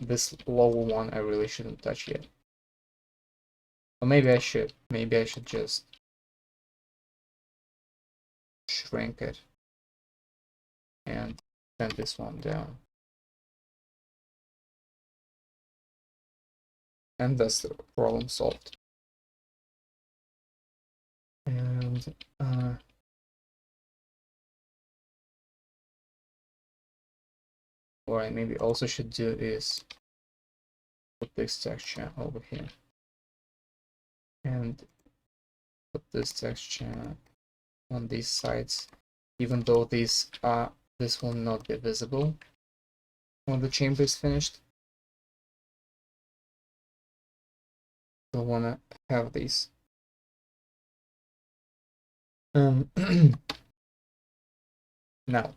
this lower one, I really shouldn't touch yet. Or maybe I should. Maybe I should just shrink it and send this one down. And that's the problem solved. And what I maybe also should do is put this texture over here and put this texture on these sides, even though this will not be visible when the chamber is finished. I wanna have these. Now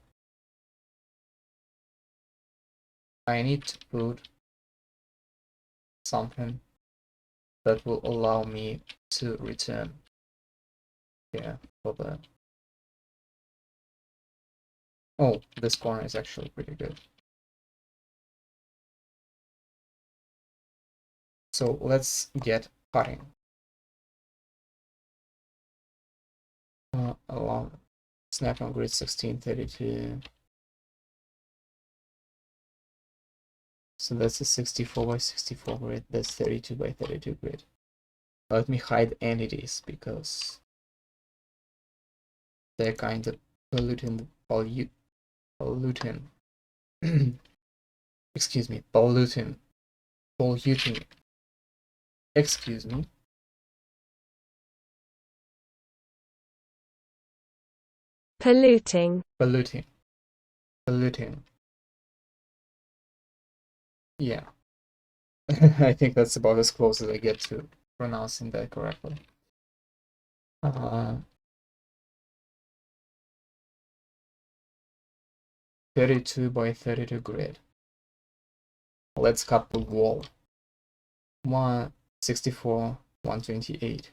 I need to put something that will allow me to return here for the. Oh, this corner is actually pretty good. So let's get cutting. Along snap on grid 1632. So that's a 64 by 64 grid. That's 32 by 32 grid. Let me hide entities because they're kind of polluting. Excuse me, polluting. Excuse me. Polluting. Yeah. I think that's about as close as I get to pronouncing that correctly. 32 by 32 grid. Let's cut the wall. 164, 128.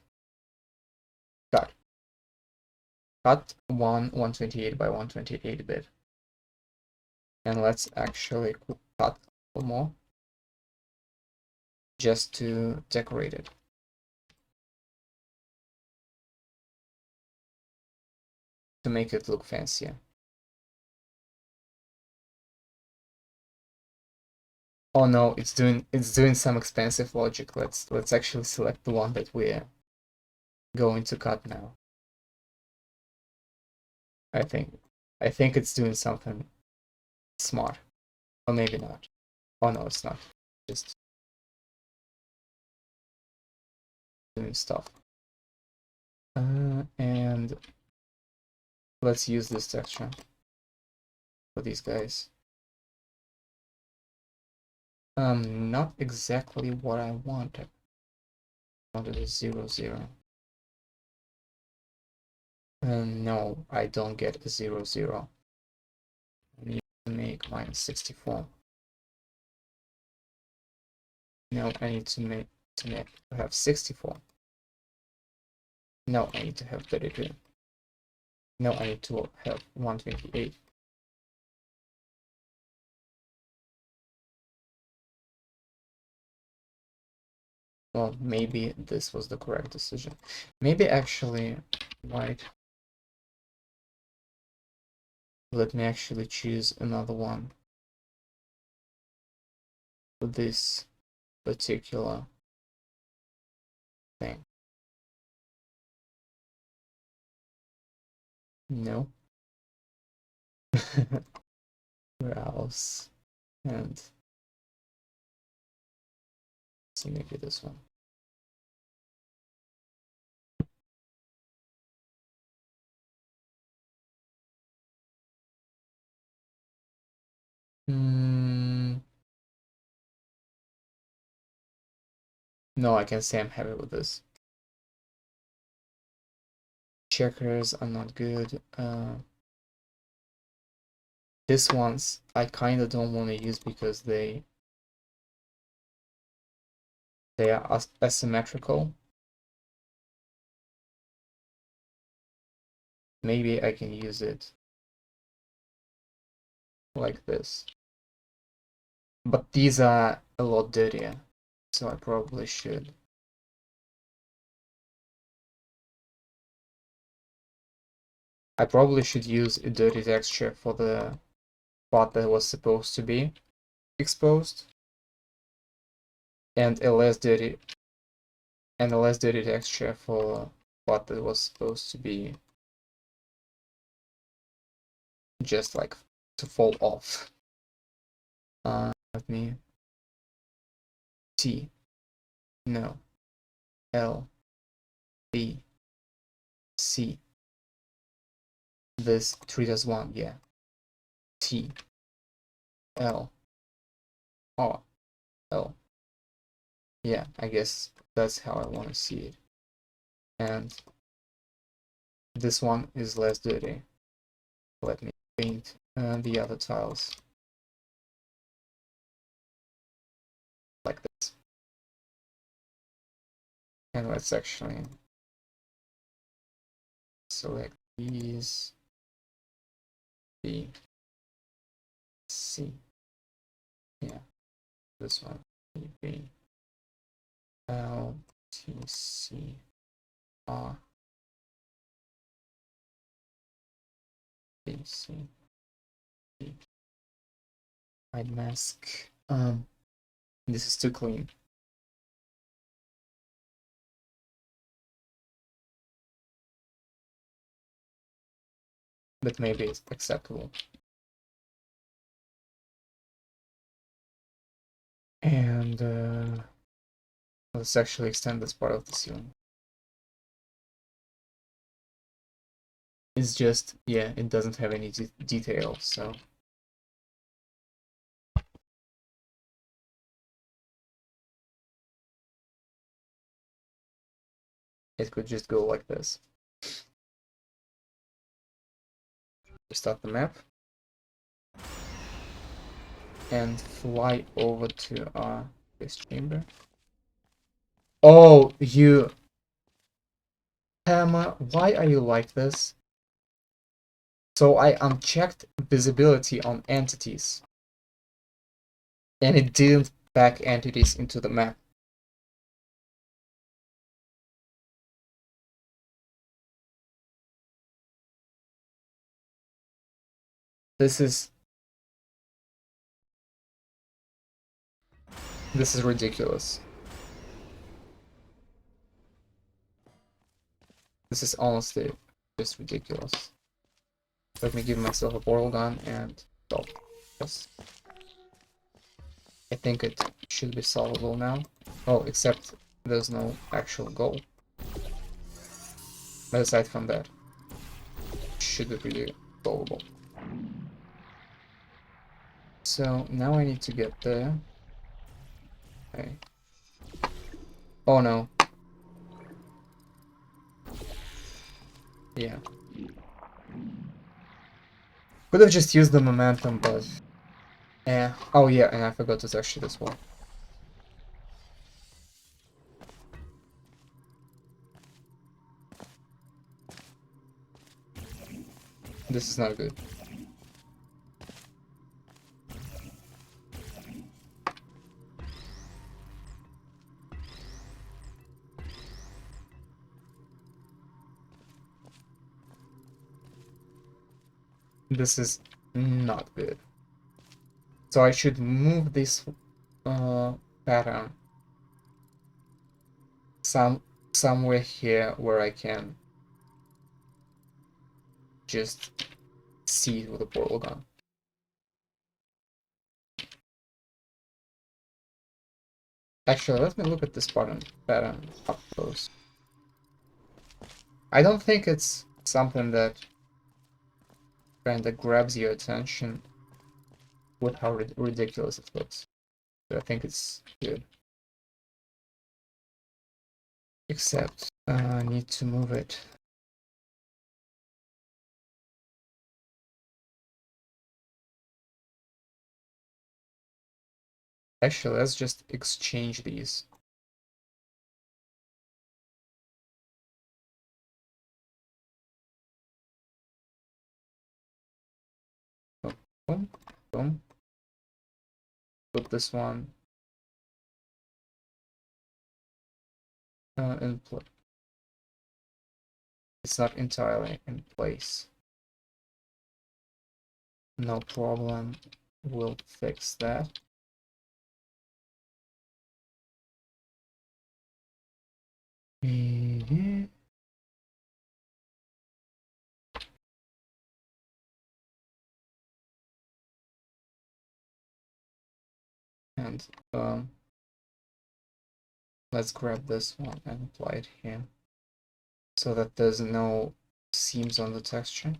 Cut 128 by 128 bit. And let's actually cut a little more just to decorate it. To make it look fancier. Oh no, it's doing some expensive logic. Let's actually select the one that we're going to cut now. I think it's doing something smart. Or maybe not. Oh no, it's not. Just doing stuff. And let's use this texture for these guys. Not exactly what I wanted. I wanted a 0, 0. No, I don't get a 0, 0. I need to make mine 64. No, I need to have 64. No, I need to have 32. No, I need to have 128. Well, maybe this was the correct decision. Maybe actually, white. Let me actually choose another one for this particular thing. No. Browse and see, maybe this one. No, I can say I'm happy with this. Checkers are not good. This ones I kind of don't want to use because they are asymmetrical. Maybe I can use it like this. But these are a lot dirtier, so I probably should. I probably should use a dirty texture for the part that was supposed to be exposed, and a less dirty texture for part that was supposed to be just like to fall off. Let me T, no, L, B, C. This 3 does 1, yeah. T, L, R, L. Yeah, I guess that's how I want to see it. And this one is less dirty. Let me paint the other tiles like this. And let's actually select these, B, C. Yeah, this one, B, L, T, C, R, B, C, B. Hide mask. This is too clean. But maybe it's acceptable. And let's actually extend this part of the ceiling. It's just, yeah, it doesn't have any detail, so it could just go like this. Start the map and fly over to this chamber. Oh, you Emma, why are you like this? So I unchecked visibility on entities, and it didn't pack entities into the map. This is ridiculous. This is honestly just ridiculous. Let me give myself a portal gun and go. Yes. I think it should be solvable now. Oh, except there's no actual goal. But aside from that, it should be pretty solvable. So now I need to get there. Okay. Oh no. Yeah. Could have just used the momentum, but oh yeah, and I forgot to touch it as well. This is not good. This is not good. So I should move this pattern somewhere here where I can just see it with a portal gun. Actually, let me look at this pattern up close. I don't think it's something that kind of grabs your attention with how ridiculous it looks. So I think it's good. Except I need to move it. Actually, let's just exchange these. Boom, boom. Put this one in place. It's not entirely in place. no problem. We'll fix that. Mhm. And let's grab this one and apply it here so that there's no seams on the texture.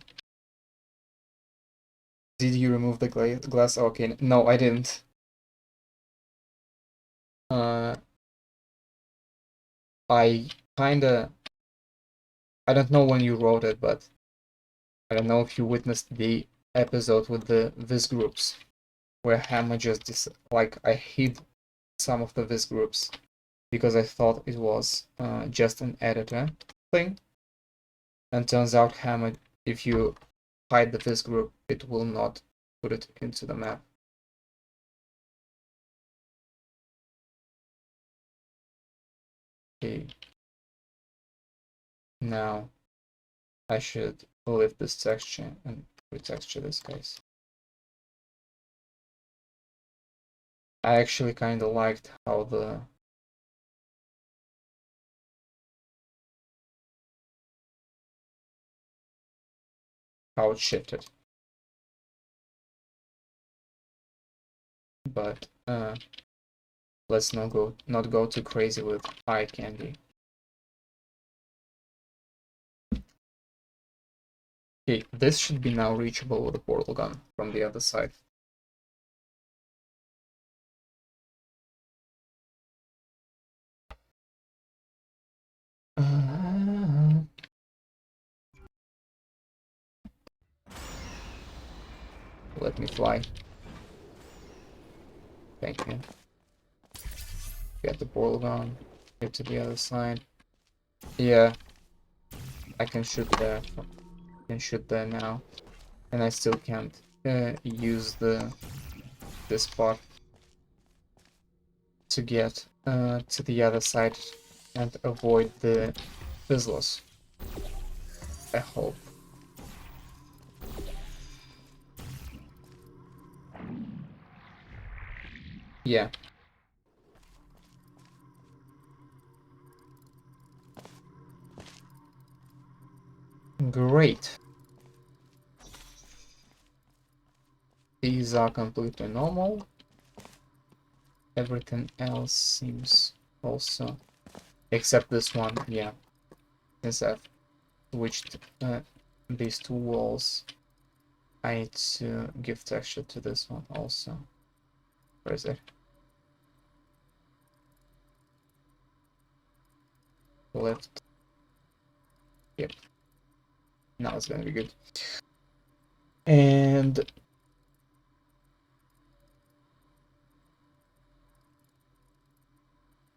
Did you remove the glass? Okay, no, I didn't. I kinda, I don't know when you wrote it, but I don't know if you witnessed the episode with the Viz groups, where Hammer just like I hid some of the Viz groups because I thought it was just an editor thing, and turns out Hammer, if you hide the Viz group, it will not put it into the map. Okay. Now I should lift this texture and retexture this, guys. I actually kind of liked how it shifted, but let's not go too crazy with eye candy. Okay, this should be now reachable with a portal gun from the other side. Let me fly. Thank you. Get the portal gun. Get to the other side. Yeah, I can shoot there. I can shoot there now, and I still can't use this spot to get to the other side and avoid the fizzlers. I hope. Yeah. Great. These are completely normal. Everything else seems also, except this one, yeah. Since I've switched these two walls, I need to give texture to this one also. Where is it? Left. Yep. Now it's gonna be good. And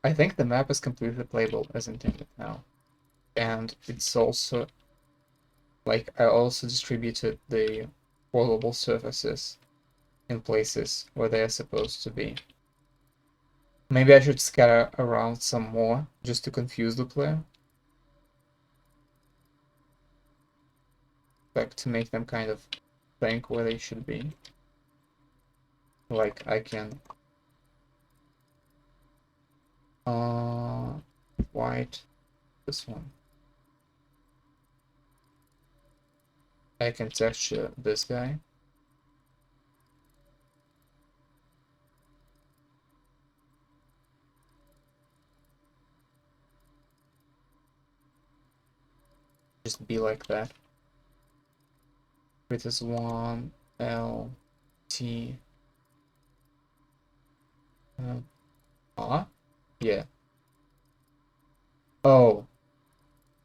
I think the map is completely playable as intended now. And it's also, like, I also distributed the portable surfaces in places where they are supposed to be. Maybe I should scatter around some more just to confuse the player. Like, to make them kind of think where they should be. Like, I can white this one. I can texture this guy. Just be like that. It is 1 L T R? Yeah. Oh.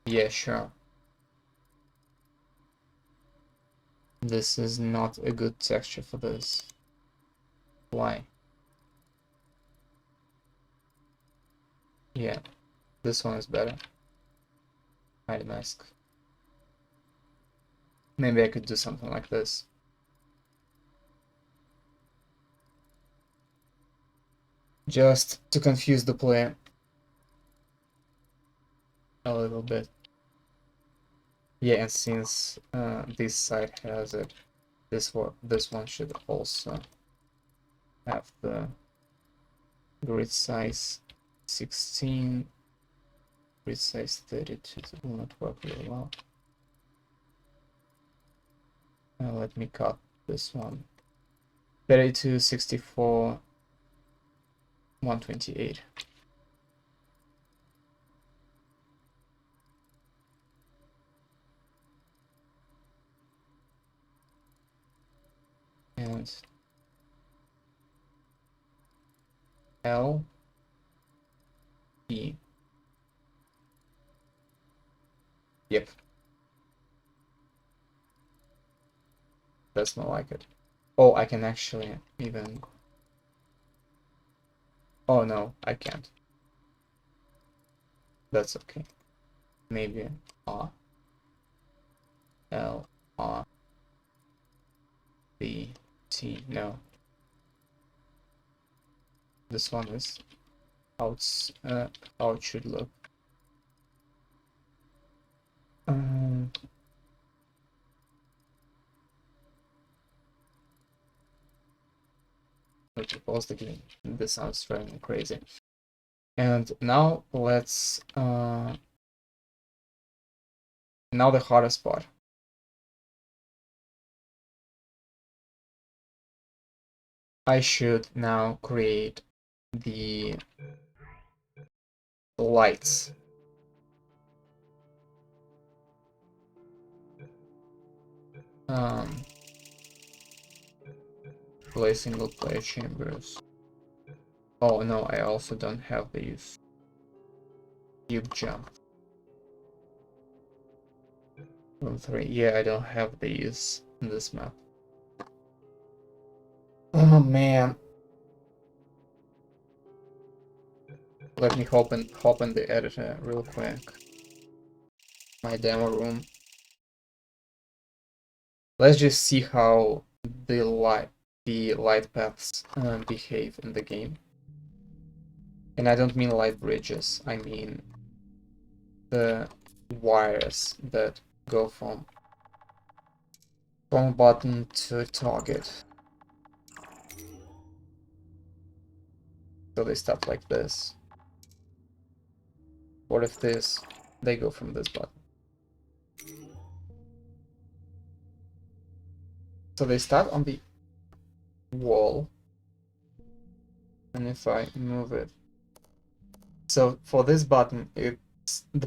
Yeah, sure. This is not a good texture for this. Why? Yeah. This one is better. Hide mask. Maybe I could do something like this. Just to confuse the player a little bit. Yeah, and since this side has it, this one should also have the grid size 16, grid size 32. It will not work really well. Let me cut this one. 32, 64, 128. And L E. Yep. That's not like it. Oh, I can actually even. Oh no, I can't. That's okay. Maybe R L R B T. No. This one is how it should look. Okay, pause the game. This sounds very crazy. And now let's now the hardest part. I should now create the lights. Play single player chambers. Oh no, I also don't have these. Cube jump. Room 3. Yeah, I don't have these in this map. Oh man. Let me hop in the editor real quick. My demo room. Let's just see how the light paths behave in the game. And I don't mean light bridges, I mean the wires that go from button to target. So they start like this. What if they go from this button? So they start on the wall, and if I move it, so for this button, the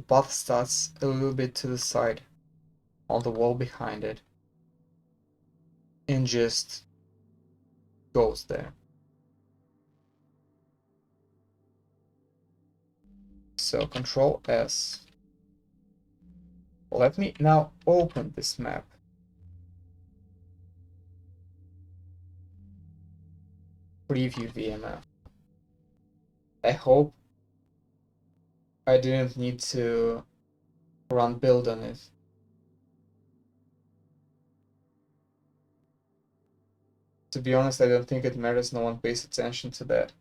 path starts a little bit to the side on the wall behind it and just goes there. So Control S. Let me now open this map. Preview VMF. I hope I didn't need to run build on it. To be honest, I don't think it matters, no one pays attention to that.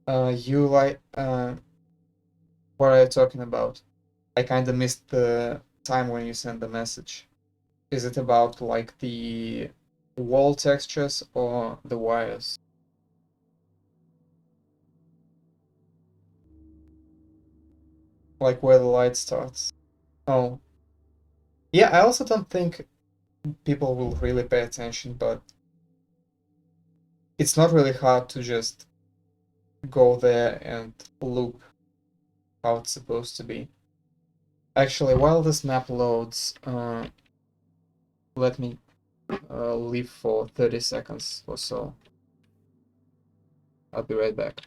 What are you talking about? I kinda missed the time when you sent the message. Is it about like the wall textures or the wires? Like where the light starts? Oh. Yeah, I also don't think people will really pay attention, but it's not really hard to just go there and loop how it's supposed to be. Actually, while this map loads, let me leave for 30 seconds or so. I'll be right back.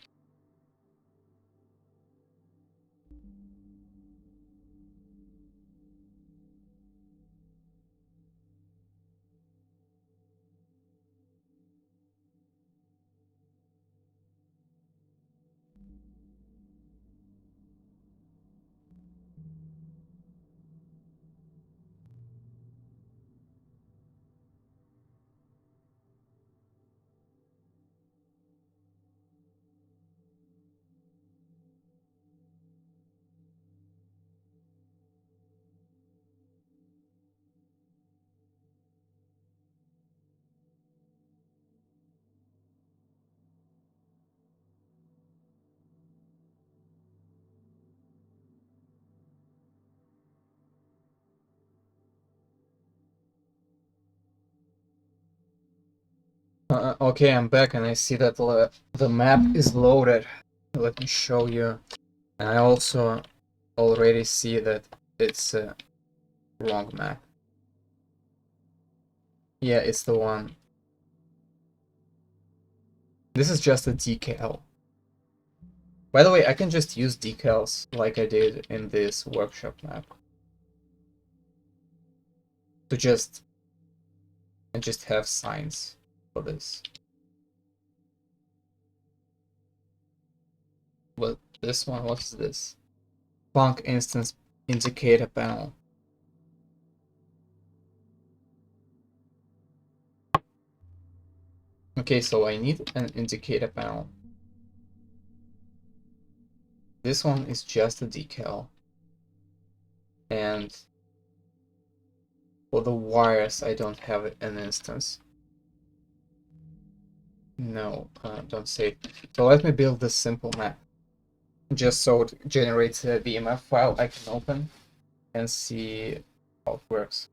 Okay, I'm back and I see that the map is loaded. Let me show you. And I also already see that it's a wrong map. Yeah, it's the one. This is just a decal. By the way, I can just use decals like I did in this workshop map. To just have signs for this. What this one? What's this? Plunk instance indicator panel. Okay, so I need an indicator panel. This one is just a decal. And for the wires, I don't have an instance. No, don't save. So let me build this simple map. Just so it generates a VMF file I can open and see how it works.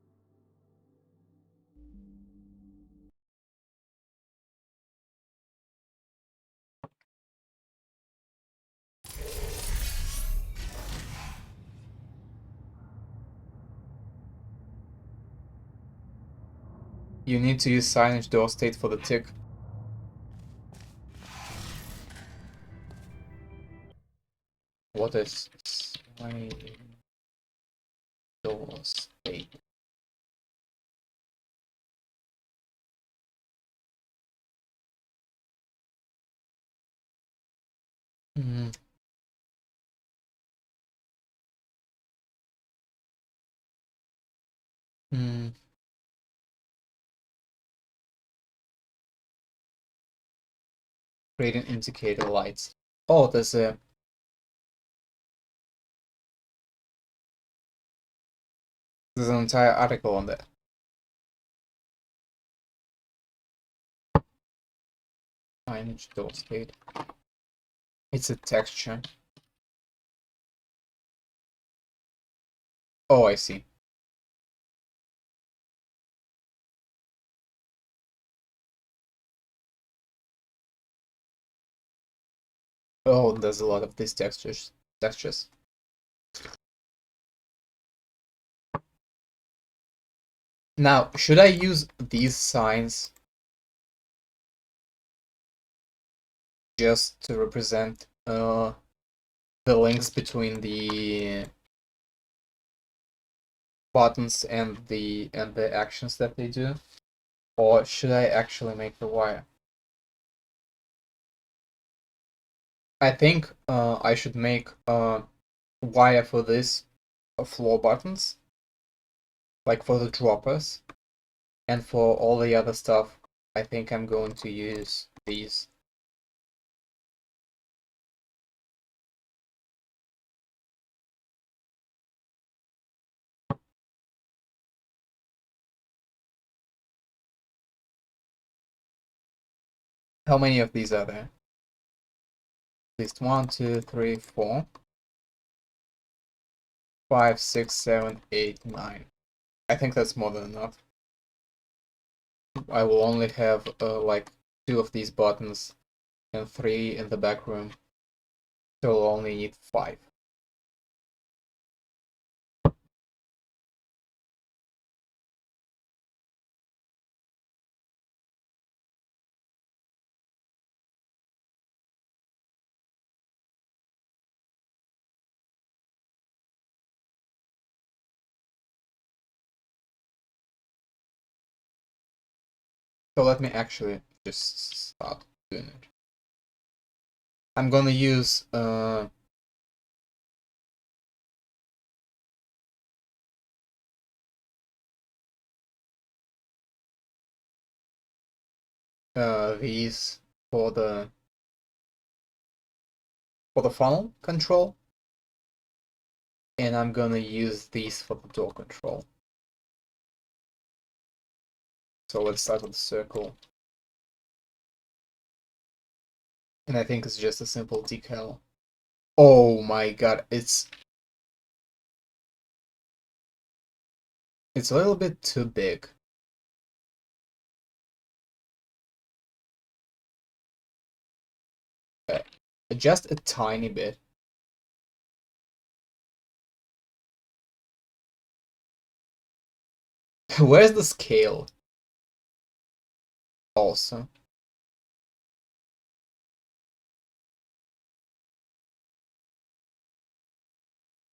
You need to use signage door state for the tick. What is signage door state? Mm. Mm. Create an indicator lights. Oh, there's an entire article on that. Signage door state. It's a texture. Oh, I see. Oh, there's a lot of these textures. Now, should I use these signs just to represent the links between the buttons and the actions that they do? Or should I actually make the wire? I think I should make a wire for this floor buttons, like for the droppers, and for all the other stuff, I think I'm going to use these. How many of these are there? At least 1, 2, 3, 4, 5, 6, 7, 8, 9. I think that's more than enough. I will only have like 2 of these buttons and 3 in the back room. So I'll only need 5. So let me actually just start doing it. I'm gonna use these for the funnel control, and I'm gonna use these for the door control. So let's start with the circle. And I think it's just a simple decal. Oh my god, it's a little bit too big. just a tiny bit. Where's the scale? Also.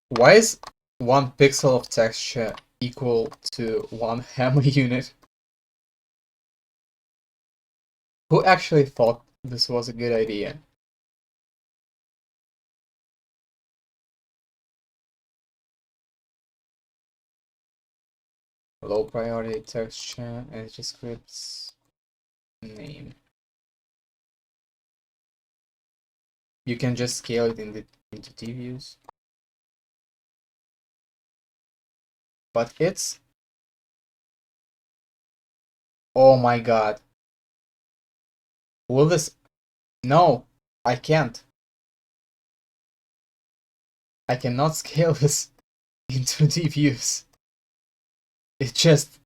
Why is 1 pixel of texture equal to 1 hammer unit? Who actually thought this was a good idea? Low priority texture, energy scripts, name. You can just scale it into T views. But it's... Oh my god. Will this... No, I can't. I cannot scale this into T views. It just...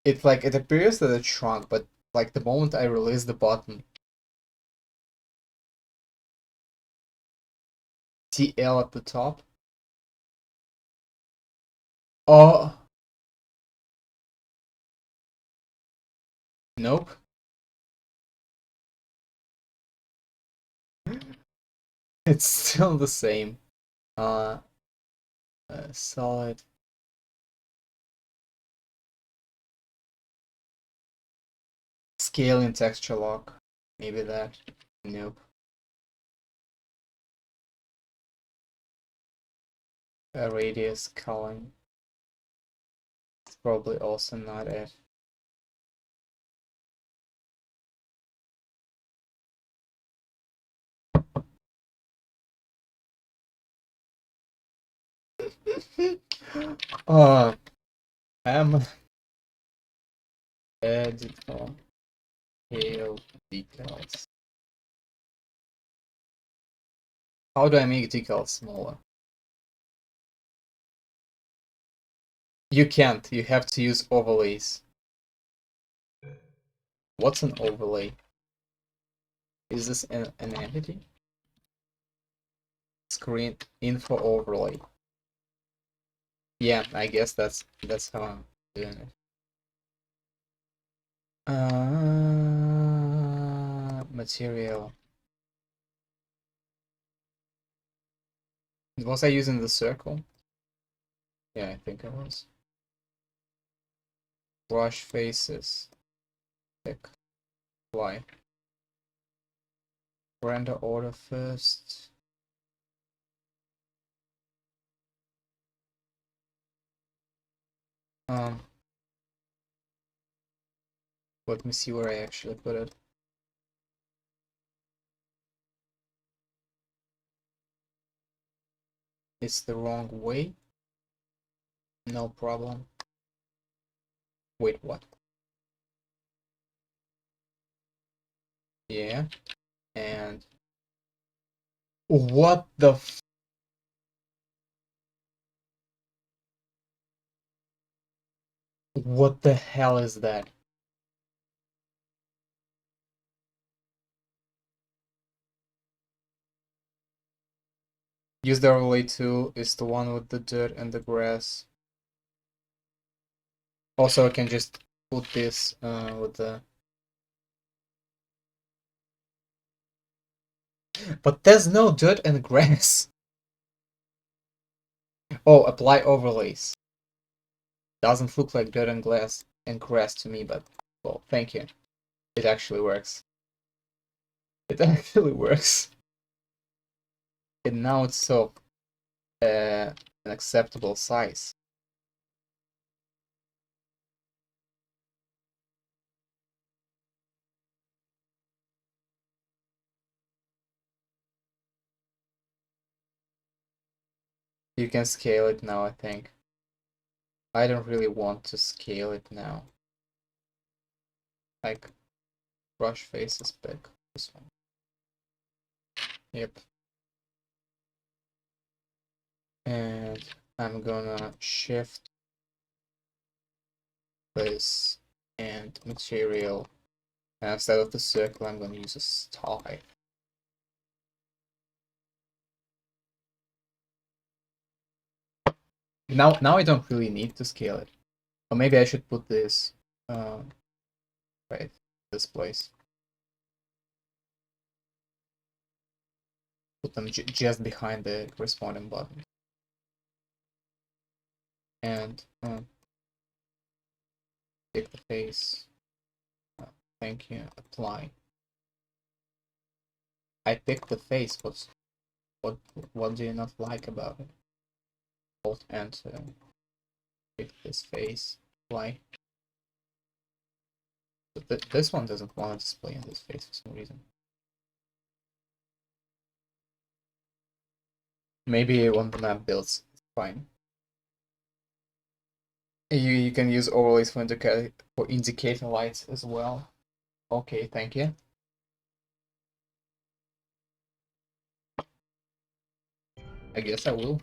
It like, it appears that it shrunk, but like the moment I release the button, TL at the top. Oh. Nope. It's still the same. Solid. Scale in texture lock. Maybe that. Nope. Radius culling. It's probably also not it. I'm editor scale decals. How do I make decals smaller? You can't. You have to use overlays. What's an overlay? Is this an entity? Screen info overlay. Yeah, I guess that's how I'm doing it. Material. Was I using the circle? Yeah, I think I was. Brush faces. Pick. Apply. Render order first. Let me see where I actually put it. It's the wrong way. No problem. Wait, what? Yeah. And what the what the hell is that? Use the overlay tool is the one with the dirt and the grass. Also, I can just put this with the... But there's no dirt and grass. Oh, apply overlays. Doesn't look like dirt and grass to me, but well, thank you. It actually works. It actually works. And now it's so an acceptable size. You can scale it now, I think. I don't really want to scale it now. Like, brush face is big. This one. Yep. And I'm gonna shift this and material And instead of the circle, I'm going to use a star. Now I don't really need to scale it. Or maybe I should put this right this place. Put them just behind the corresponding button. And pick the face. Thank you. Apply. I picked the face. What do you not like about it? Alt Enter. Pick this face. Apply. But this one doesn't want to display in this face for some reason. Maybe when the map builds, it's fine. You can use overlays for indicator lights as well. Okay, thank you. I guess I will.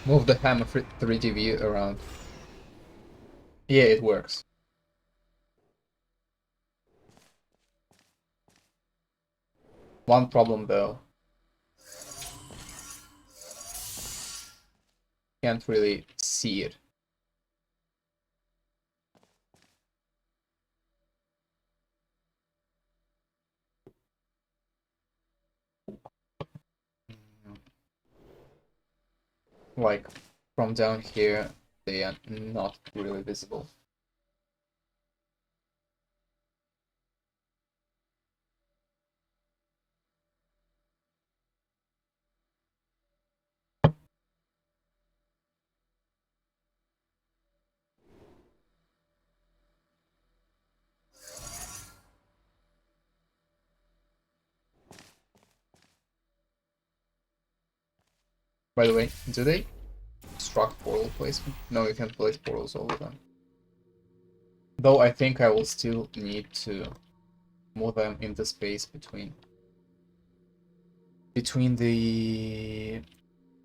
Move the hammer 3D view around. Yeah, it works. One problem though. Can't really see it. Like, from down here, they are not really visible. By the way, do they struck portal placement? No, you can't place portals over them. Though I think I will still need to move them into space between the...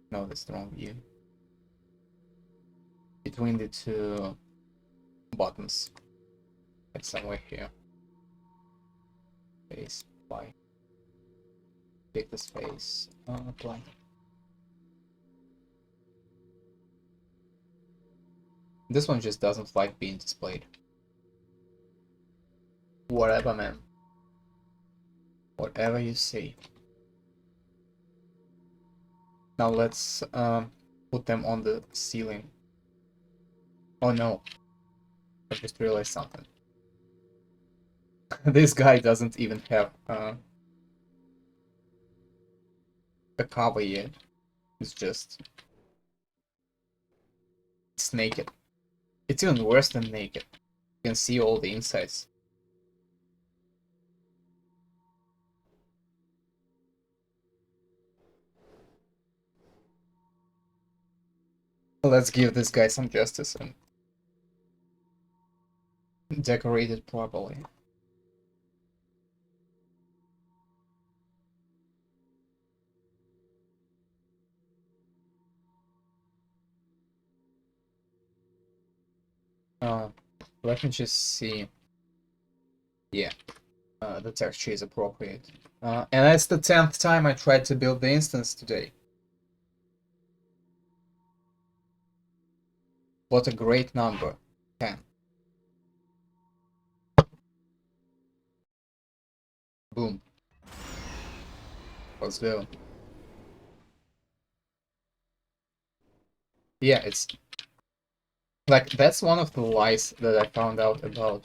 No, that's the wrong view. Between the two buttons. Like somewhere here. Space, apply. Pick the space, apply. This one just doesn't like being displayed. Whatever, man. Whatever you say. Now let's put them on the ceiling. Oh no. I just realized something. This guy doesn't even have a cover yet. It's just... It's naked. It's even worse than naked. You can see all the insides. Let's give this guy some justice and decorate it properly. Let me just see. Yeah, the texture is appropriate. And that's the 10th time I tried to build the instance today. What a great number. 10. Boom. Let's go. Yeah, it's... Like, that's one of the lies that I found out about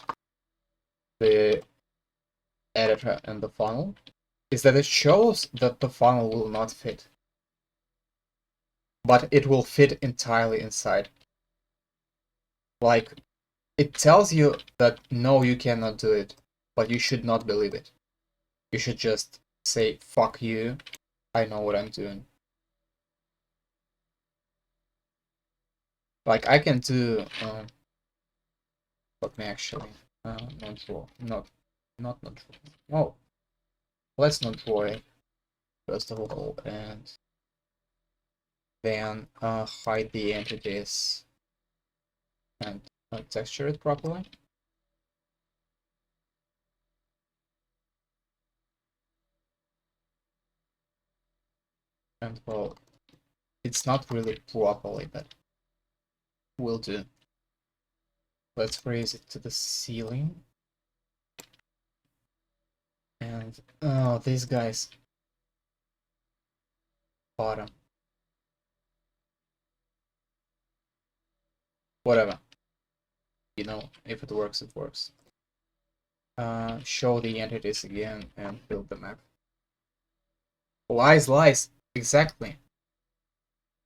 the editor and the funnel, is that it shows that the funnel will not fit. But it will fit entirely inside. Like, it tells you that no, you cannot do it, but you should not believe it. You should just say, fuck you, I know what I'm doing. Like, I can do, let me actually, not draw, not draw. Oh, let's not draw it, first of all, and then hide the entities and texture it properly. And well, it's not really properly, but will do. Let's raise it to the ceiling. And oh, these guys bottom. Whatever. You know, if it works, it works. Show the entities again and build the map. Lies, lies. Exactly.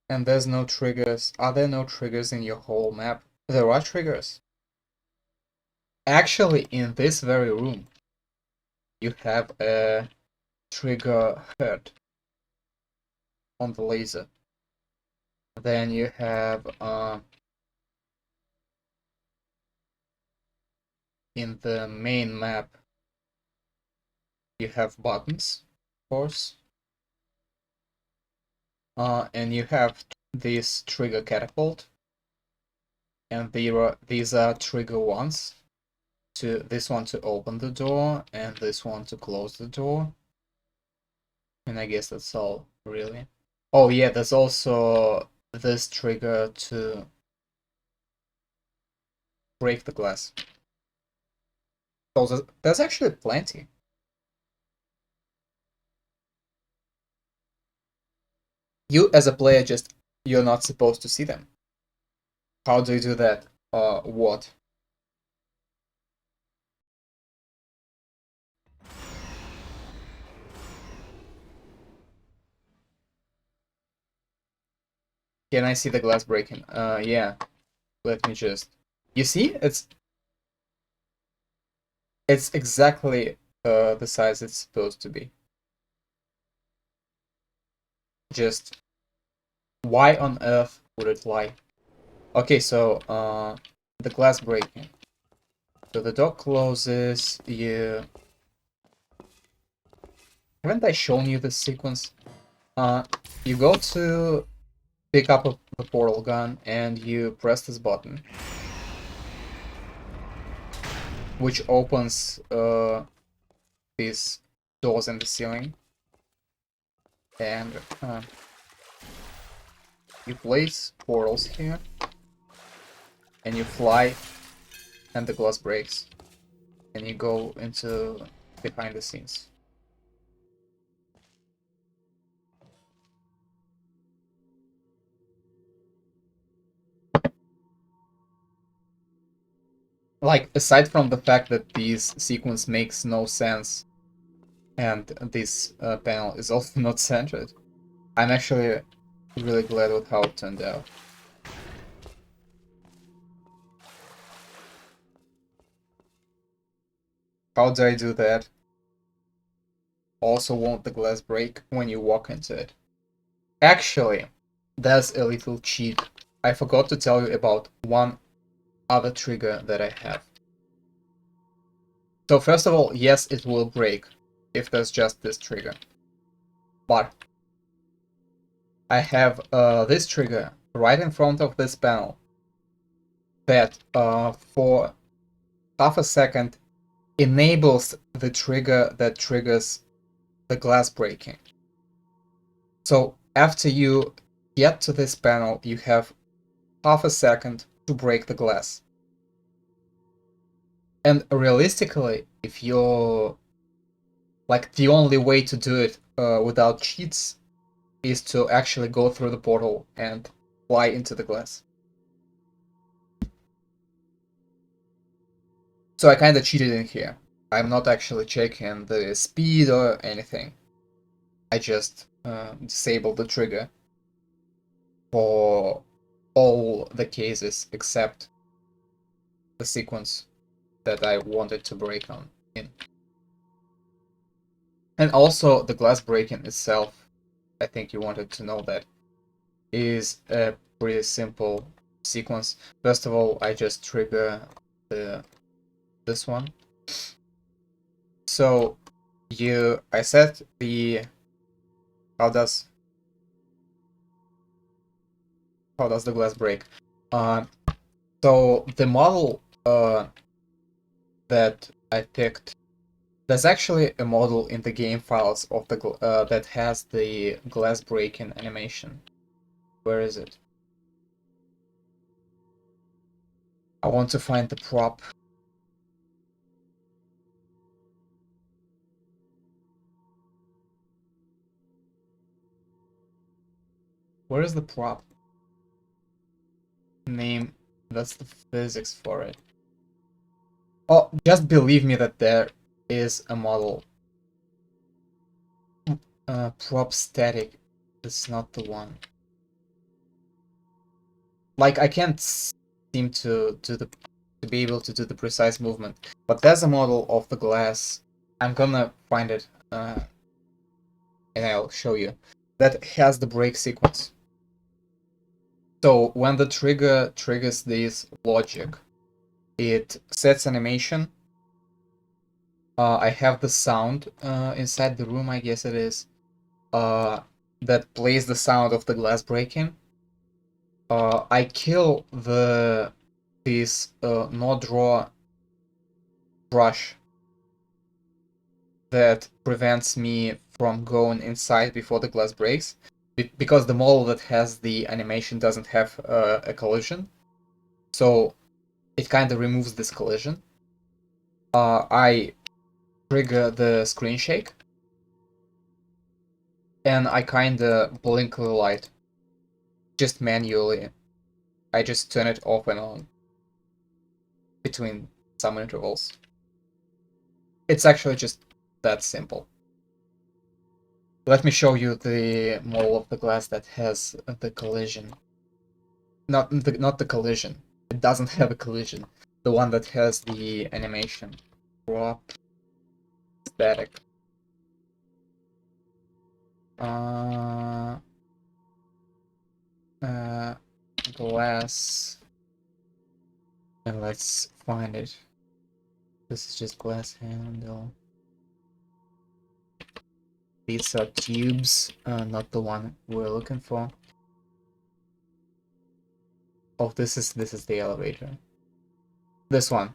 And there's no triggers. Are there no triggers in your whole map? There are triggers. Actually, in this very room, you have a trigger head on the laser. Then you have in the main map, you have buttons, of course. And you have this trigger catapult. And these are trigger ones. This one to open the door, and this one to close the door. And I guess that's all, really. Oh yeah, there's also this trigger to break the glass. So there's actually plenty. You as a player you're not supposed to see them. How do you do that? What? Can I see the glass breaking? Yeah. Let me just... You see? It's exactly the size it's supposed to be. Just... Why on earth would it lie? Okay, so, the glass breaking. So the door closes, you... Haven't I shown you this sequence? You go to pick up the portal gun and you press this button, which opens these doors in the ceiling, and you place portals here, and you fly, and the glass breaks, and you go into behind the scenes. Like, aside from the fact that this sequence makes no sense, and this panel is also not centered, I'm actually really glad with how it turned out. How do I do that? Also, won't the glass break when you walk into it? Actually, there's a little cheat. I forgot to tell you about one other trigger that I have. So first of all, yes, it will break if there's just this trigger. But I have this trigger right in front of this panel that for half a second enables the trigger that triggers the glass breaking. So after you get to this panel, you have half a second to break the glass. And realistically, if you're like, the only way to do it without cheats is to actually go through the portal and fly into the glass. So I kinda cheated in here. I'm not actually checking the speed or anything. I just disabled the trigger for all the cases except the sequence that I wanted to break on in. And also the glass breaking itself, I think you wanted to know that, is a pretty simple sequence. First of all, I just trigger this one. So I set the... How does... how does the glass break? So the model that I picked, there's actually a model in the game files of the that has the glass breaking animation. Where is it? I want to find the prop. Where is the prop? Name. That's the physics for it. Oh, just believe me that there is a model. Prop static. It's not the one. Like, I can't seem to be able to do the precise movement, but there's a model of the glass. I'm gonna find it, and I'll show you. That has the break sequence. So when the trigger triggers this logic, it sets animation. I have the sound inside the room, I guess it is, that plays the sound of the glass breaking. I kill this no draw brush that prevents me from going inside before the glass breaks, because the model that has the animation doesn't have a collision, so it kind of removes this collision. I trigger the screen shake, and I kind of blink the light, just manually. I just turn it off and on between some intervals. It's actually just that simple. Let me show you the model of the glass that has the collision. Not the collision. It doesn't have a collision. The one that has the animation. Prop static. Glass. And let's find it. This is just glass handle. These are tubes, not the one we're looking for. Oh, this is the elevator. This one.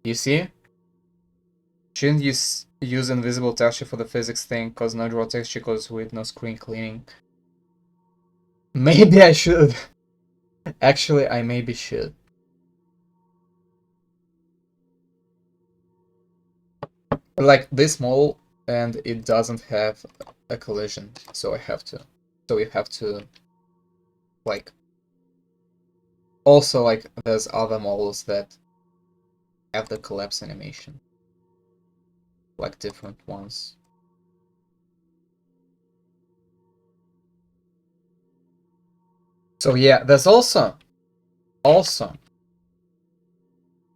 You see? Shouldn't you use invisible texture for the physics thing, cause no draw texture goes with no screen cleaning? Maybe I should. Actually, I maybe should. Like this model, and it doesn't have a collision, so I have to. So you have to, like. Also, like, there's other models that have the collapse animation. Like different ones. So yeah, there's also,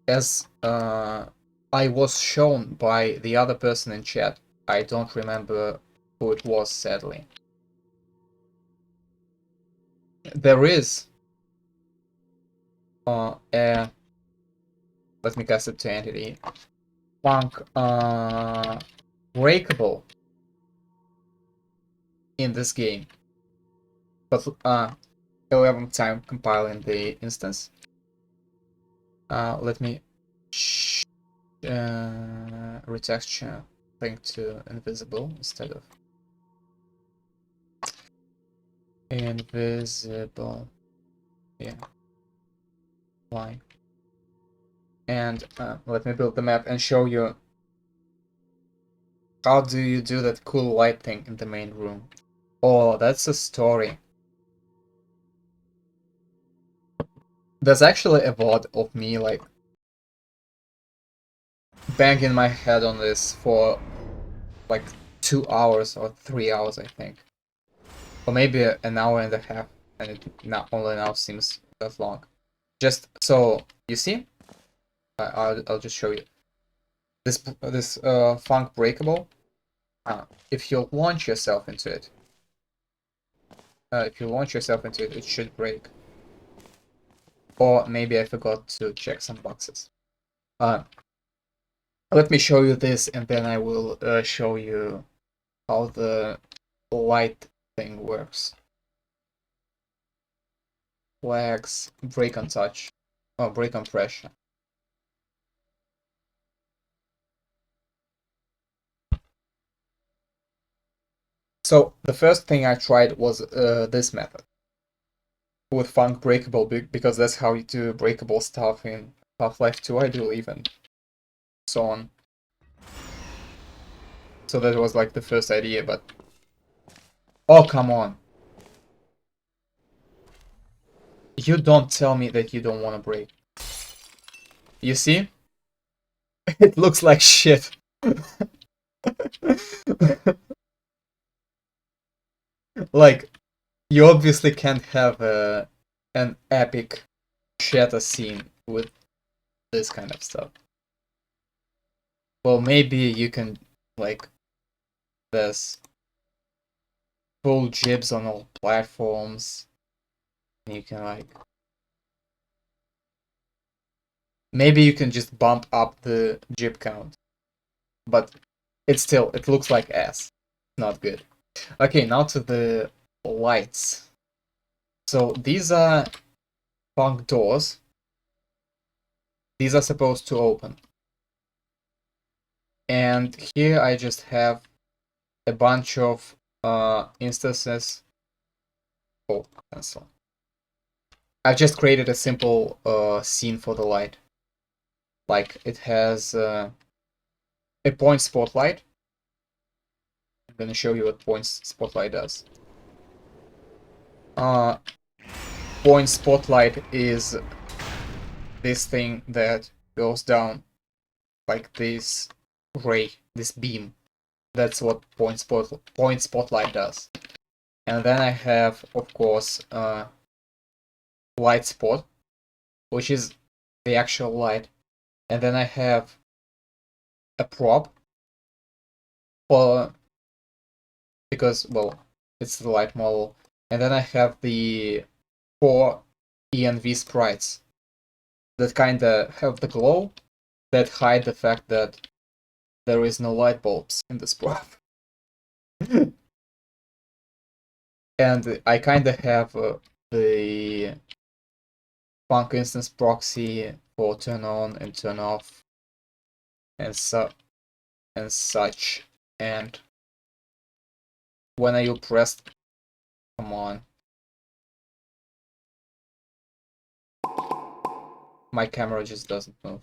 as I was shown by the other person in chat, I don't remember who it was, sadly. There is let me cast it to entity. Funk breakable in this game, but 11th time compiling the instance. Let me retexture thing to invisible instead of invisible. Yeah. Why? And let me build the map and show you how do you do that cool light thing in the main room. Oh, that's a story. There's actually a VOD of me like banging my head on this for like 2 hours or 3 hours, I think. Or maybe an hour and a half, and it only now seems that long. Just so you see, I'll just show you this funk breakable. If you launch yourself into it, it should break. Or maybe I forgot to check some boxes. Let me show you this, and then I will show you how the light thing works. flags, break on touch, oh, break on pressure. So the first thing I tried was this method with Funk Breakable, because that's how you do breakable stuff in Half-Life 2, I believe, and so on. So that was like the first idea, but... Oh, come on. You don't tell me that you don't want to break. You see? It looks like shit. Like, you obviously can't have an epic shatter scene with this kind of stuff. Well, maybe you can, like, there's full jibs on all platforms. You can, like... Maybe you can just bump up the jib count. But it looks like ass. Not good. Okay, now to the lights. So these are funk doors. These are supposed to open. And here I just have a bunch of instances. Oh, cancel. I've just created a simple scene for the light. Like, it has a point spotlight. I'm gonna show you what point spotlight does. Point spotlight is this thing that goes down like this ray, this beam. That's what point spotlight does. And then I have, of course, light spot, which is the actual light. And then I have a prop for, because, well, it's the light model. And then I have the 4 ENV sprites that kinda have the glow, that hide the fact that there is no light bulbs in this prop. And I kinda have the Funk instance proxy for turn on and turn off and such. And when I press, come on, my camera just doesn't move.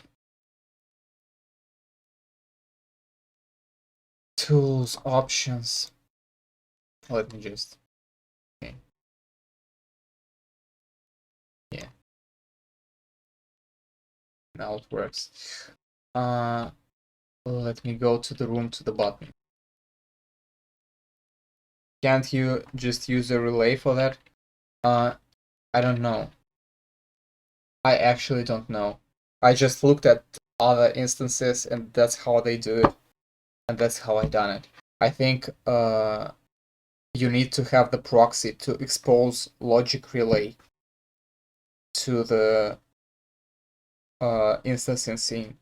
Tools, options. Let me just, okay. Yeah. Now it works. Let me go to the room to the button. Can't you just use a relay for that? I don't know. I actually don't know. I just looked at other instances and that's how they do it. And that's how I done it. I think you need to have the proxy to expose logic relay to the instance in scene.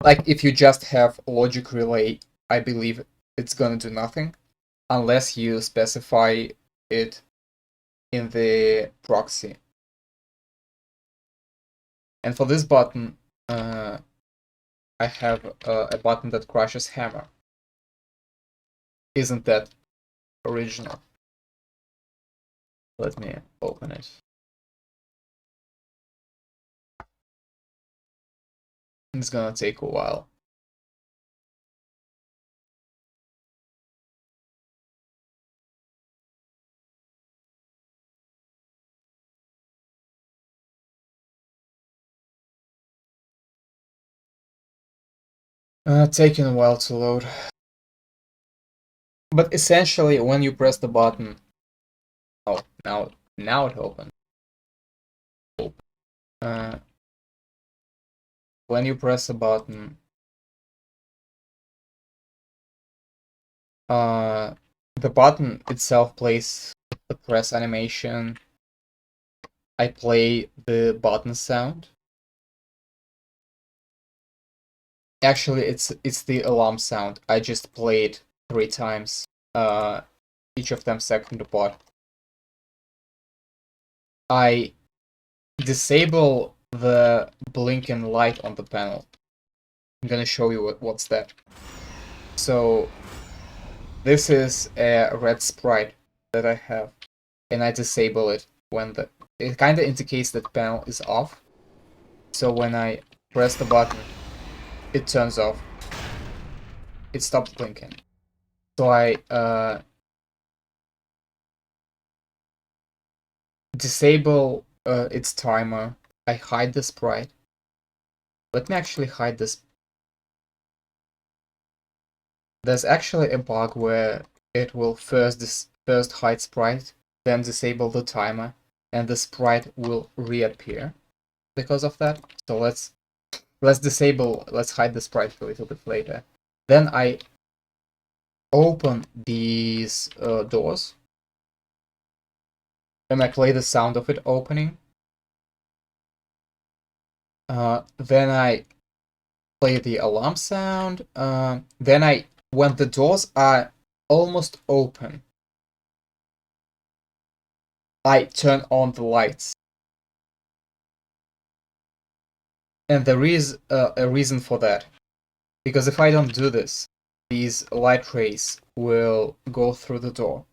Like, if you just have logic relay, I believe it's gonna do nothing unless you specify it in the proxy. And for this button, I have a button that crushes hammer. Isn't that original? Let me open it. It's gonna take a while. Taking a while to load. But essentially, when you press the button... Oh, now it opened. When you press a button, the button itself plays the press animation. I play the button sound. Actually, it's the alarm sound. I just played 3 times, each of them second apart. I disable the blinking light on the panel. I'm gonna show you what's that. So this is a red sprite that I have, and I disable it when it kind of indicates that panel is off. So when I press the button, it turns off. It stops blinking. So I disable its timer. I hide the sprite. Let me actually hide this. There's actually a bug where it will first hide sprite, then disable the timer, and the sprite will reappear because of that. So let's hide the sprite a little bit later. Then I open these doors, and I play the sound of it opening. Then I play the alarm sound. Then when the doors are almost open, I turn on the lights. And there is a reason for that. Because if I don't do this, these light rays will go through the door.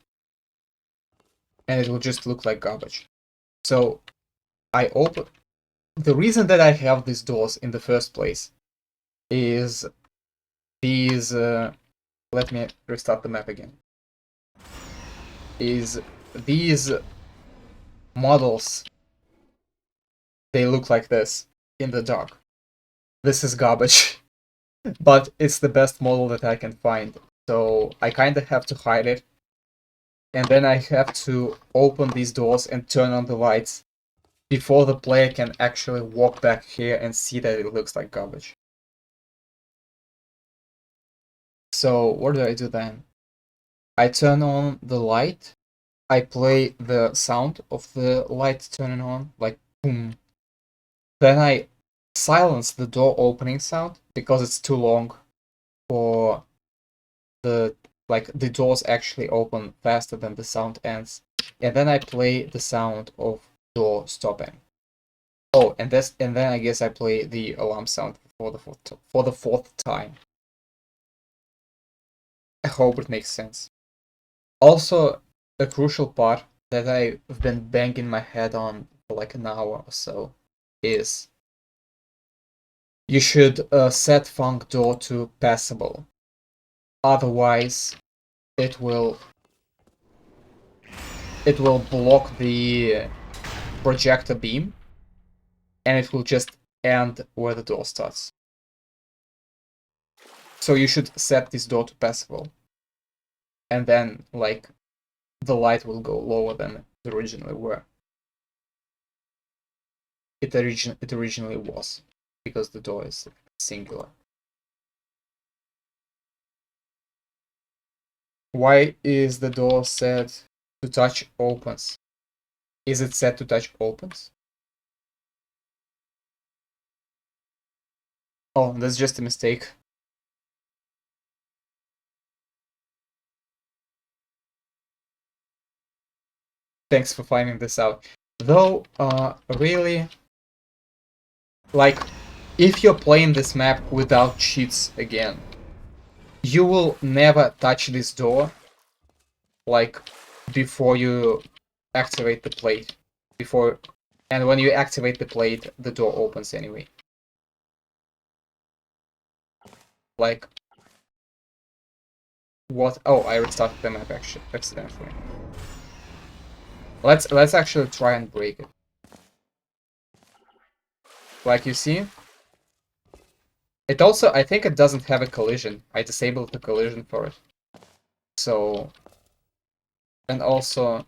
And it will just look like garbage. So I open. The reason that I have these doors in the first place is these. Let me restart the map again. Is these models? They look like this in the dark. This is garbage, but it's the best model that I can find. So I kind of have to hide it, and then I have to open these doors and turn on the lights before the player can actually walk back here and see that it looks like garbage. So what do I do then? I turn on the light. I play the sound of the light turning on, like boom. Then I silence the door opening sound because it's too long for the doors actually open faster than the sound ends. And then I play the sound of door stopping. Oh, and then I guess I play the alarm sound for the fourth time. I hope it makes sense. Also, a crucial part that I've been banging my head on for like an hour or so is you should set Funk Door to passable. Otherwise, it will block the projector beam, and it will just end where the door starts. So you should set this door to passable, and then like the light will go lower than it originally were. It originally was, because the door is singular. Why is the door set to touch opens? Is it set to touch opens? Oh, that's just a mistake. Thanks for finding this out. Though, really, like, if you're playing this map without cheats again, you will never touch this door, like, before you activate the plate. And when you activate the plate, the door opens anyway. Like, what? Oh, I restarted the map actually accidentally. Let's actually try and break it. Like you see, it also, I think it doesn't have a collision. I disabled the collision for it. So, and also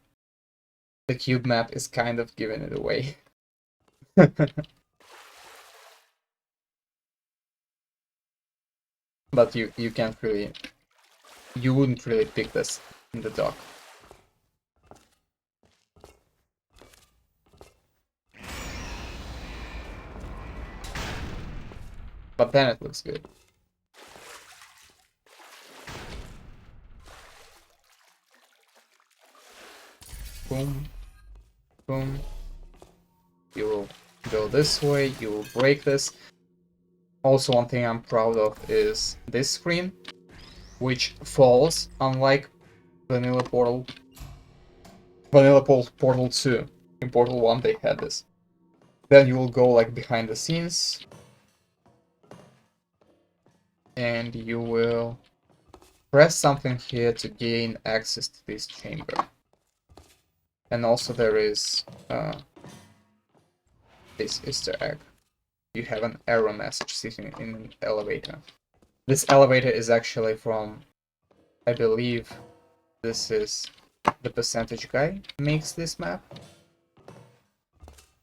the cube map is kind of giving it away. But you can't really, you wouldn't really pick this in the dock. But then it looks good. Boom, boom. You will go this way, you will break this. Also, one thing I'm proud of is this screen, which falls, unlike Vanilla Portal. Portal 2. In Portal 1 they had this. Then you will go like behind the scenes, and you will press something here to gain access to this chamber. And also there is this Easter egg. You have an error message sitting in an elevator. This elevator is actually from, I believe, this is the percentage guy makes this map.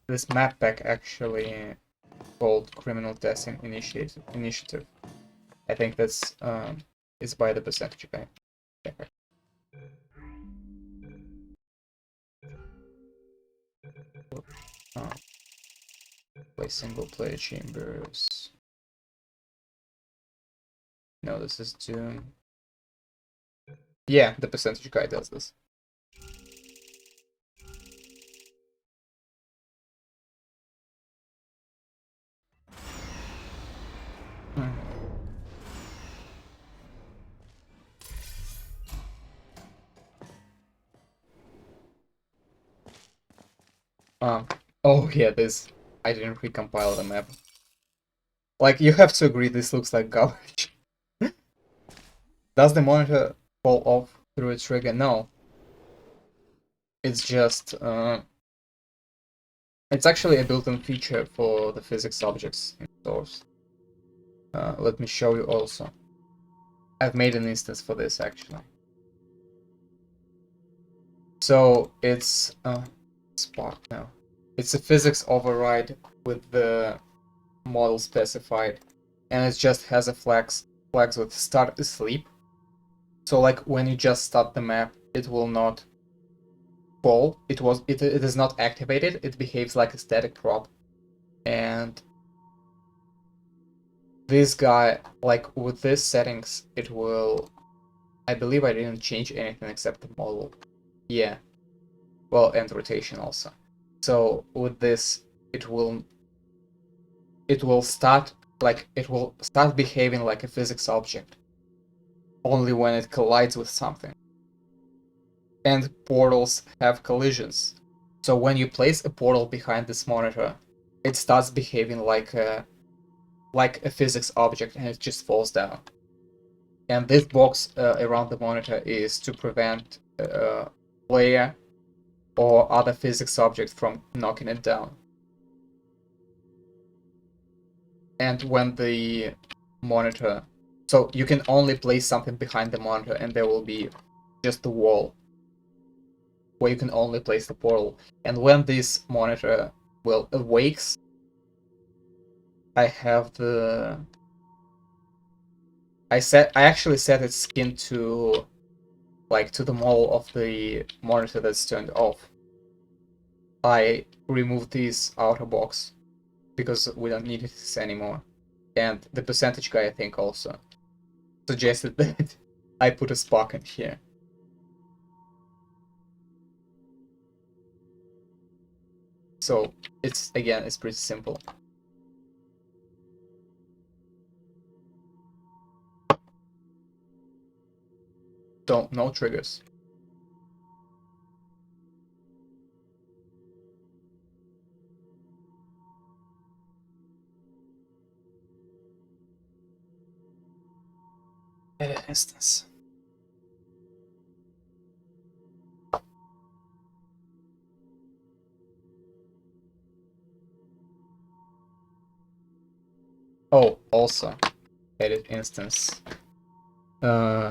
This map pack actually called Criminal Testing Initiative. I think that's is by the percentage guy. Play single player chambers. No, this is Doom. Yeah, the percentage guy does this. Oh yeah, this. I didn't recompile the map. Like, you have to agree this looks like garbage. Does the monitor fall off through a trigger? No. It's just, it's actually a built-in feature for the physics objects in Source. Let me show you also. I've made an instance for this, actually. So, it's, Spark now. It's a physics override with the model specified, and it just has a flags with start asleep. So like when you just start the map, it will not fall. It is not activated. It behaves like a static prop. And this guy, like with these settings, it will. I believe I didn't change anything except the model. Yeah. Well, and rotation also. So with this, it will start behaving like a physics object only when it collides with something. And portals have collisions. So when you place a portal behind this monitor, it starts behaving like a physics object, and it just falls down. And this box around the monitor is to prevent player or other physics object from knocking it down. And when the monitor, so you can only place something behind the monitor, and there will be just the wall where you can only place the portal. And when this monitor awakes, I have the I actually set its skin to to the model of the monitor that's turned off. I removed this outer box because we don't need this anymore. And the percentage guy, I think, also suggested that I put a spark in here. So it's pretty simple. No triggers. Edit instance. Oh, also, edit instance.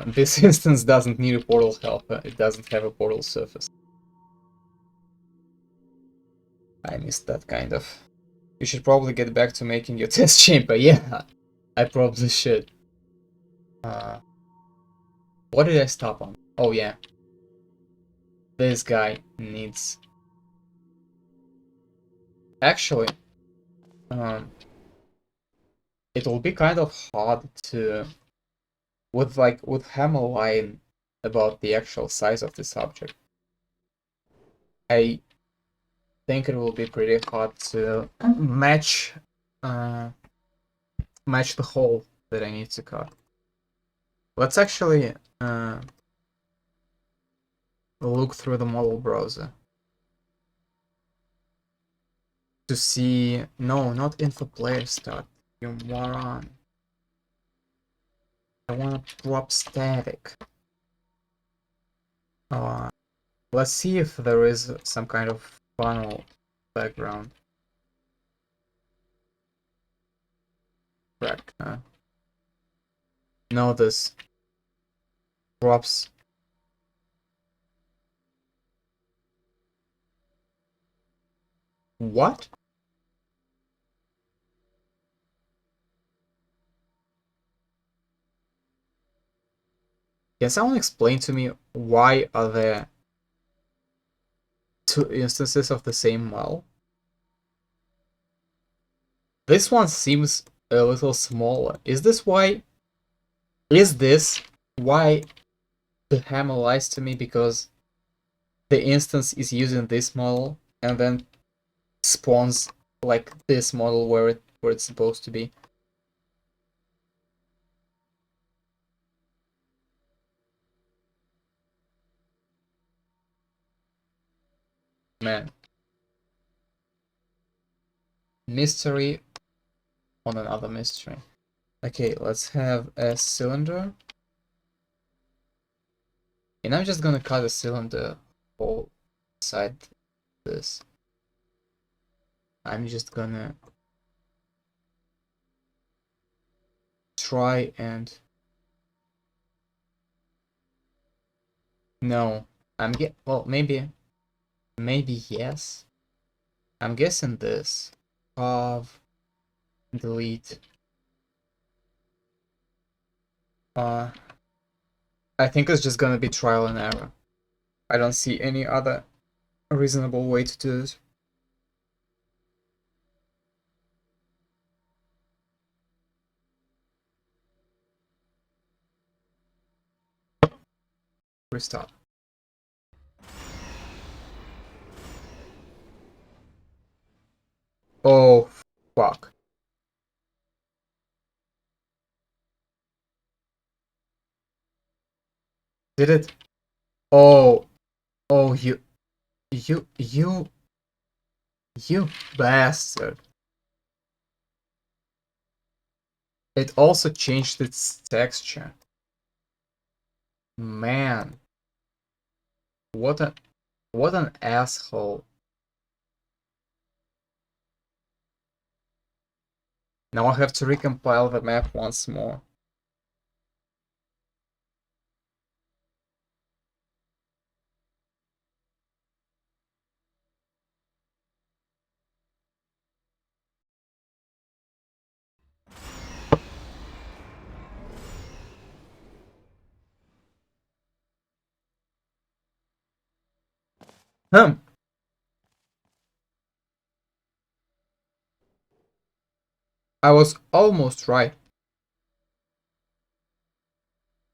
This instance doesn't need a portal helper. It doesn't have a portal surface. I missed that kind of. You should probably get back to making your test chamber. Yeah, I probably should. What did I stop on? Oh yeah. This guy needs... Actually, it will be kind of hard to... with hammer line about the actual size of this object. I think it will be pretty hard to match match the hole that I need to cut. Let's actually look through the model browser to see. No, not info player start, you moron. I want to prop static. Let's see if there is some kind of funnel background. Correct. No, this props. What? Can someone explain to me why are there two instances of the same model? This one seems a little smaller. Is this why? Is this why the hammer lies to me? Because the instance is using this model and then spawns like this model where it's supposed to be. Man. Mystery on another mystery. Okay, let's have a cylinder. And I'm just gonna cut a cylinder all inside this. I'm just gonna try and no. Well, maybe yes. I'm guessing this. Carve, delete. I think it's just gonna be trial and error. I don't see any other reasonable way to do it. Restart. Oh, fuck. Did it? Oh, oh, you bastard. It also changed its texture. Man. What an asshole. Now I have to recompile the map once more. Hmm. I was almost right.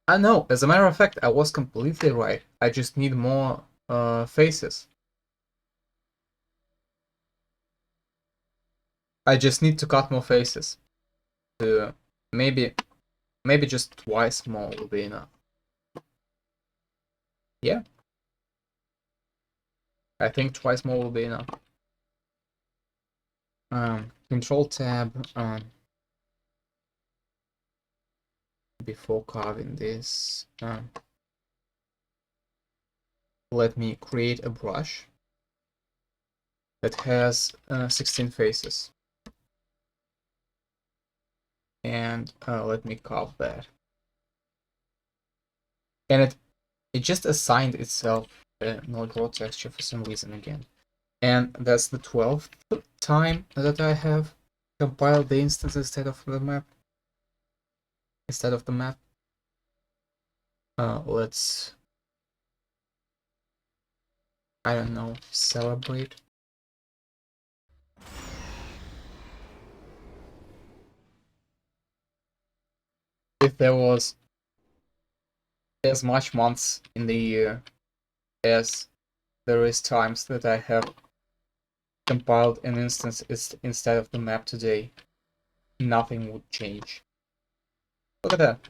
I know, as a matter of fact, I was completely right. I just need more faces. I just need to cut more faces. To maybe just twice more will be enough. Yeah. I think twice more will be enough. Control tab before carving this. Let me create a brush that has 16 faces. And let me carve that. And it just assigned itself a node raw texture for some reason again. And that's the 12th time that I have compiled the instance instead of the map. Let's, I don't know, celebrate. If there was as much months in the year as there is times that I have compiled an instance instead of the map today, nothing would change. Look at that.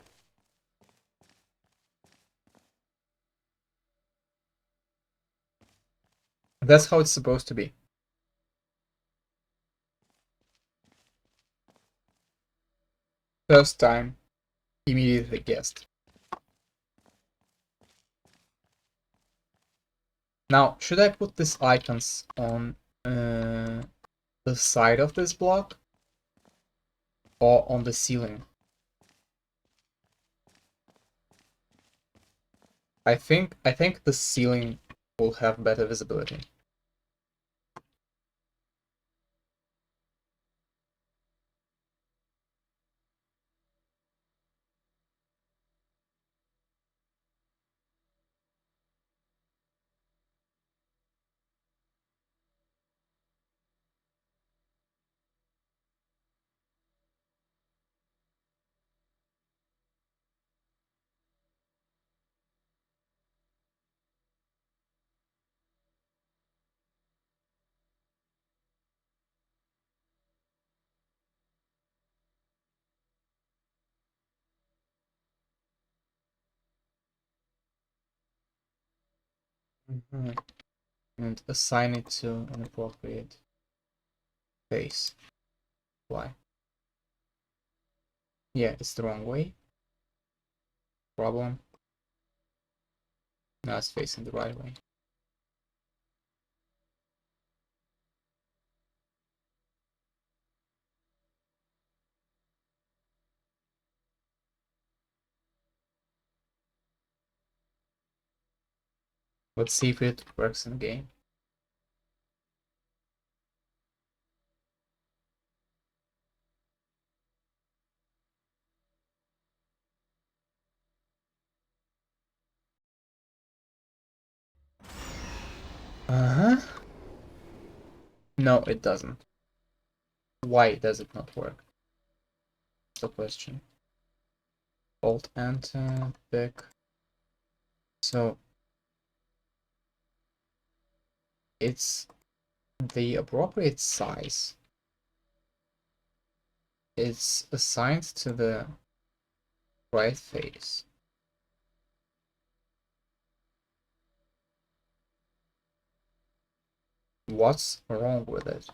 That's how it's supposed to be. First time, immediately guessed. Now, should I put these icons on the side of this block or on the ceiling? I think the ceiling will have better visibility. And assign it to an appropriate face. Why? Yeah, it's the wrong way. Problem. Now it's facing the right way. Let's see if it works in the game. Uh-huh. No, it doesn't. Why does it not work? That's the question. Alt Enter, back. So it's the appropriate size. It's assigned to the right face. What's wrong with it?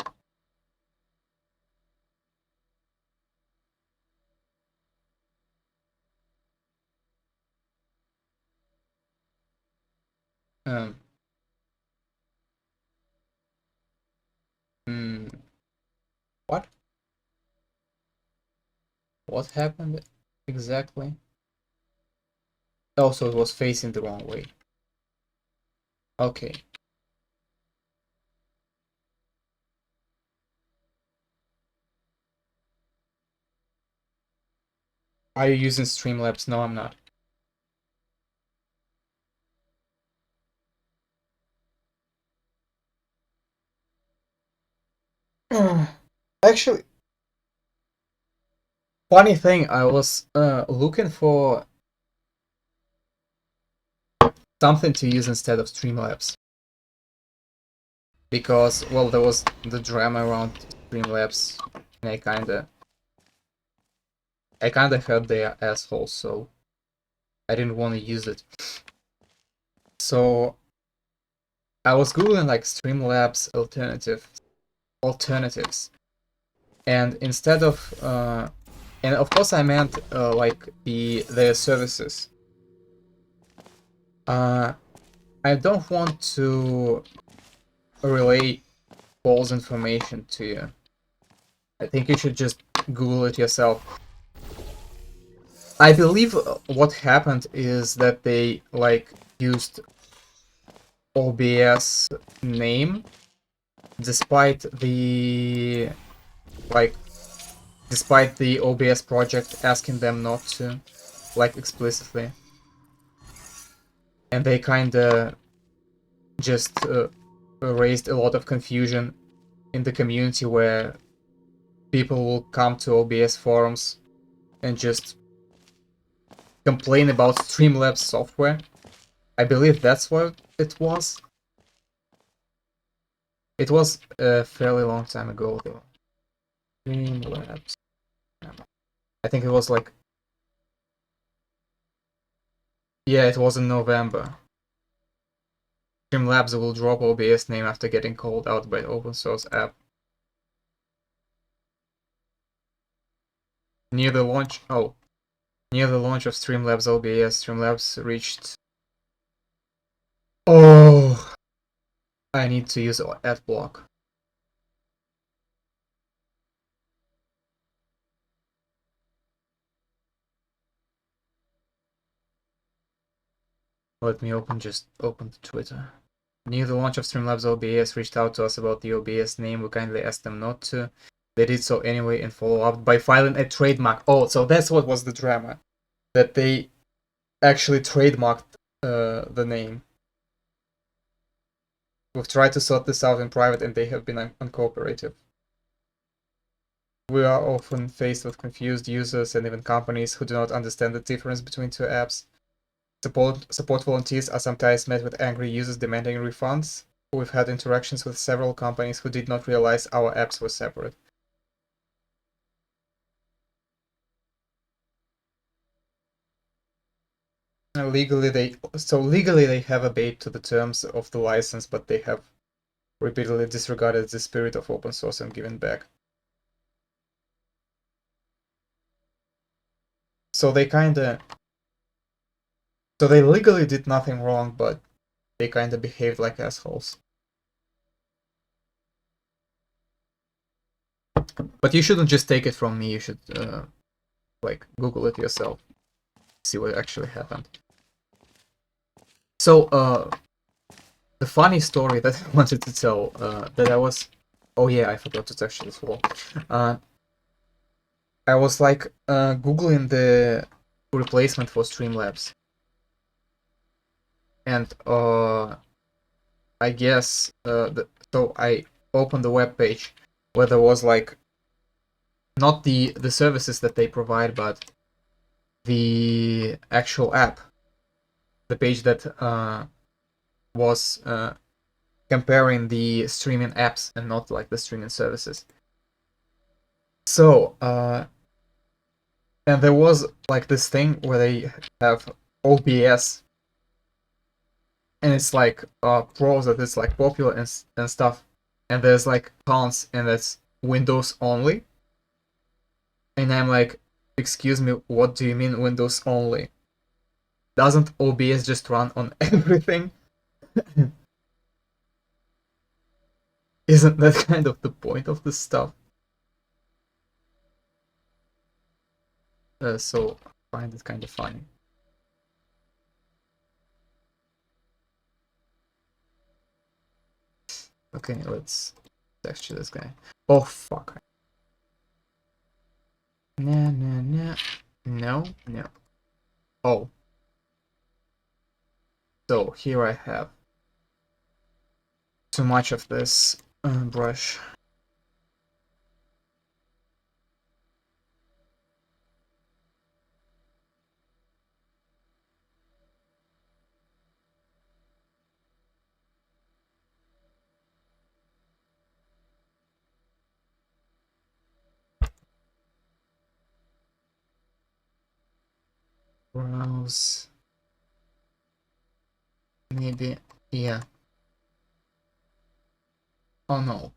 Um. Hmm. What? What happened exactly? Oh, so it was facing the wrong way. Okay. Are you using Streamlabs? No, I'm not. Actually, funny thing, I was looking for something to use instead of Streamlabs. Because, well, there was the drama around Streamlabs, and I kinda heard their assholes, so I didn't want to use it. So I was googling like Streamlabs alternatives, and instead of and of course I meant like their services. I don't want to relay false information to you. I think you should just Google it yourself. I believe what happened is that they like used OBS name despite the OBS project asking them not to, like explicitly. And they kinda just raised a lot of confusion in the community where people will come to OBS forums and just complain about Streamlabs software. I believe that's what it was. It was a fairly long time ago though. Streamlabs. I think it was like, yeah, it was in November. Streamlabs will drop OBS name after getting called out by open source app. Near the launch of Streamlabs OBS, Streamlabs reached. Oh, I need to use AdBlock. Let me just open the Twitter. Near the launch of Streamlabs OBS reached out to us about the OBS name. We kindly asked them not to. They did so anyway and follow up by filing a trademark. Oh, so that's what was the drama. That they actually trademarked the name. We've tried to sort this out in private and they have been uncooperative. We are often faced with confused users and even companies who do not understand the difference between two apps. Support volunteers are sometimes met with angry users demanding refunds. We've had interactions with several companies who did not realize our apps were separate. Legally they have obeyed to the terms of the license, but they have repeatedly disregarded the spirit of open source and given back. So they legally did nothing wrong, but they kinda behaved like assholes. But you shouldn't just take it from me, you should like Google it yourself. See what actually happened. So the funny story that I wanted to tell, that I was, oh yeah, I forgot to text you as well. I was like googling the replacement for Streamlabs, and I guess so I opened the web page where there was like not the services that they provide, but the actual app, the page that was comparing the streaming apps and not like the streaming services. So and there was like this thing where they have OBS, and it's like pros that it's like popular and stuff, and there's like cons and that's Windows only, and I'm like, excuse me, what do you mean Windows only? Doesn't OBS just run on everything? Isn't that kind of the point of this stuff? So I find it kind of funny. Okay, let's texture this guy. Oh fuck. Nah, nah, nah. No, no. Oh. So here I have too much of this brush. Browse. Maybe, yeah. Oh no.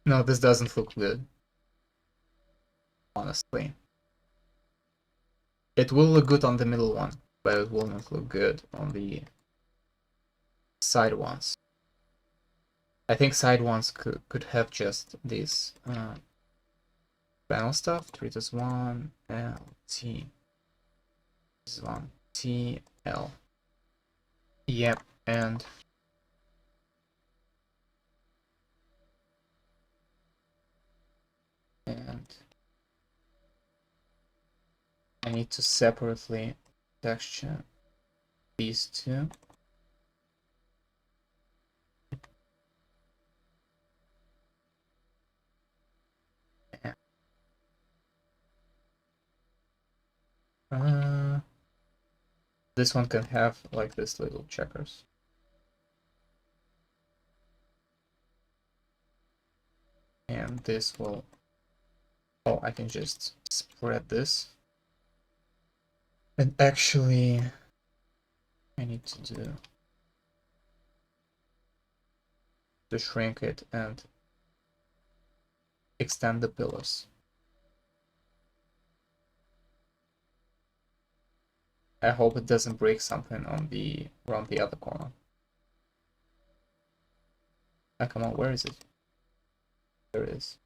No, this doesn't look good. Honestly. It will look good on the middle one, but it will not look good on the side ones. I think side ones could have just this panel stuff. Treat as 1, L, T. This is 1, T, L. Yep, and I need to separately texture these two. This one can have like this little checkers. and this will... Oh, I can just spread this. And actually, I need to shrink it and extend the pillars. I hope it doesn't break something on the around the other corner. Ah, come on, where is it? There it is.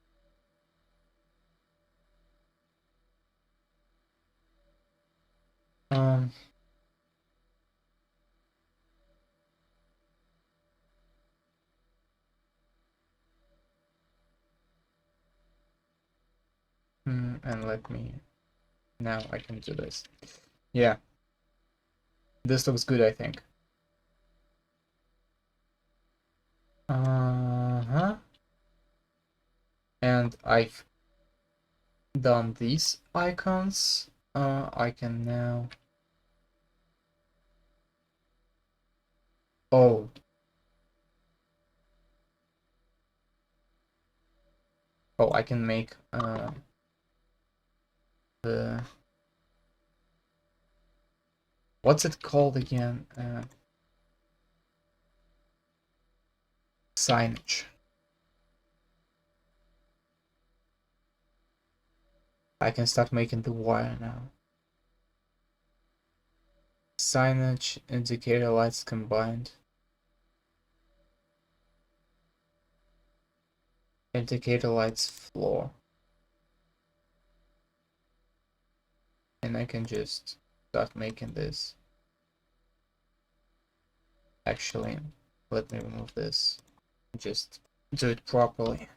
And let me... Now I can do this. Yeah. This looks good, I think. And I've done these icons. I can now... Oh. Oh, I can make the... What's it called again? Signage. I can start making the wire now. Signage, indicator lights combined. Indicator lights floor. And I can just start making this. Actually, let me remove this. Just do it properly.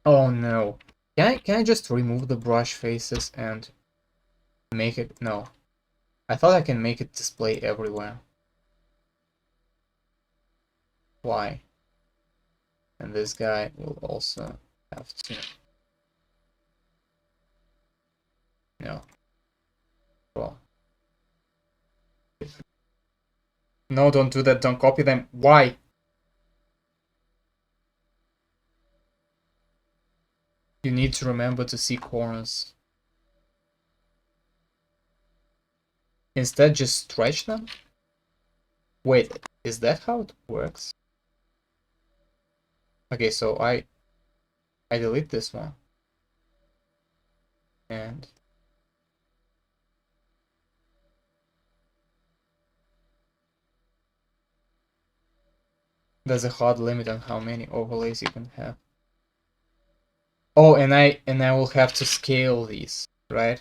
Oh no. Can I just remove the brush faces and make it... No. I thought I can make it display everywhere. Why? And this guy will also have to... No. Well. No, don't do that. Don't copy them. Why? You need to remember to see corners. Instead, just stretch them? Wait, is that how it works? Okay, so I delete this one. And there's a hard limit on how many overlays you can have. Oh, and I will have to scale these, right?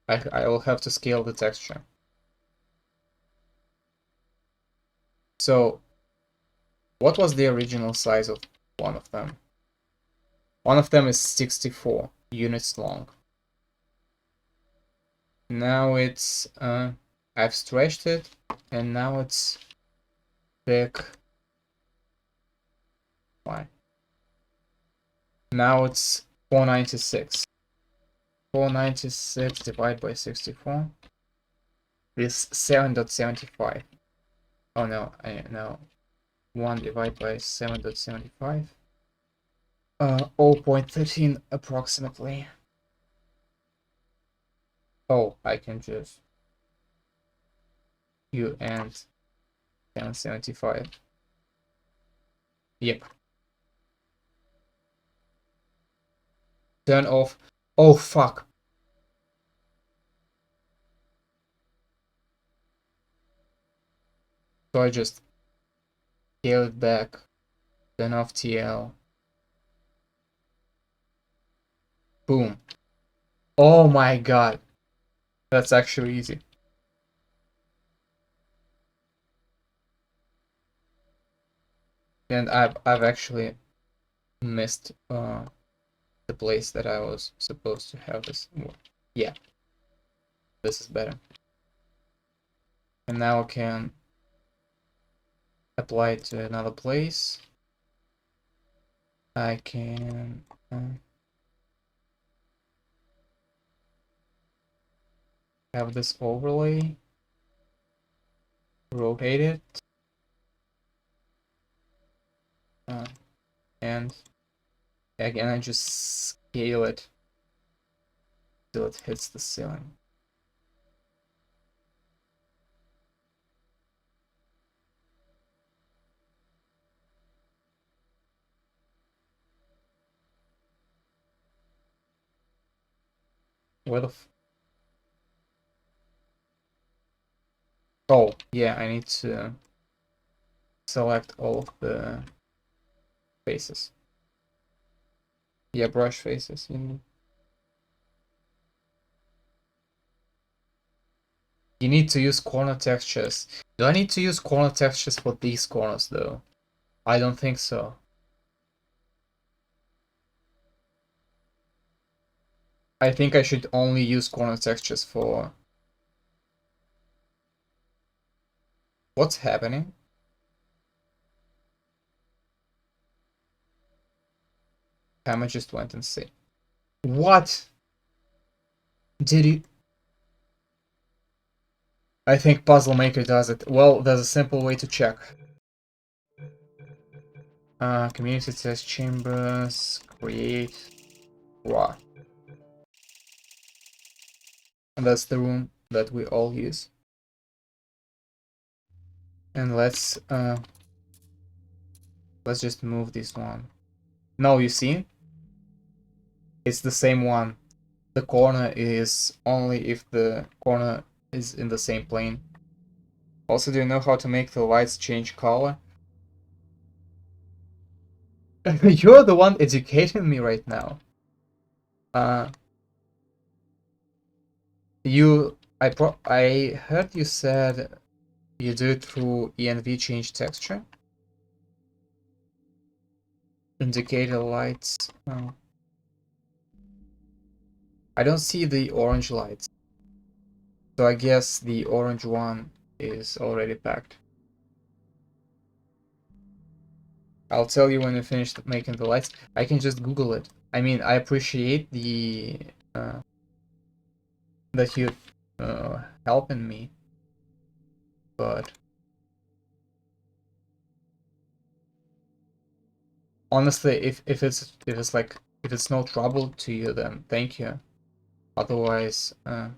I will have to scale the texture. So, what was the original size of one of them? One of them is 64 units long. Now it's, I've stretched it, and now it's thick. Why? Now it's 496. 496 divided by 64 is 7.75. Oh no, no. 1 divided by 7.75. 0.13 approximately. Oh, I can just... You and 775. Yep. Turn off. Oh, fuck. So I just scale it back. Turn off TL. Boom. Oh my god. That's actually easy. And I've actually missed the place that I was supposed to have this. Yeah. This is better. And now I can apply it to another place. I can have this overlay, rotate it, and again I just scale it till it hits the ceiling. Where the oh, yeah, I need to select all of the faces. Yeah, brush faces, you know. You need to use corner textures. Do I need to use corner textures for these corners though? I don't think so. I think I should only use corner textures for... What's happening? Hammer just went insane. What? Did he? I think Puzzle Maker does it. Well, there's a simple way to check. Community test chambers, create, raw. And that's the room that we all use. And let's just move this one. No, you see? It's the same one. The corner is only if the corner is in the same plane. Also, do you know how to make the lights change color? You're the one educating me right now. I heard you said you do it through env change texture. Indicator lights. Oh. I don't see the orange lights. So I guess the orange one is already packed. I'll tell you when you finish making the lights. I can just Google it. I mean, I appreciate the that you helping me, but honestly, if it's no trouble to you, then thank you. Otherwise, I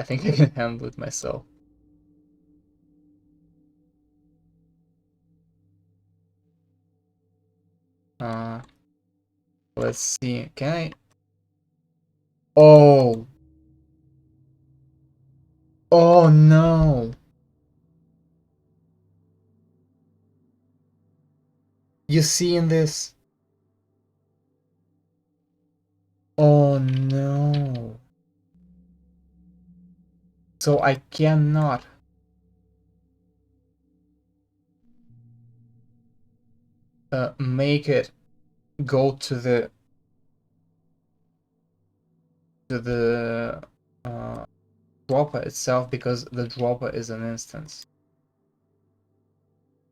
think I can handle it myself. Let's see. Can I? Oh. Oh no. You see in this? Oh no. So I cannot. Make it go to the dropper itself because the dropper is an instance.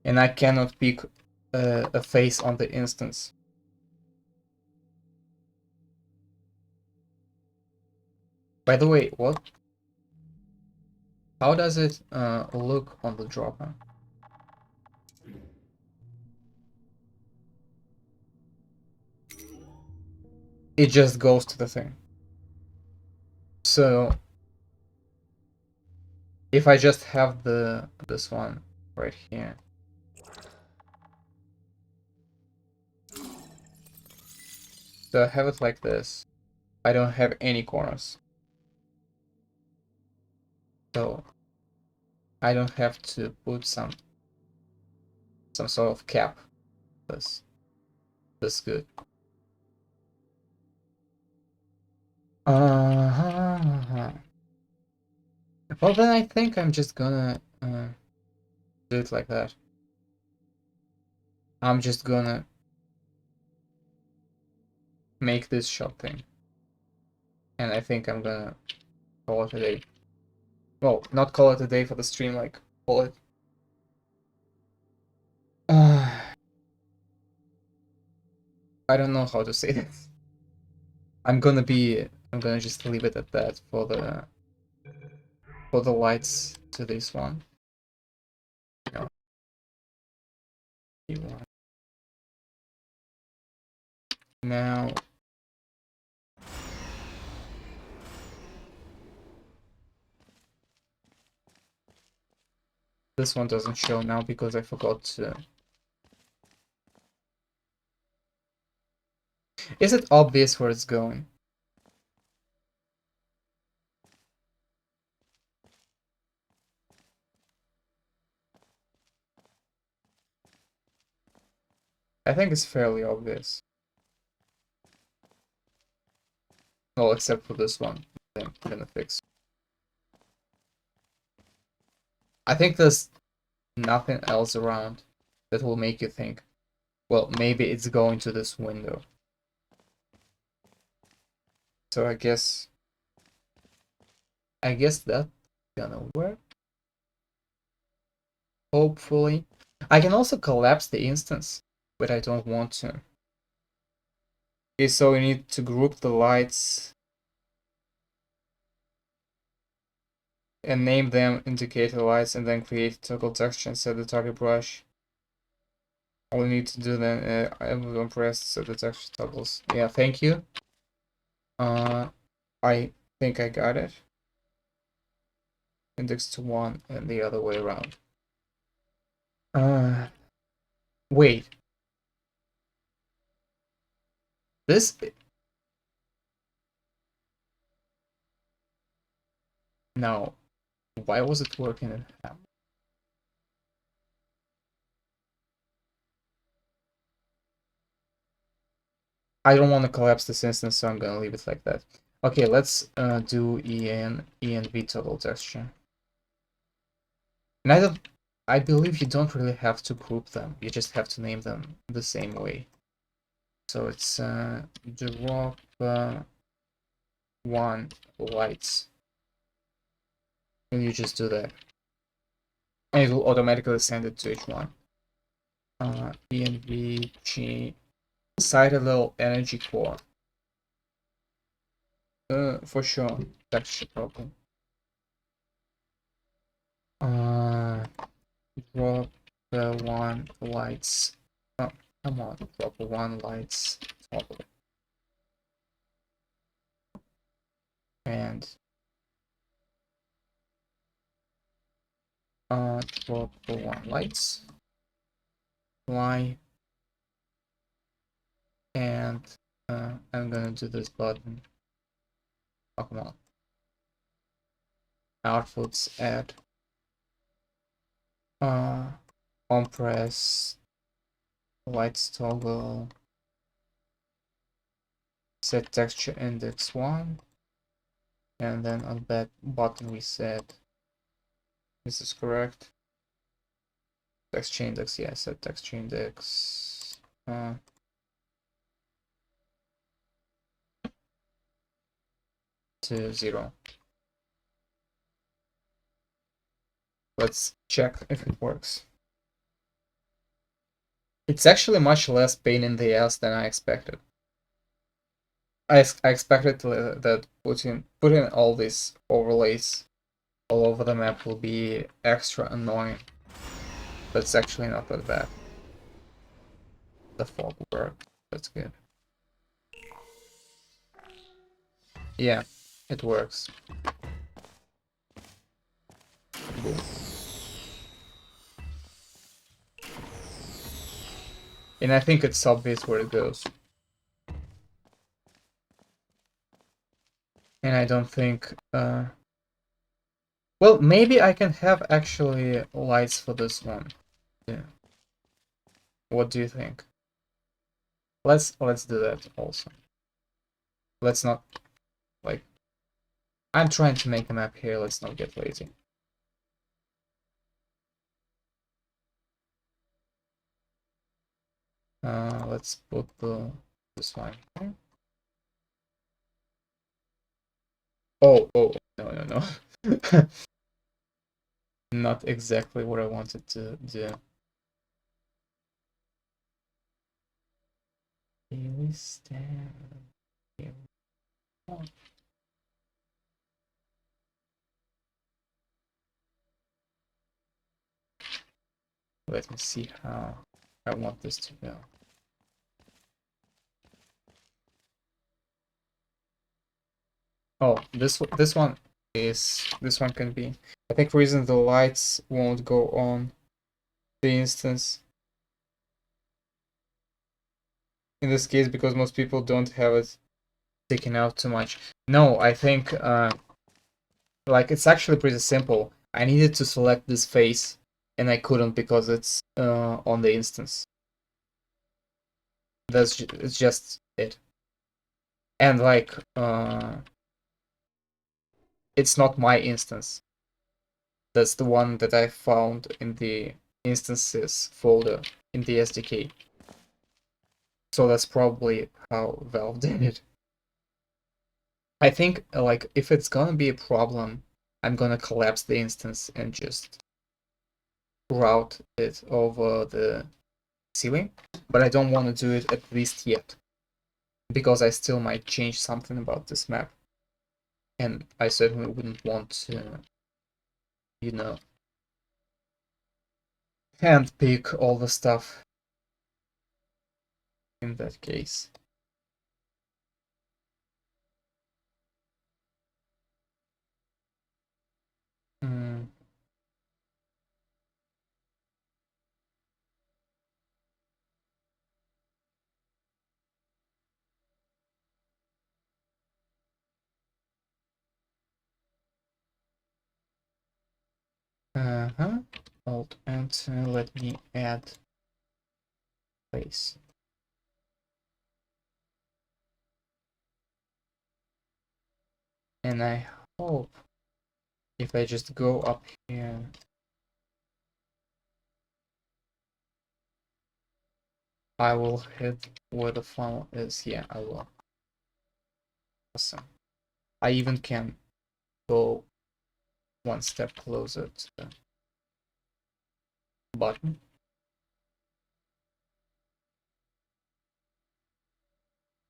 And I cannot pick a face on the instance. By the way, what? How does it look on the dropper? It just goes to the thing. So if I just have this one right here. So I have it like this. I don't have any corners. So I don't have to put some sort of cap. That's good. Uh-huh. Well then I think I'm just gonna do it like that. I'm just gonna make this shot thing. And I think I'm gonna call it a day. Well, not call it a day for the stream, like call it I don't know how to say this. I'm gonna just leave it at that for the lights to this one. No. Now this one doesn't show now because I forgot to. Is it obvious where it's going? I think it's fairly obvious. Well, except for this one. I'm gonna fix. I think there's nothing else around that will make you think, well, maybe it's going to this window. So I guess that's gonna work. Hopefully. I can also collapse the instance, but I don't want to. Okay, so we need to group the lights and name them indicator lights, and then create toggle texture and set the target brush. All we need to do then, everyone press set the texture toggles. Yeah, thank you. I think I got it. Index to 1 and the other way around. Wait. This... No. Why was it working in half? I don't want to collapse this instance, so I'm gonna leave it like that. Okay, let's do ENV toggle texture. And I believe you don't really have to group them. You just have to name them the same way. So it's drop 1 lights. And you just do that. And it will automatically send it to each one. ENVG Citadel Energy Core. For sure. Texture problem. Drop 1 lights. Oh, come on. Drop 1 lights toggle. And drop 1 lights. Apply. And I'm gonna do this button. Oh, come on. Outputs add. Compress. Lights toggle. Set texture index 1. And then on that button we set, this is correct, texture index, yeah, set texture index to 0. Let's check if it works. It's actually much less pain in the ass than I expected. I expected that putting all these overlays all over the map will be extra annoying, but it's actually not that bad. The fog worked, that's good. Yeah, it works. Boom. And I think it's obvious where it goes. And I don't think... well, maybe I can have actually lights for this one. Yeah. What do you think? Let's do that also. Let's not... like... I'm trying to make a map here, let's not get lazy. Let's put this one here. Oh, no. Not exactly what I wanted to do. Here we stand. Here we are. Let me see how I want this to go. Oh, this one can be. I think reason the lights won't go on the instance in this case because most people don't have it taken out too much. No, I think like it's actually pretty simple. I needed to select this face and I couldn't because it's on the instance. It's just it. And like it's not my instance. That's the one that I found in the instances folder in the SDK. So that's probably how Valve did it. I think like if it's gonna be a problem, I'm gonna collapse the instance and just route it over the ceiling, but I don't want to do it at least yet because I still might change something about this map, and I certainly wouldn't want to, you know, handpick all the stuff in that case. Mm. Alt Enter, let me add place. And I hope if I just go up here, I will hit where the funnel is. Yeah, I will. Awesome. I even can go one step closer to the button.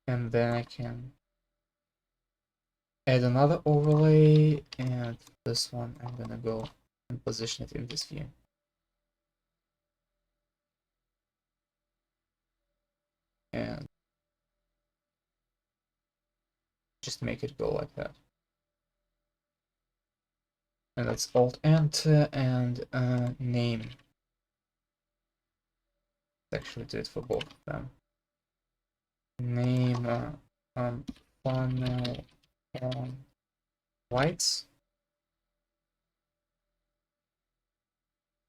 And then I can add another overlay, and this one I'm gonna go and position it in this view. And just make it go like that. And that's Alt Enter and name. Let's actually do it for both of them. Name funnel on lights.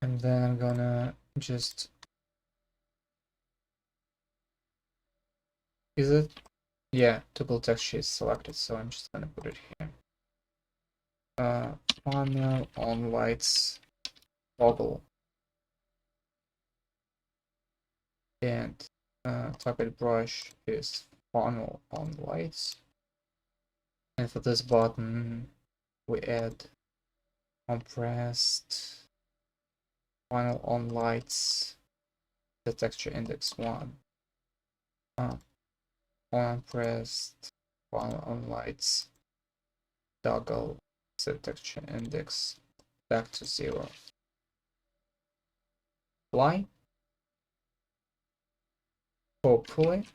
And then I'm gonna just, is it? Yeah, toggle texture is selected, so I'm just gonna put it here. Funnel on lights toggle. And target brush is funnel on lights. And for this button, we add compressed funnel on lights, the texture index 1. Compressed funnel on lights, toggle set texture index back to 0. Apply. Hopefully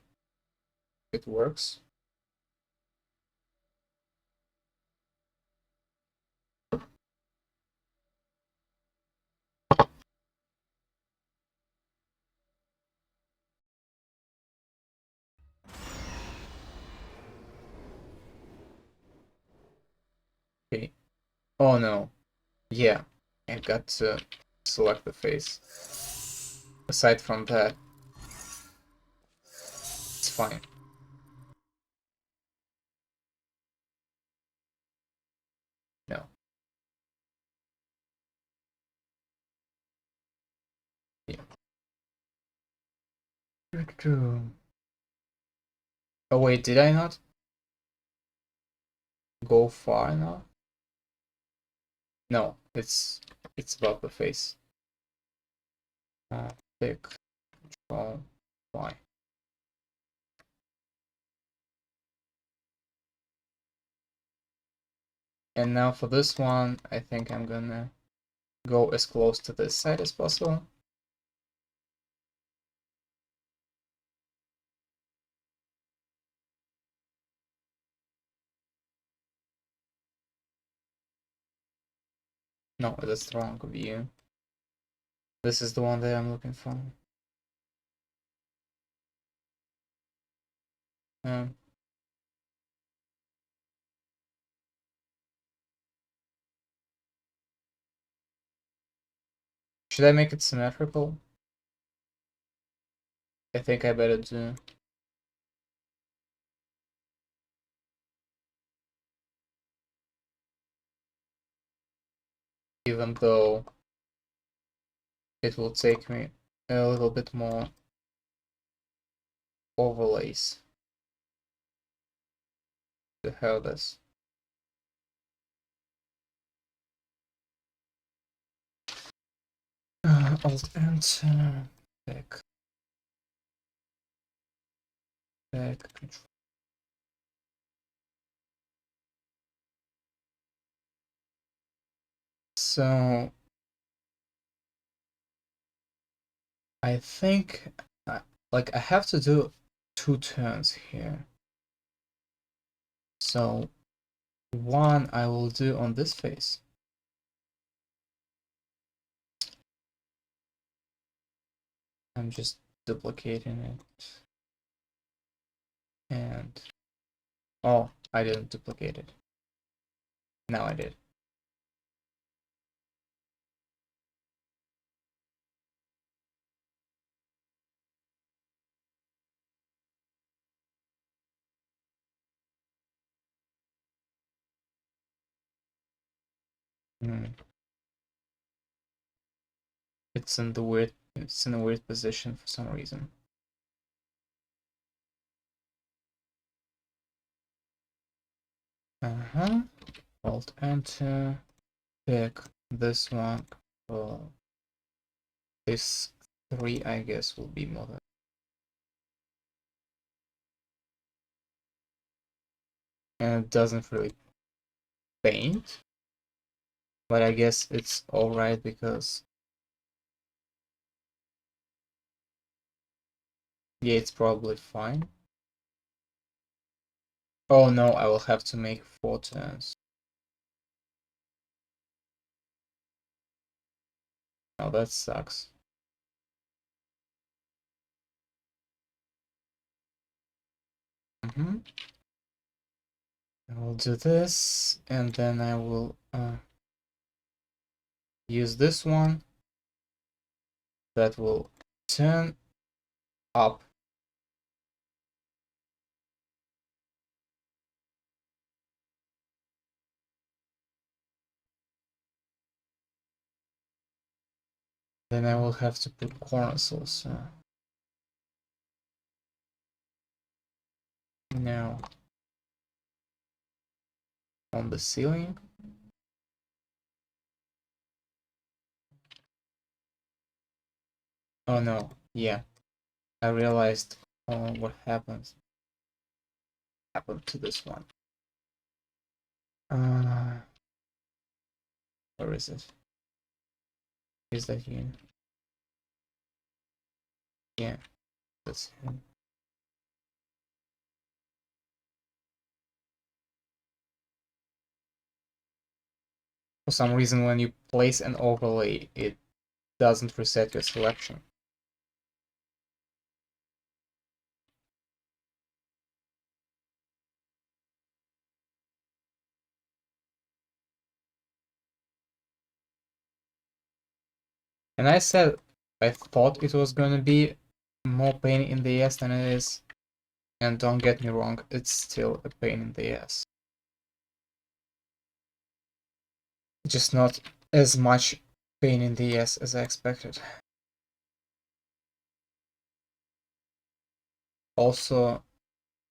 it works. Okay. Oh no. Yeah, I got to select the face. Aside from that, it's fine. No. Yeah. Oh wait, did I not go far enough? No, it's above the face. Pick, control, Y. And now for this one, I think I'm gonna go as close to this side as possible. No, that's the wrong view. This is the one that I'm looking for. Um, should I make it symmetrical? I think I better do. Even though it will take me a little bit more overlays to have this. Alt Enter, back control. So I think like I have to do 2 turns here. So one I will do on this face. I'm just duplicating it. And oh, I didn't duplicate it. Now I did. It's in a weird position for some reason. Alt Enter, pick this one. Well, this 3 I guess will be more than. And it doesn't really paint, but I guess it's alright because yeah, it's probably fine. Oh no, I will have to make 4 turns. Oh, that sucks. I will do this, and then I will use this one that will turn up. Then I will have to put corners also. Now on the ceiling. Oh no, yeah. I realized what happened to this one. Where is it? Is that here? Yeah, that's him. For some reason, when you place an overlay, it doesn't reset your selection. And I said I thought it was gonna be more pain in the ass than it is. And don't get me wrong, it's still a pain in the ass. Just not as much pain in the ass as I expected. Also,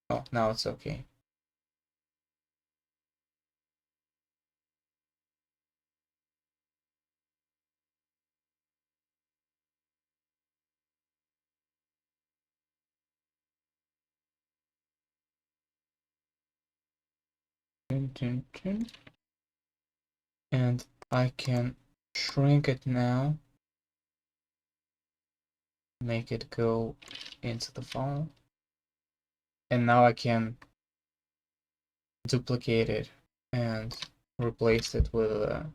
oh, now it's okay. And I can shrink it now, make it go into the file, and now I can duplicate it and replace it with a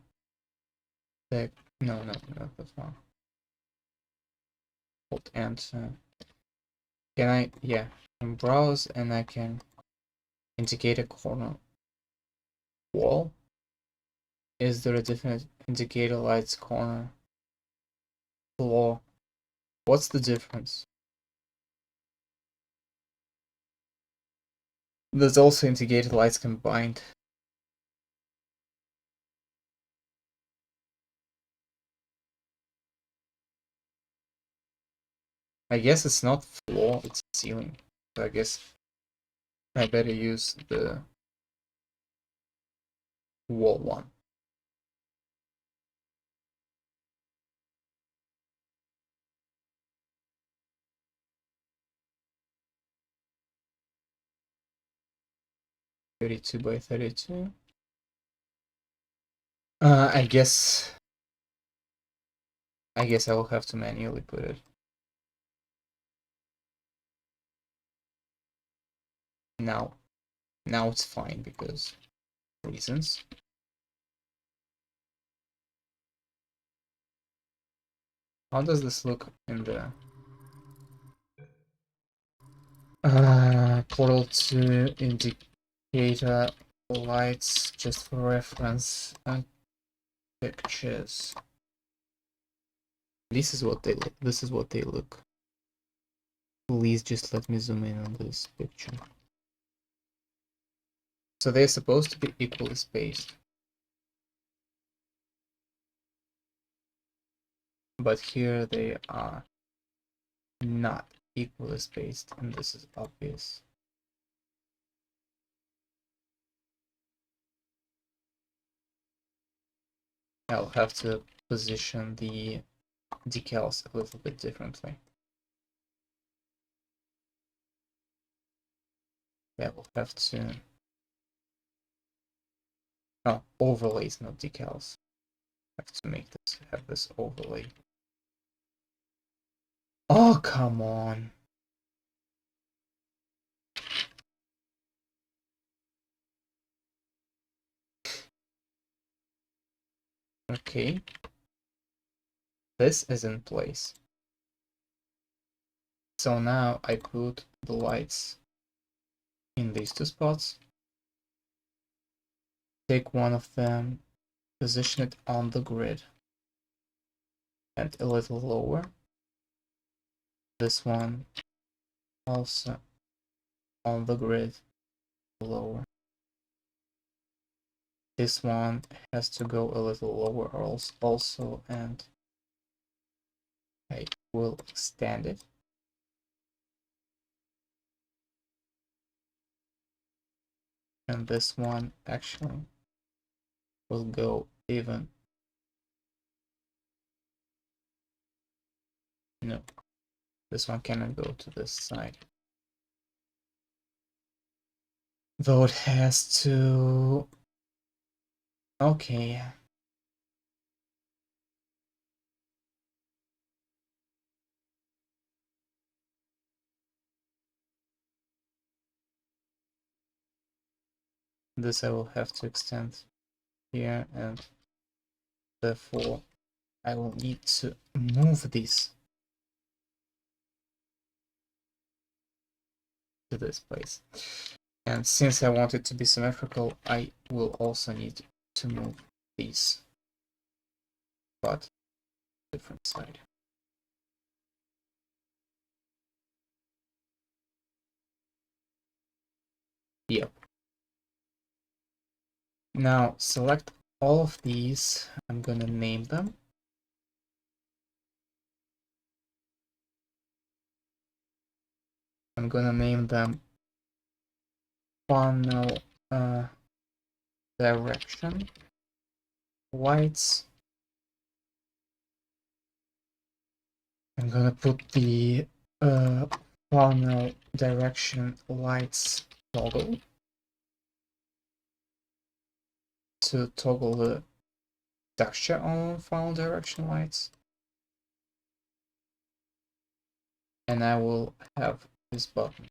no, not that one. Hold enter. Can I, yeah, can browse and I can indicate a corner wall. Is there a different indicator lights corner floor? What's the difference? There's also indicator lights combined. I guess it's not floor, it's ceiling. So I guess I better use the wall one. (32 by 32). I guess I will have to manually put it. Now it's fine because reasons. How does this look in the portal to indicator lights, just for reference, and pictures? This is what they look. This is what they look. Please just let me zoom in on this picture. So they're supposed to be equally spaced. But here they are not equally spaced, and this is obvious. I'll have to position the decals a little bit differently. Yeah, we'll have to... Oh, overlays, not decals. Have to make this, have this overlay. Oh, come on. Okay. This is in place. So now I put the lights in these two spots. Take one of them, position it on the grid, and a little lower. This one also on the grid, lower. This one has to go a little lower also, and I will extend it. And this one actually will go even. No, this one cannot go to this side. Though it has to... Okay. This I will have to extend here, and therefore I will need to move this to this place. And since I want it to be symmetrical, I will also need to move these, but different side. Yep. Now select all of these. I'm gonna name them. I'm gonna name them funnel direction lights. I'm gonna put the funnel direction lights toggle to toggle the texture on final direction lights. And I will have this button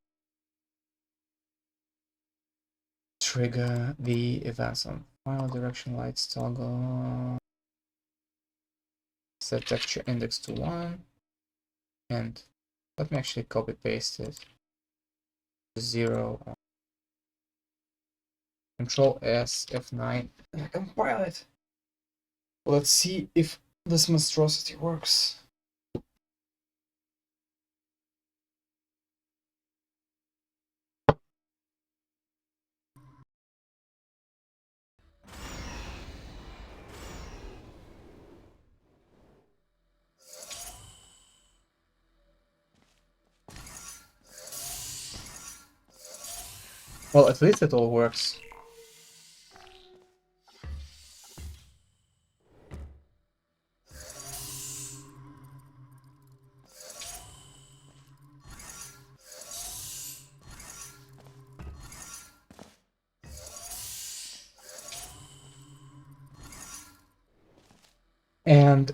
trigger the events on final direction lights toggle. Set texture index to 1. And let me actually copy paste it to 0. Control S, F9, and compile it. Let's see if this monstrosity works. Well, at least it all works. And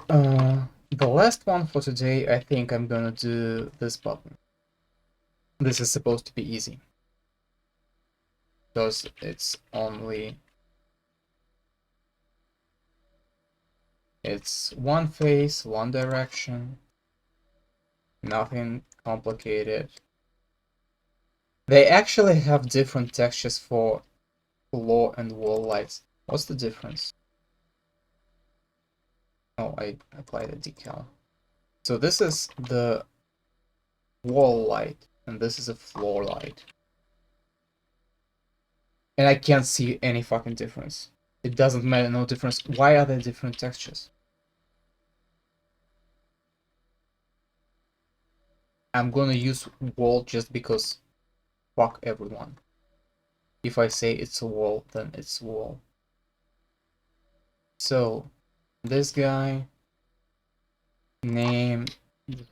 the last one for today, I think I'm gonna do this button. This is supposed to be easy, because it's one face, one direction, nothing complicated. They actually have different textures for floor and wall lights. What's the difference? Oh, I applied a decal. So this is the wall light, and this is a floor light. And I can't see any fucking difference. It doesn't matter, no difference. Why are there different textures? I'm gonna use wall just because fuck everyone. If I say it's a wall, then it's a wall. So, this guy, name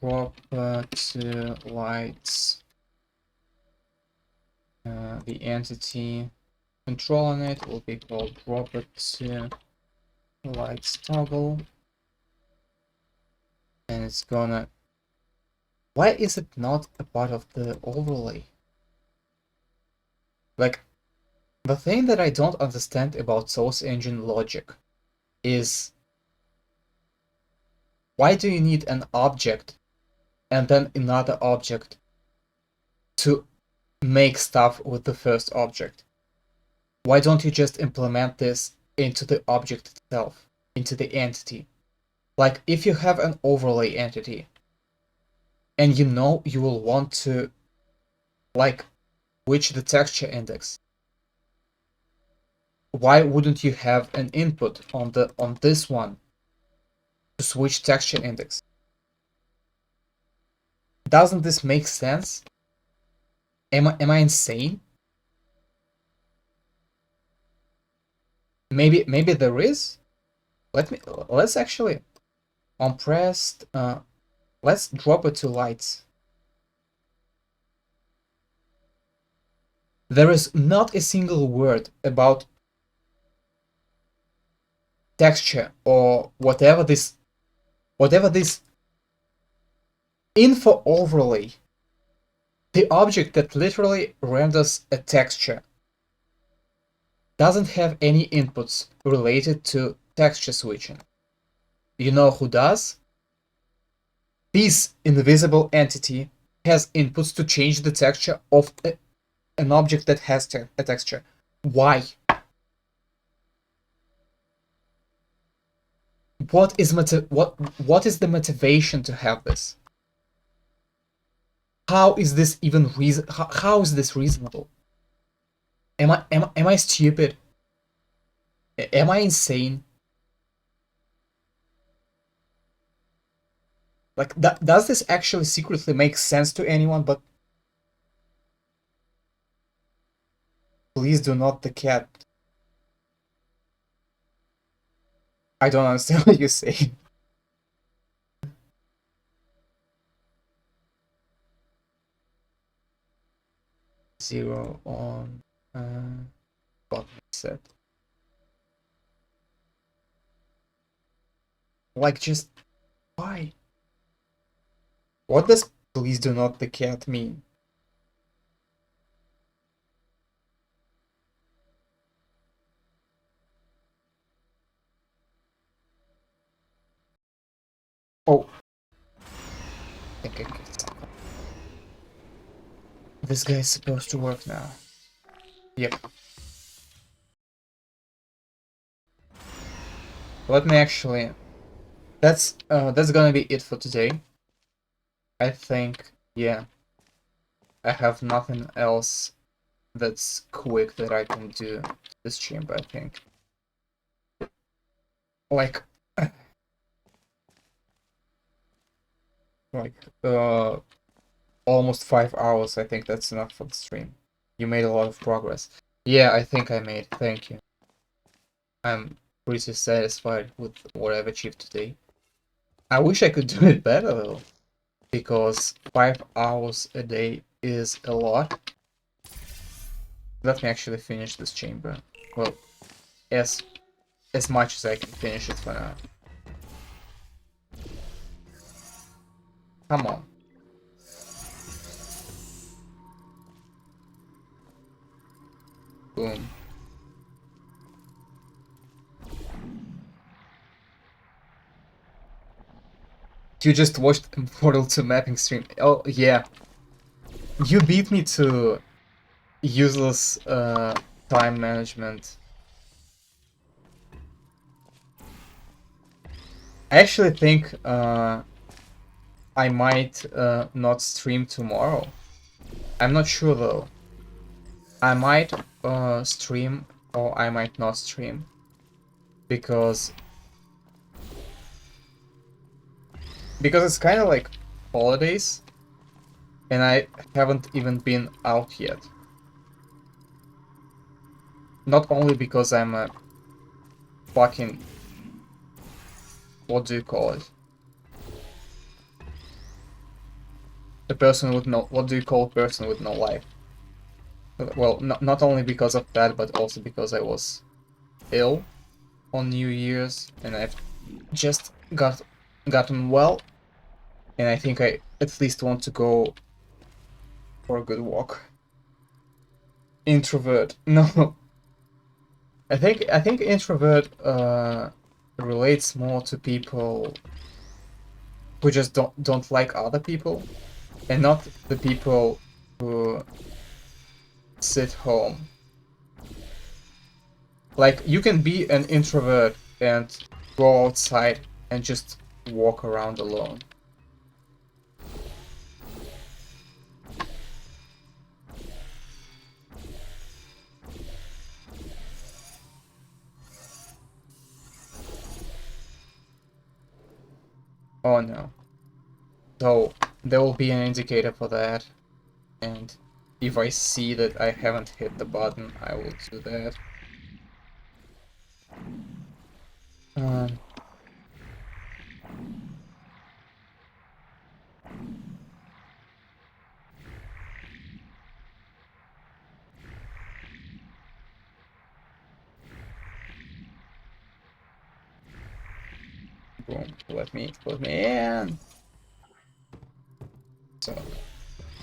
drop to lights, the entity control on it will be called drop it to lights toggle, and it's gonna. Why is it not a part of the overlay? Like, the thing that I don't understand about source engine logic is why do you need an object and then another object to make stuff with the first object? Why don't you just implement this into the object itself, into the entity? Like, if you have an overlay entity and you know you will want to, like, switch the texture index, why wouldn't you have an input on this one to switch texture index? Doesn't this make sense? Am I insane? Maybe there is. Let's actually on pressed. Let's drop it to lights. There is not a single word about texture or whatever this info overlay, the object that literally renders a texture, doesn't have any inputs related to texture switching. You know who does? This invisible entity has inputs to change the texture of an object that has a texture. Why? What is the motivation to have this? How is this even how is this reasonable? Am I stupid? Am I insane? Like, does this actually secretly make sense to anyone? But please do not the cat. I don't understand what you say. Zero on button set. Like, just why? What does please do not the cat mean? Oh, I think I can stop. This guy is supposed to work now. Yep. Let me actually. That's gonna be it for today. I think, yeah. I have nothing else that's quick that I can do this chamber, I think. Like, like, almost 5 hours, I think that's enough for the stream. You made a lot of progress. Yeah, I think I made, thank you. I'm pretty satisfied with what I've achieved today. I wish I could do it better though, because 5 hours a day is a lot. Let me actually finish this chamber. Well, as much as I can finish it for now. Come on. Boom. You just watched Portal 2 mapping stream. Oh, yeah. You beat me to useless time management. I actually think I might not stream tomorrow. I'm not sure though. I might stream or I might not stream. Because it's kind of like holidays. And I haven't even been out yet. Not only because I'm a fucking... What do you call it? A person with no... What do you call a person with no life? Well, not only because of that, but also because I was ill on New Year's, and I've just gotten well, and I think I at least want to go for a good walk. Introvert. No. I think introvert relates more to people who just don't like other people, and not the people who sit home. Like, you can be an introvert and go outside and just walk around alone. Oh no. So there will be an indicator for that, and if I see that I haven't hit the button, I will do that. Um, Boom. Let me in. So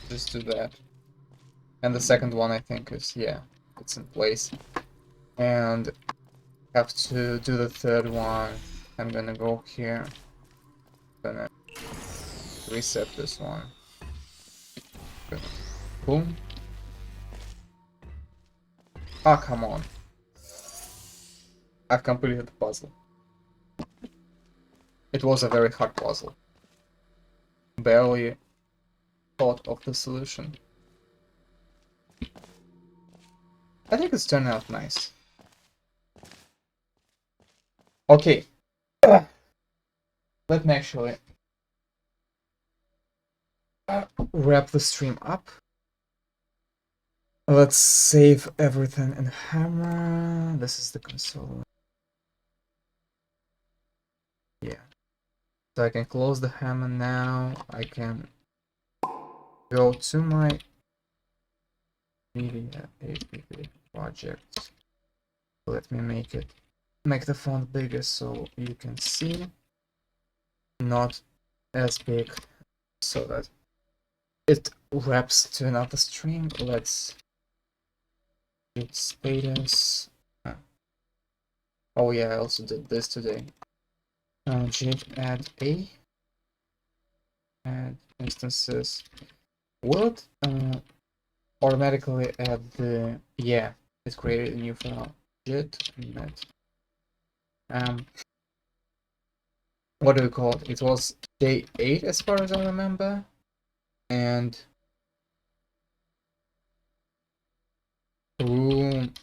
just do that. And the second one, I think, is, yeah, it's in place. And have to do the third one. I'm gonna go here. Gonna reset this one. Gonna boom. Ah, come on. I've completed the puzzle. It was a very hard puzzle. Barely thought of the solution. I think it's turned out nice. Okay. Let me actually wrap the stream up. Let's save everything in Hammer. This is the console. Yeah. So I can close the Hammer now. I can go to my media APP project. Let me make the font bigger so you can see. not as big, so that it wraps to another stream. Let's get status. Oh yeah, I also did this today. Git add a add instances. Will it automatically add the it created a new file. Git net. What do we call it? It was day 8 as far as I remember, and room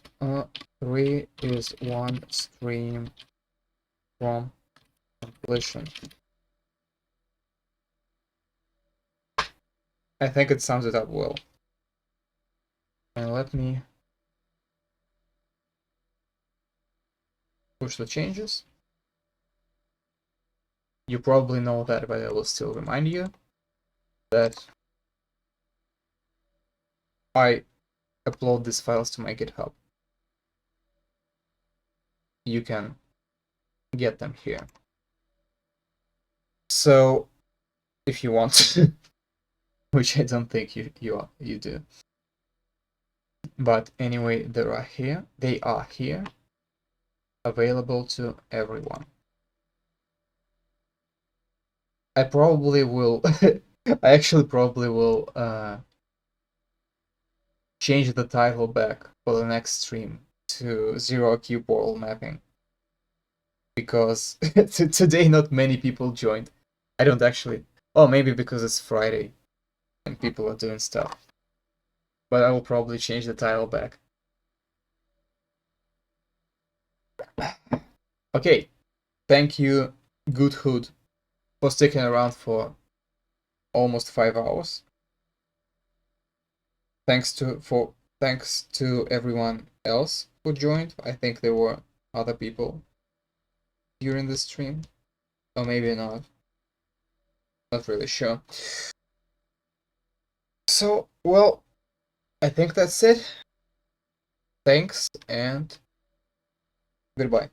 3 is one stream from completion. I think it sums it up well. And let me push the changes. You probably know that, but I will still remind you that I upload these files to my GitHub. You can get them here. So, if you want, which I don't think you do. But anyway, they are here, available to everyone. I probably will, I actually probably will change the title back for the next stream to Zero Q portal mapping. Because today not many people joined. I don't actually, oh, maybe because it's Friday and people are doing stuff. But I will probably change the title back. Okay, thank you, Good Hood, for sticking around for almost 5 hours. Thanks to everyone else who joined. I think there were other people during the stream, or maybe not. Not really sure. So, well, I think that's it. Thanks and goodbye.